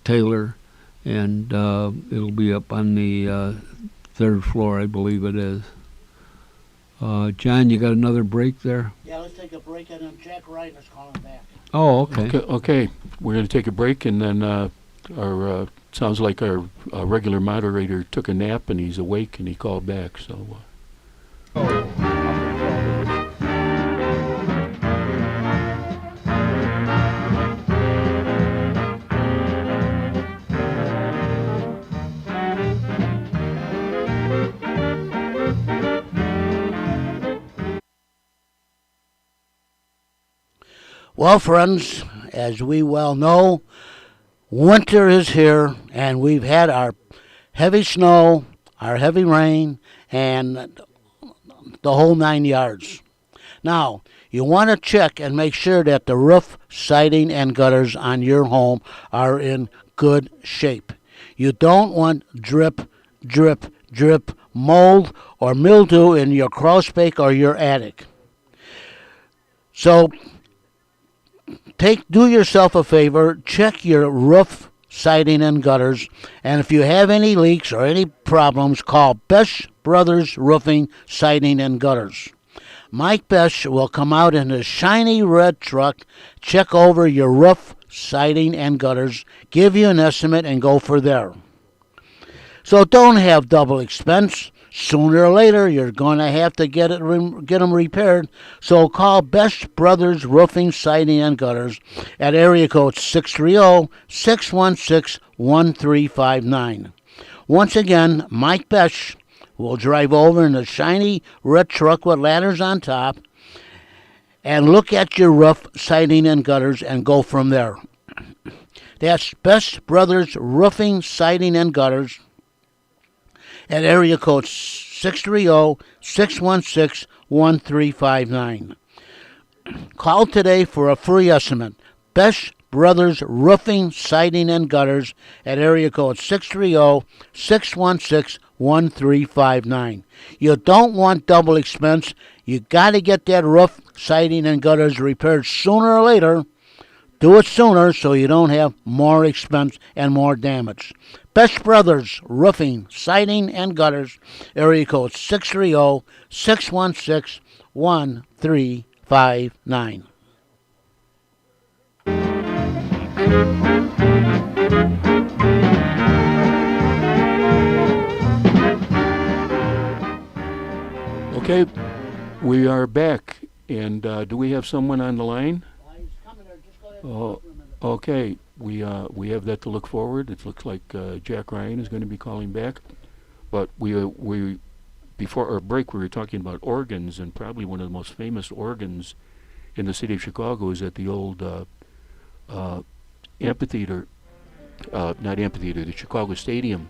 Taylor, and it'll be up on the third floor, I believe it is. John, you got another break there? Yeah, let's take a break, and then Jack Ryan is calling back. Oh, okay. Okay. We're going to take a break, and then our sounds like our regular moderator took a nap, and he's awake, and he called back. So. Well, friends, as we well know, winter is here, and we've had our heavy snow, our heavy rain, and the whole 9 yards. Now, you want to check and make sure that the roof, siding, and gutters on your home are in good shape. You don't want drip, drip, drip, mold, or mildew in your crawl space or your attic. So, do yourself a favor, check your roof, siding, and gutters, and if you have any leaks or any problems, call Besch Brothers Roofing, Siding, and Gutters. Mike Besch will come out in his shiny red truck, check over your roof, siding, and gutters, give you an estimate, and go for there. So don't have double expense. Sooner or later, you're going to have to get them repaired. So call Besch Brothers Roofing, Siding, and Gutters at area code 630-616-1359. Once again, Mike Besch will drive over in a shiny red truck with ladders on top and look at your roof, siding, and gutters and go from there. That's Besch Brothers Roofing, Siding, and Gutters at area code 630-616-1359. Call today for a free estimate. Besch Brothers Roofing, Siding, and Gutters at area code 630-616-1359. You don't want double expense. You got to get that roof, siding, and gutters repaired sooner or later. Do it sooner so you don't have more expense and more damage. Besch Brothers Roofing, Siding, and Gutters, area code 630-616-1359. Okay, we are back, and do we have someone on the line? Oh, okay. we have that to look forward. It looks like Jack Ryan is going to be calling back, but we before our break we were talking about organs, and probably one of the most famous organs in the city of Chicago is at the old amphitheater, not amphitheater, the Chicago Stadium,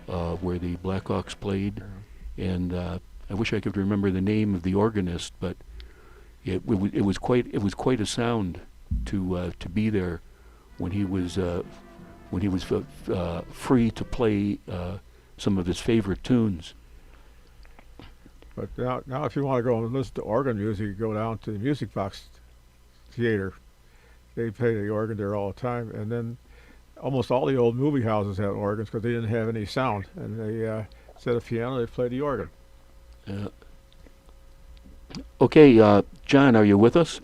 where the Blackhawks played, and I wish I could remember the name of the organist, but it was quite a sound to be there when he was free to play some of his favorite tunes. But now if you want to go and listen to organ music, you go down to the Music Box Theater. They play the organ there all the time, and then almost all the old movie houses had organs because they didn't have any sound, and they instead of piano they played the organ. Okay, John, are you with us?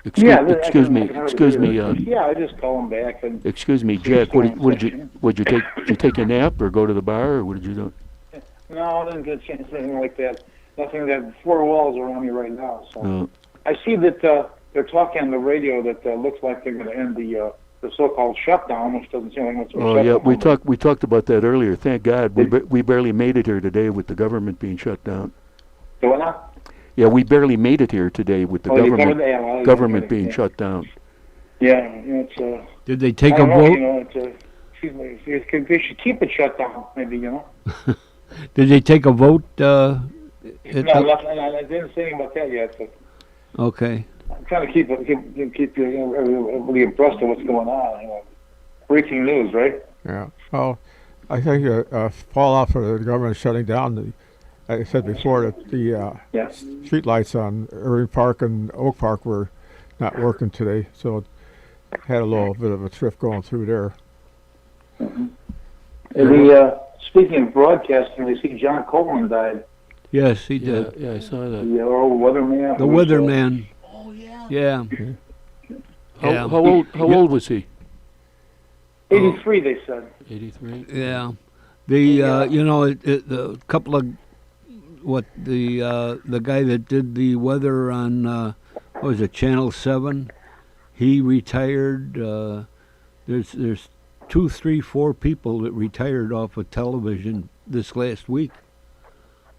Excuse me. Yeah, I just call him back and. Excuse me, Jack. What did you take? Did you take a nap or go to the bar, or what did you do? No, I didn't get a chance to anything like that. Nothing that four walls around me right now. So I see that they're talking on the radio that looks like they're going to end the so-called shutdown, which doesn't seem like much of a shutdown. Yeah, we talked about that earlier. Thank God we barely made it here today with the government being shut down. So what now? Yeah, we barely made it here today with the government being shut down. Yeah, it's. Did they take I a don't know, vote? you know, they should keep it shut down, maybe, you know. Did they take a vote? No, nothing, I didn't say anything about that yet, but Okay. I'm trying to keep everybody abreast of what's going on. You know, breaking news, right? Yeah. Well, I think fallout for the government shutting down I said before that the street lights on Irving Park and Oak Park were not working today, so it had a little bit of a drift going through there. Mm-hmm. Speaking of broadcasting, they see John Coleman died. Yes, he did. Yeah, I saw that. The old weatherman. The weatherman. Oh, yeah. Yeah. How old was he? 83, they said. 83. Yeah. The couple of the guy that did the weather on what was it, Channel 7, he retired. There's 2, 3, 4 people that retired off of television this last week.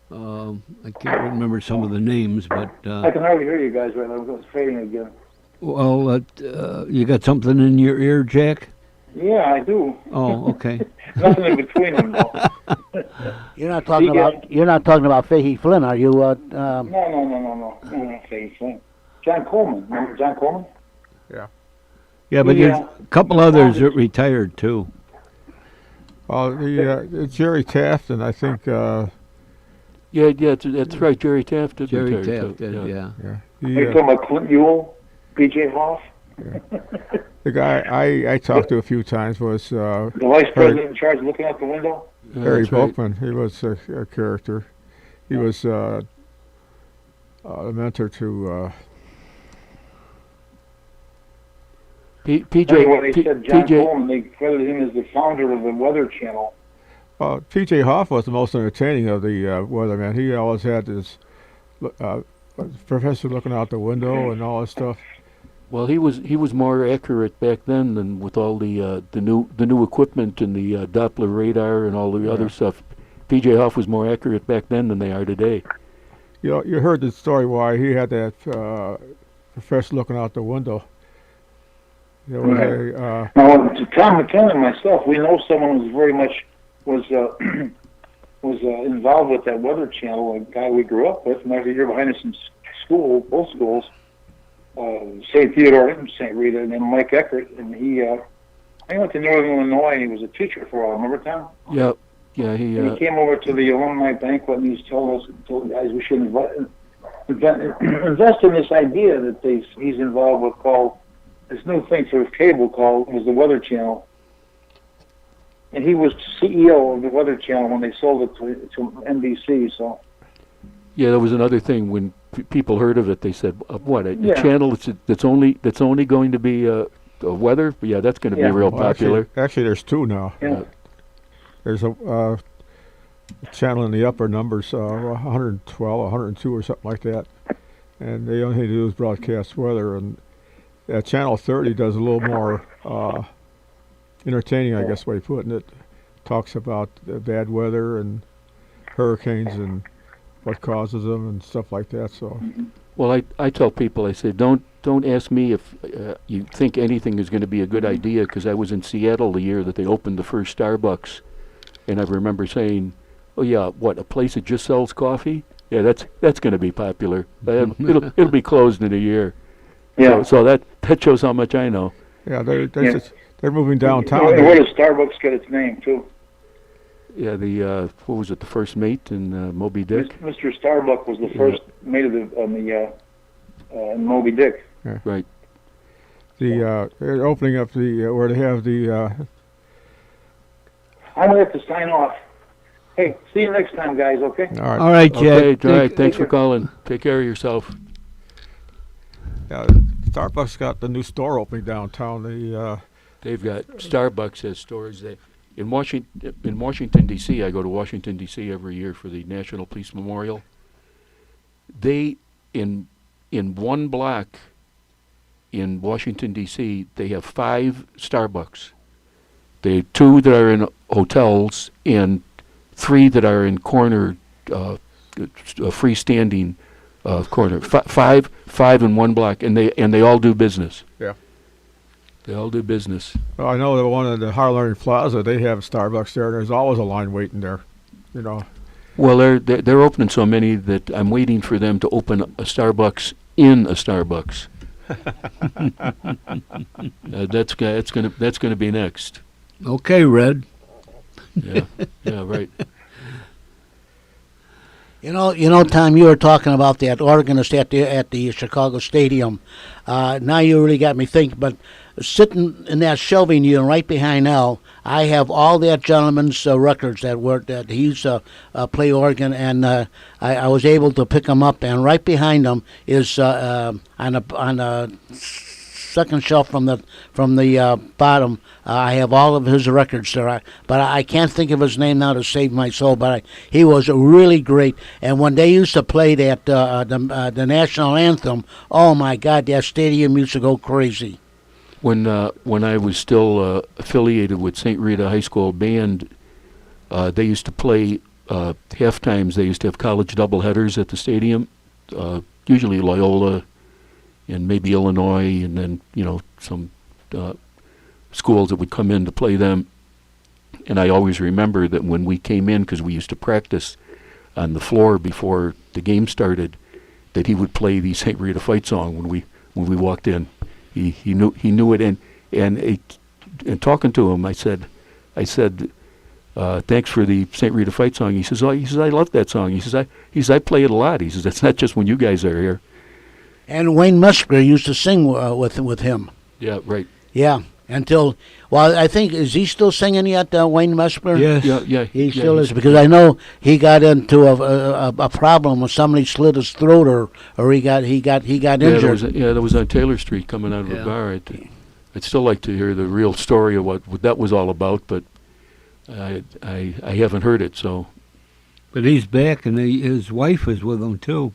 I can't remember some of the names, but I can hardly hear you guys right now. It's fading again. well, you got something in your ear, Jack? Yeah, I do. Oh, okay. Nothing in between them, though. You're not talking about Fahey Flynn, are you? No, not Fahey Flynn. John Coleman. Remember John Coleman? Yeah, but there's a couple others that retired too. Jerry Taft, and I think. Yeah, that's right. Jerry Taft did. Jerry retire, Taft too. did, yeah. Are you talking about Clint Ewell, P.J. Hoff? The guy I talked to a few times was The vice president in charge looking out the window? Harry that's right. Volkman. He was a character. He was a mentor to. PJ. Anyway, they said John PJ. Coleman, they credited him as the founder of the Weather Channel. P.J. Hoff was the most entertaining of the weathermen. He always had this professor looking out the window and all that stuff. Well, he was more accurate back then than with all the new equipment and the Doppler radar and all the other stuff. P.J. Hoff was more accurate back then than they are today. You know, you heard the story why he had that professor looking out the window. There was Now, to Tom McKenna and myself, we know someone who's very much was involved with that Weather Channel, a guy we grew up with, and every year behind us in school, both schools, St. Theodore and St. Rita, and then Mike Eckert, and he went to Northern Illinois, and he was a teacher for a while. Remember, Tom? Yeah, And he came over to the alumni banquet, and he's told the guys we should invest in this idea that he's involved with called this new thing for cable called was the Weather Channel. And he was CEO of the Weather Channel when they sold it to NBC. So yeah, that was another thing when people heard of it. They said, "What a channel that's only going to be weather? Yeah, that's going to be real popular." Actually, there's 2 now. Yeah. There's a channel in the upper numbers, 112, 102, or something like that, and the only thing they do is broadcast weather. And Channel 30 does a little more entertaining, I guess, way of putting it. Talks about bad weather and hurricanes and what causes them and stuff like that. So Well, I tell people, I say, don't ask me if you think anything is going to be a good idea, because I was in Seattle the year that they opened the first Starbucks, and I remember saying, "Oh yeah, what, a place that just sells coffee? Yeah, that's going to be popular. It'll be closed in a year." Yeah. So that shows how much I know. yeah, they're Yeah. they're moving downtown. And where does Starbucks get its name too? Yeah, the what was it? The first mate in Moby Dick. Mr. Starbuck was the first mate of in Moby Dick. Right. They're opening up where they have the I'm gonna have to sign off. Hey, see you next time, guys. Okay. all right. All right, Jack. Okay. All right. Take Thanks for care. calling. Take care of yourself. Starbucks got the new store opening downtown. They've got Starbucks has stores in Washington D.C. I go to Washington D.C. every year for the National Police Memorial. They in one block in Washington D.C. they have 5 Starbucks. They have 2 that are in hotels and 3 that are in corner freestanding corner. Five in one block, and they all do business. Yeah. They all do business. Well, I know the one in the Harlem Plaza, they have Starbucks there. There's always a line waiting there. You know. Well, they're opening so many that I'm waiting for them to open a Starbucks in a Starbucks. That's gonna be next. Okay, Red. Yeah, yeah, right. You know, Tom, you were talking about that organist at the Chicago Stadium. Now you really got me thinking. But sitting in that shelving unit right behind Al, I have all that gentleman's records that he used to play organ, and I was able to pick them up. And right behind him is on a second shelf from the bottom. I have all of his records there, but I can't think of his name now to save my soul. But he was really great. And when they used to play that the national anthem, oh my God, that stadium used to go crazy. When I was still affiliated with St. Rita High School band, they used to play half times. They used to have college doubleheaders at the stadium, usually Loyola and maybe Illinois, and then some schools that would come in to play them. And I always remember that when we came in, because we used to practice on the floor before the game started, that he would play the St. Rita fight song when we walked in. He knew it, and talking to him, I said, thanks for the St. Rita fight song. He says, I love that song. He says, I play it a lot. He says, that's not just when you guys are here. And Wayne Musker used to sing with him. Yeah, right. Yeah, I think, is he still singing yet, Wayne Musker? Yes. Yeah. He still is, because I know he got into a problem when somebody slit his throat, or he got injured. That was on Taylor Street coming out of a bar. I'd still like to hear the real story of what that was all about, but I haven't heard it. So, But he's back, and his wife is with him too.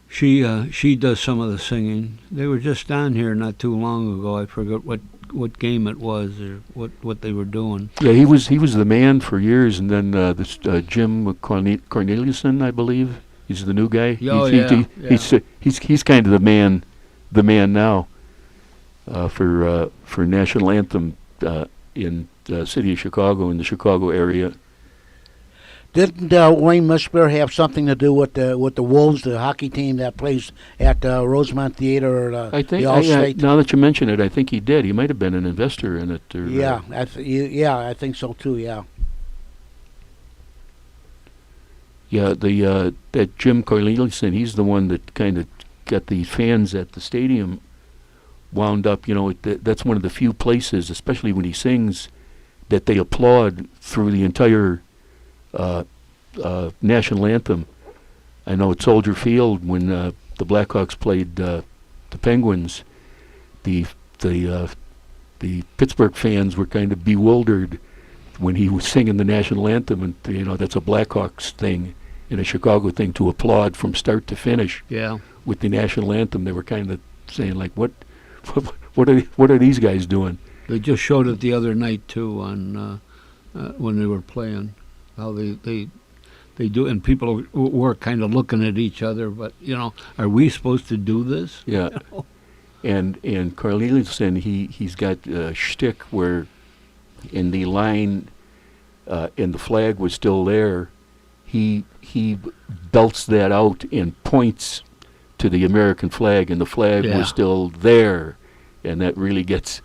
She does some of the singing. They were just on here not too long ago. I forgot what game it was or what they were doing. yeah, he was the man for years, and then this Jim Corneliuson, I believe, he's the new guy. Oh, He's kind of the man now for national anthem in the city of Chicago, in the Chicago area. Didn't Wayne Musker have something to do with the Wolves, the hockey team that plays at Rosemont Theater or I think the Allstate? now that you mention it, I think he did. He might have been an investor in it. Or, Yeah, I think so too. Yeah. Yeah, that Jim Corneliuson, he's the one that kind of got the fans at the stadium wound up. That's one of the few places, especially when he sings, that they applaud through the entire national anthem. I know at Soldier Field when the Blackhawks played the Penguins, the Pittsburgh fans were kind of bewildered when he was singing the national anthem, and that's a Blackhawks thing and a Chicago thing to applaud from start to finish. Yeah. With the national anthem, they were kind of saying like, what are these guys doing? They just showed it the other night too on when they were playing. How they do, and people were kind of looking at each other. But are we supposed to do this? Yeah. And Corneliuson, he's got a shtick where in the line, and the flag was still there, he belts that out and points to the American flag, and the flag Yeah. was still there, and that really gets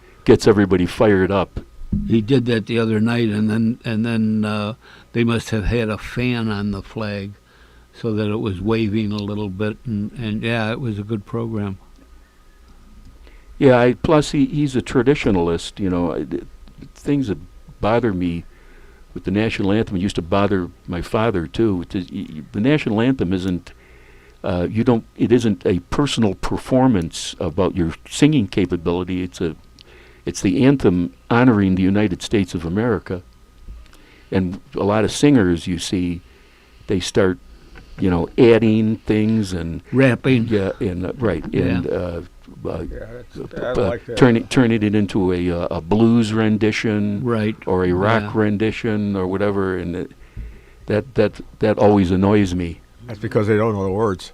everybody fired up. He did that the other night, and then they must have had a fan on the flag, so that it was waving a little bit, and yeah, it was a good program. Yeah, plus he's a traditionalist. Things that bother me with the national anthem used to bother my father too. The national anthem isn't. It isn't a personal performance about your singing capability. It's the anthem honoring the United States of America. And a lot of singers, you see, they start, adding things and Rapping. yeah, and right, and I like that. turning it into a blues rendition, Right. or a rock Yeah. rendition, or whatever, and that always annoys me. That's because they don't know the words.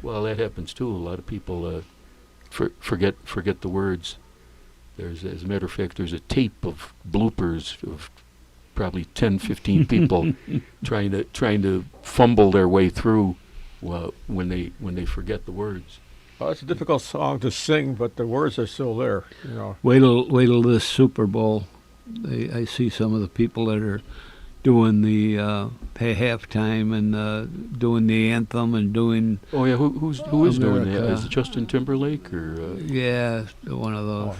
Well, that happens too. A lot of people forget the words. As a matter of fact, there's a tape of bloopers of probably 10, 15 people trying to fumble their way through when they forget the words. Well, it's a difficult song to sing, but the words are still there. Wait till this Super Bowl. I see some of the people that are doing the halftime and doing the anthem and doing Oh yeah, who is doing that? America. Is it Justin Timberlake or? yeah, one of those.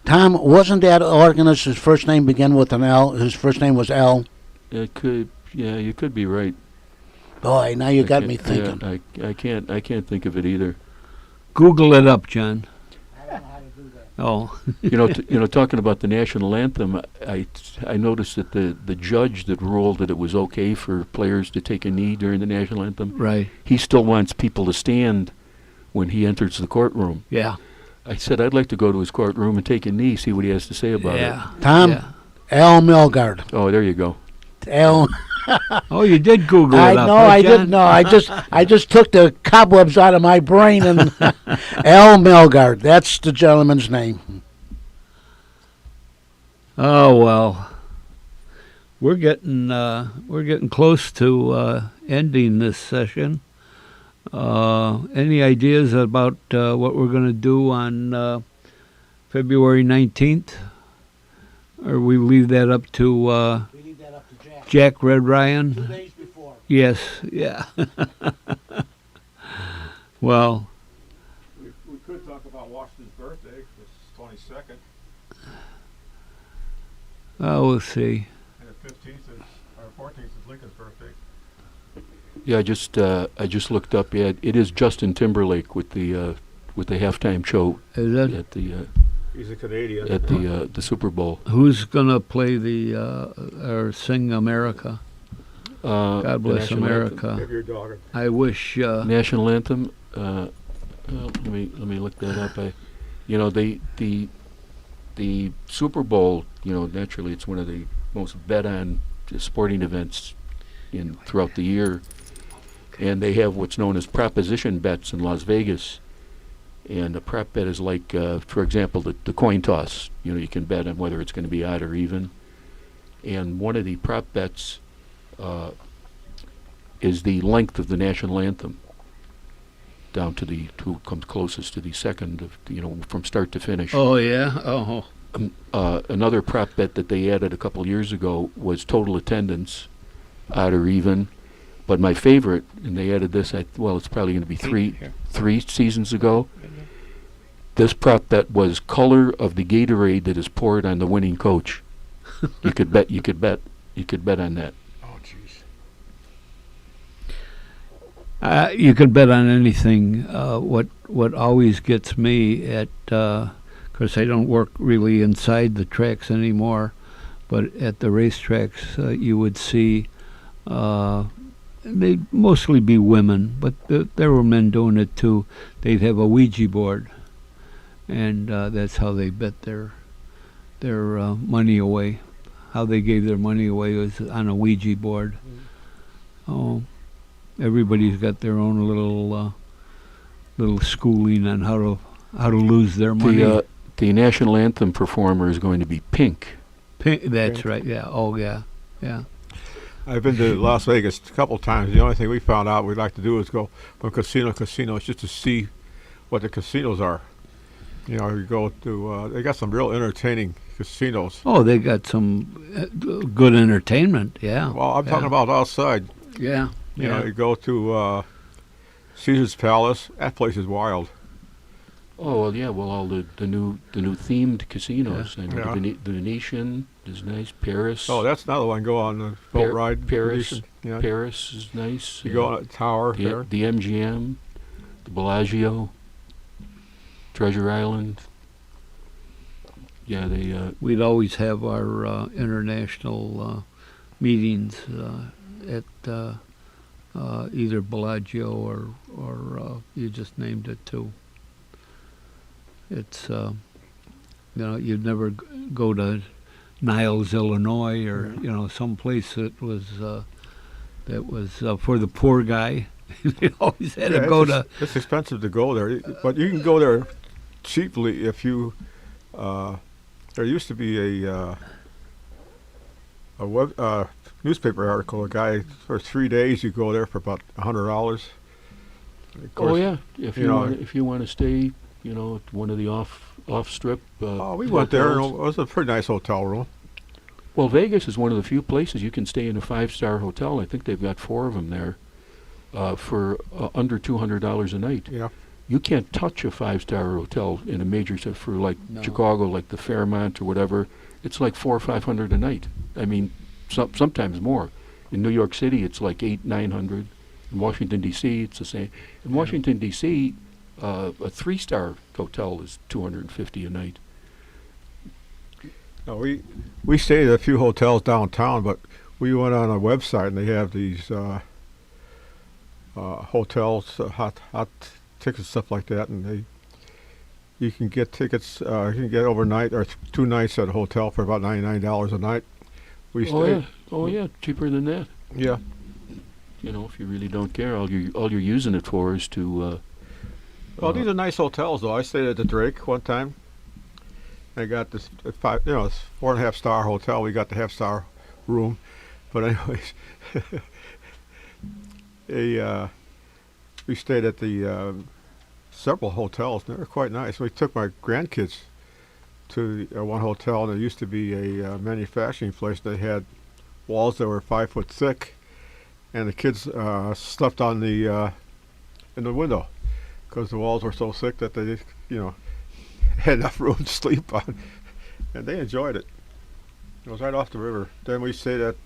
Tom, wasn't that organist whose first name began with an L? Whose first name was L? It could. Yeah, you could be right. Boy, now you got I me can't- thinking. Yeah, I can't think of it either. Google it up, John. Oh, Talking about the national anthem, I noticed that the judge that ruled that it was okay for players to take a knee during the national anthem, right. he still wants people to stand when he enters the courtroom. Yeah. I said I'd like to go to his courtroom and take a knee, see what he has to say about Yeah. Tom? Yeah. L. Milgard. it. Oh, there you go. L. Oh, you did Google I it up. know huh, I John? didn't know. I just took the cobwebs out of my brain and L. Milgard. That's the gentleman's name. Oh well, we're getting close to ending this session. Any ideas about what we're going to do on February 19th? Or we leave that up to We leave that up to Jack. Jack Red Ryan? Days before. Yes, yeah. Well, We could talk about Washington's birthday, which is 22nd, we'll see. and the 15th or 14th is Lincoln's birthday. Yeah, I just looked up. Yeah, it is Justin Timberlake with the halftime show Is that at the He's a Canadian. at the Super Bowl. who's gonna play the or sing America? God God bless America. Give your dog I wish. National anthem. Well, let me look that up. The Super Bowl. Naturally, it's one of the most bet on sporting events throughout the year, and they have what's known as proposition bets in Las Vegas. And a prop bet is like, for example, the coin toss. You can bet on whether it's going to be odd or even. And one of the prop bets is the length of the national anthem, down to who comes closest to the second of from start to finish. Oh yeah. Oh. Another prop bet that they added a couple years ago was total attendance, odd or even. But my favorite, and they added this, it's probably going to be three seasons ago. This prop bet was color of the Gatorade that is poured on the winning coach. You could bet on that. Oh, jeez. You could bet on anything. What always gets me at, course I don't work really inside the tracks anymore, but at the racetracks you would see, they'd mostly be women, but there were men doing it too. They'd have a Ouija board, and that's how they bet their money away. How they gave their money away was on a Ouija board. Oh, everybody's got their own little schooling on how to lose their money. The national anthem performer is going to be Pink. That's right. Yeah. Oh, yeah. Yeah. I've been to Las Vegas a couple times. The only thing we found out we'd like to do is go from casino to casino just to see what the casinos are. You know, you go to, they got some real entertaining casinos. Oh, they got some good entertainment. Yeah. Well, I'm talking about outside. Yeah. You know, you go to Caesar's Palace. That place is wild. Oh well, yeah. Well, all the new themed casinos. Yeah. I know the Venetian is nice. Paris. Oh, that's another one. Go on the boat ride. Paris. Venetian. Yeah. Paris is nice. You go on a tower there. The MGM, the Bellagio, Treasure Island. Yeah, they. We'd always have our international meetings at either Bellagio or you just named it too. It's you'd never go to Niles, Illinois, or some place that was for the poor guy. You always had to go to. It's expensive to go there, but you can go there cheaply if you. There used to be a newspaper article. A guy for 3 days, you go there for about $100. Oh yeah, if you want to stay, at one of the off strip. We went there, and it was a pretty nice hotel room. Well, Vegas is one of the few places you can stay in a 5-star hotel. I think they've got 4 of them there for under $200 a night. Yeah. You can't touch a 5-star hotel in a major city for Chicago, like the Fairmont or whatever. It's like $400 or $500 a night. I mean, sometimes more. In New York City, it's like $800-900. In Washington D.C., it's the same. In Washington D.C., a 3-star hotel is $250 a night. No, we stayed at a few hotels downtown, but we went on a website and they have these hotels, hot tickets, stuff like that, and you can get tickets. You can get overnight or 2 nights at a hotel for about $99 a night. Oh yeah, cheaper than that. Yeah. If you really don't care, all you're using it for is to. Well, these are nice hotels, though. I stayed at the Drake one time. I got this it's 4.5 star hotel. We got the half-star room, but anyways, we stayed at the several hotels. And they were quite nice. We took my grandkids to one hotel, and there used to be a manufacturing place. They had walls that were 5 foot thick, and the kids slept on the in the window because the walls were so thick that they had enough room to sleep on, and they enjoyed it. It was right off the river. Then we stayed at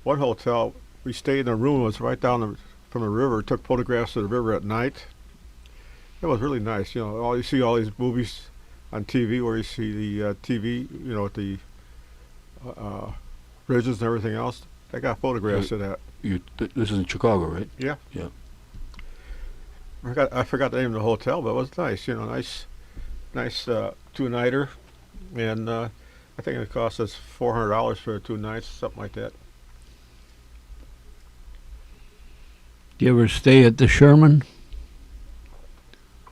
one hotel. We stayed in a room that was right down from the river. Took photographs of the river at night. It was really nice. You see all these movies on TV where you see the TV, the bridges and everything else. I got photographs of that. This is in Chicago, right? Yeah. Yeah. I forgot the name of the hotel, but it was nice. Nice 2-nighter, and I think it cost us $400 for 2 nights, something like that. Do you ever stay at the Sherman?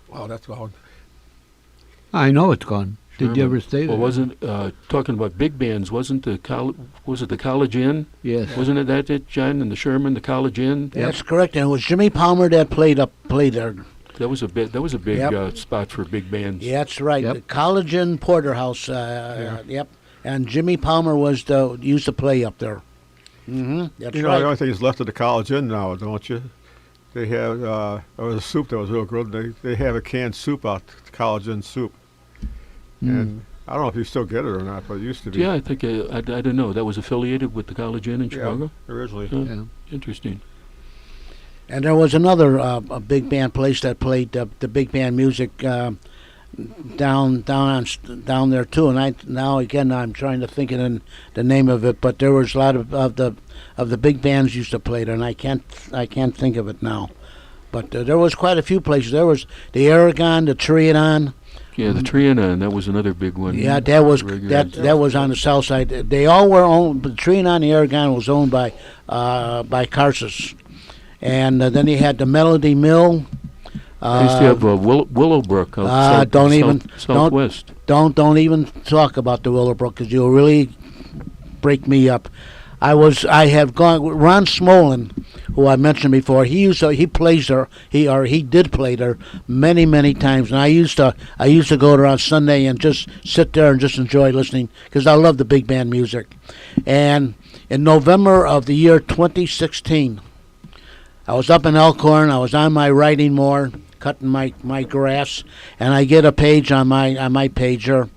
Wow, that's gone. I know it's gone. Did you ever stay there? Well, wasn't talking about big bands? Wasn't was it the College Inn? Yes. Wasn't it John, and the Sherman, the College Inn? That's correct, and it was Jimmy Palmer that played there. That was a big Yep. spot for big bands. Yeah, that's right. Yep. The College Inn Porterhouse. Yep. And Jimmy Palmer used to play up there. Mm-hmm. That's The right. only thing that's left of the College Inn now, don't you? They have there was a soup that was real good. They have a canned soup out, College Inn soup, and I don't know if you still get it or not, but it used to be. Yeah, I think I don't know. That was affiliated with the College Inn in Chicago. Originally. Yeah. Interesting. And there was another a big band place that played the big band music down there too. And I'm trying to think of the name of it, but there was a lot of the big bands used to play there, and I can't think of it now. But there was quite a few places. There was the Aragon, the Trianon. Yeah, the Trianon, that was another big one. Yeah, that was Regular. that was on the south side. They all were owned. The Trianon, the Aragon was owned by Carsus, and then he had the Melody Mill. I used to have Willowbrook out southwest. Don't even talk about the Willowbrook because you'll really break me up. I have gone. Ron Smolin, who I mentioned before, he plays there. He did play there many times, and I used to go there on Sunday and just sit there and just enjoy listening because I love the big band music. And in November of the year 2016, I was up in Elkhorn. I was on my riding mower, cutting my grass, and I get a page on my pager.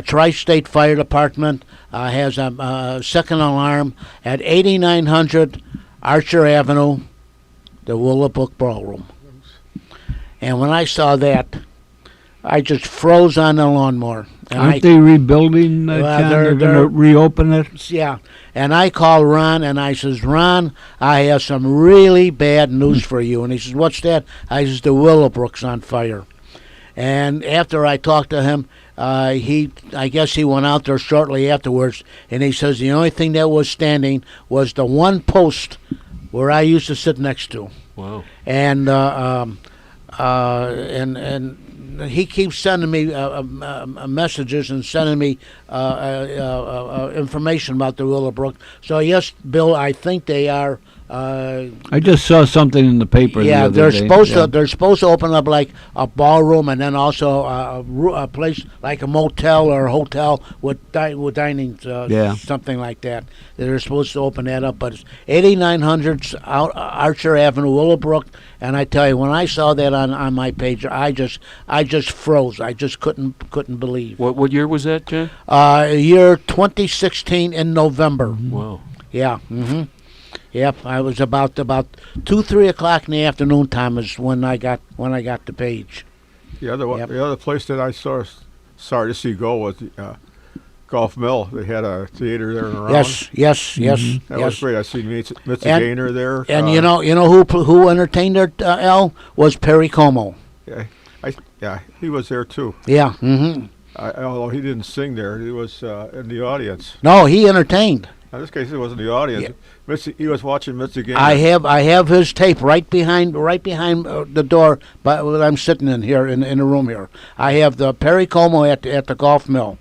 Tri-State Fire Department has a second alarm at 8900 Archer Avenue, the Willowbrook Ballroom. And when I saw that, I just froze on the lawnmower. And Aren't they rebuilding that? Well, They're going they're- to reopen it? Yeah, and I called Ron and I says, Ron, I have some really bad news for you. And he says, what's that? I says, the Willowbrook's on fire. And after I talked to him, I guess he went out there shortly afterwards, and he says the only thing that was standing was the one post where I used to sit next to. Wow. And he keeps sending me messages and sending me information about the Willowbrook. So yes, Bill, I think they are. I just saw something in the paper. Yeah, the they're other day. supposed Yeah. to. They're supposed to open up like a ballroom and then also a place like a motel or a hotel with dining, Yeah. something like that. They're supposed to open that up, but it's 8900 Archer Avenue, Willowbrook. And I tell you, when I saw that on my page, I just froze. I just couldn't believe. What year was that, John? Year 2016 in November. Wow. Yeah. Mm-hmm. Yep, I was about 2-3 o'clock in the afternoon time is when I got the page. The other one, Yep. the other place that I sorry to see go was the Golf Mill. They had a theater there around. Yes. That was great. I seen Mitzi And- Gaynor there. And you know who entertained there? Al was Perry Como. Yeah, he was there too. Yeah. Mm-hmm. Although he didn't sing there, he was in the audience. No, he entertained. In this case, he was in the audience. He was watching Mitzi Gaynor. I have his tape right behind the door, but I'm sitting in here in the room here. I have the Perry Como at the Golf Mill.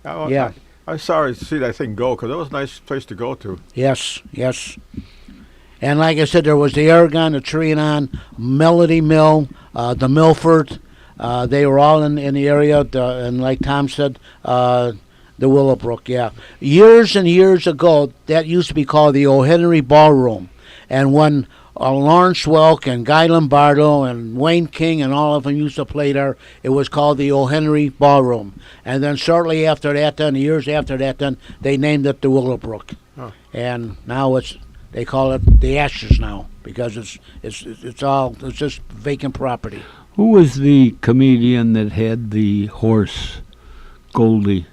Yeah. I'm sorry to see that thing go because it was a nice place to go to. Yes. And like I said, there was the Aragon, the Trianon, Melody Mill, the Milford. They were all in the area. And like Tom said, the Willowbrook, yeah. Years and years ago, that used to be called the O'Henry Ballroom. And when Lawrence Welk and Guy Lombardo and Wayne King and all of them used to play there, it was called the O'Henry Ballroom. And then shortly after that, years after that, they named it the Willowbrook. Oh. And now they call it the Ashes now because it's just vacant property. Who was the comedian that had the horse, Goldie?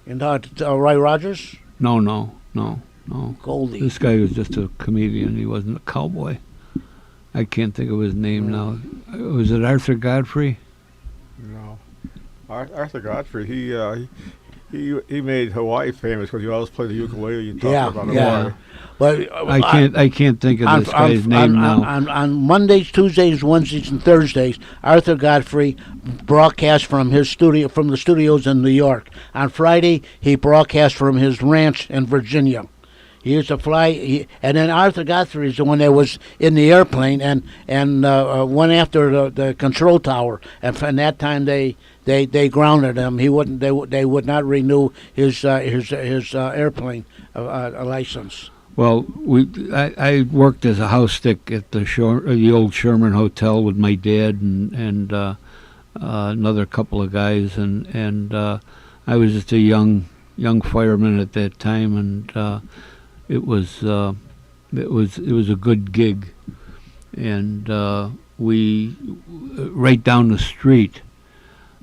And Roy Rogers? No. Goldie. This guy was just a comedian. He wasn't a cowboy. I can't think of his name now. Was it Arthur Godfrey? No, Arthur Godfrey. He made Hawaii famous because he always played the ukulele and talked about Hawaii. But I can't think of this guy's name now. On Mondays, Tuesdays, Wednesdays, and Thursdays, Arthur Godfrey broadcast from the studios in New York. On Friday, he broadcast from his ranch in Virginia. He used to fly, and then Arthur Godfrey is the one that was in the airplane and went after the control tower. And from that time, they grounded him. They would not renew his airplane license. Well, I worked as a house stick at the old Sherman Hotel with my dad and another couple of guys, and I was just a young fireman at that time, and it was a good gig, and we right down the street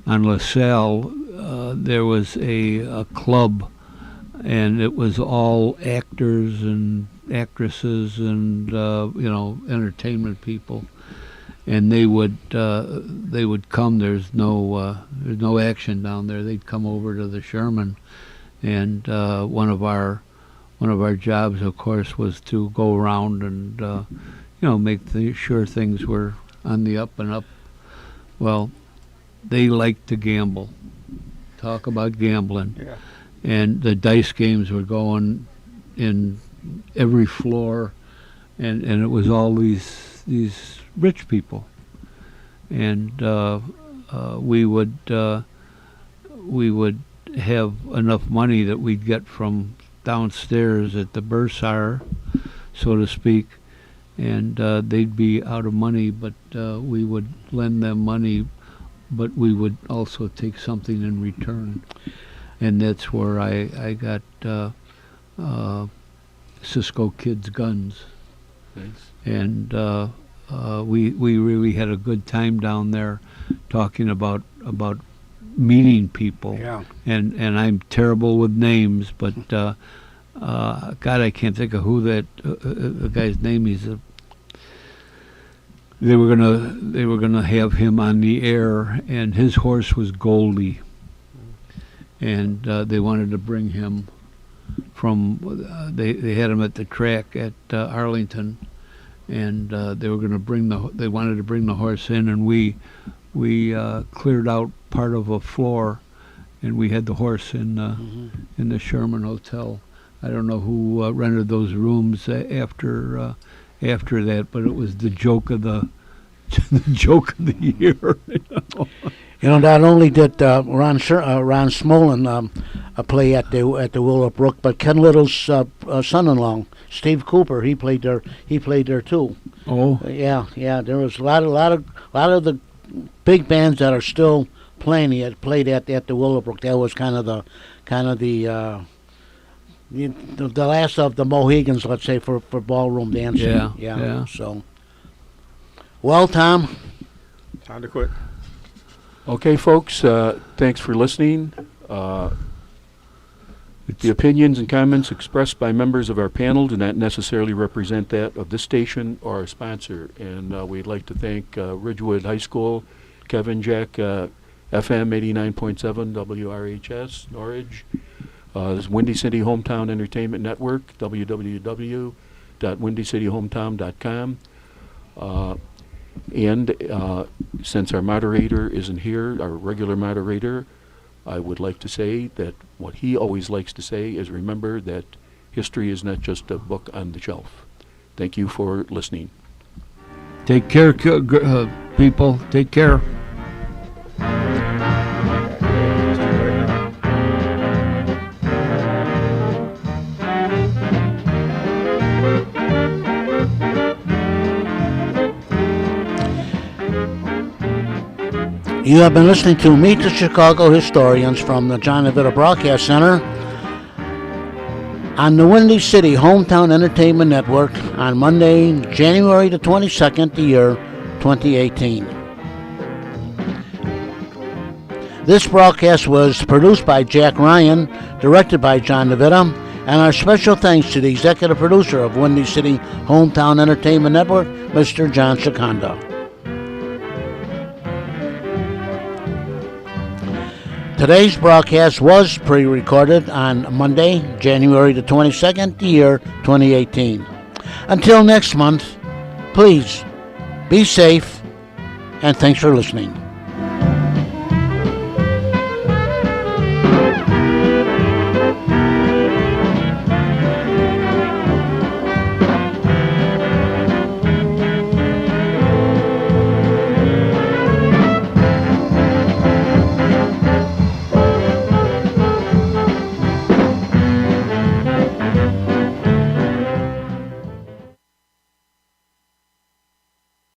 on LaSalle there was a club. And it was all actors and actresses and entertainment people, and they would come. There's no action down there. They'd come over to the Sherman, and one of our jobs, of course, was to go around and make sure things were on the up and up. Well, they liked to gamble. Talk about gambling. Yeah. And the dice games were going in every floor, and it was all these rich people. And we would have enough money that we'd get from downstairs at the bursar, so to speak, and they'd be out of money, but we would lend them money, but we would also take something in return. And that's where I got Cisco Kids guns. Thanks. And we really had a good time down there talking about meeting people. Yeah. And I'm terrible with names, but God, I can't think of who that the guy's name is. They were gonna have him on the air, and his horse was Goldie, and they wanted to bring him from. They had him at the track at Arlington, and they were gonna They wanted to bring the horse in, and we cleared out part of a floor, and we had the horse in the Sherman Hotel. I don't know who rented those rooms after that, but it was the joke of the year. Not only did Ron Smolin play at the Willowbrook, but Ken Little's son-in-law, Steve Cooper, he played there too. Oh, Yeah. There was a lot of the big bands that are still playing. He had played at the Willowbrook. That was kind of the last of the Mohegans, let's say, for ballroom dancing. Yeah. So, well, Tom. Time to quit. Okay, folks, thanks for listening. The opinions and comments expressed by members of our panel do not necessarily represent that of this station or our sponsor. And we'd like to thank Ridgewood High School, Kevin Jack, FM 89.7 WRHS, Norwich. This is Windy City Hometown Entertainment Network, www.windycityhometown.com. And since our moderator isn't here, our regular moderator, I would like to say that what he always likes to say is remember that history is not just a book on the shelf. Thank you for listening. take care, people. Take care. You have been listening to Meet the Chicago Historians from the John DeVita Broadcast Center on the Windy City Hometown Entertainment Network on Monday, January the 22nd, the year 2018. This broadcast was produced by Jack Ryan, directed by John DeVita, and our special thanks to the executive producer of Windy City Hometown Entertainment Network, Mr. John Seconda. Today's broadcast was pre-recorded on Monday, January the 22nd, the year 2018. Until next month, please be safe, and thanks for listening.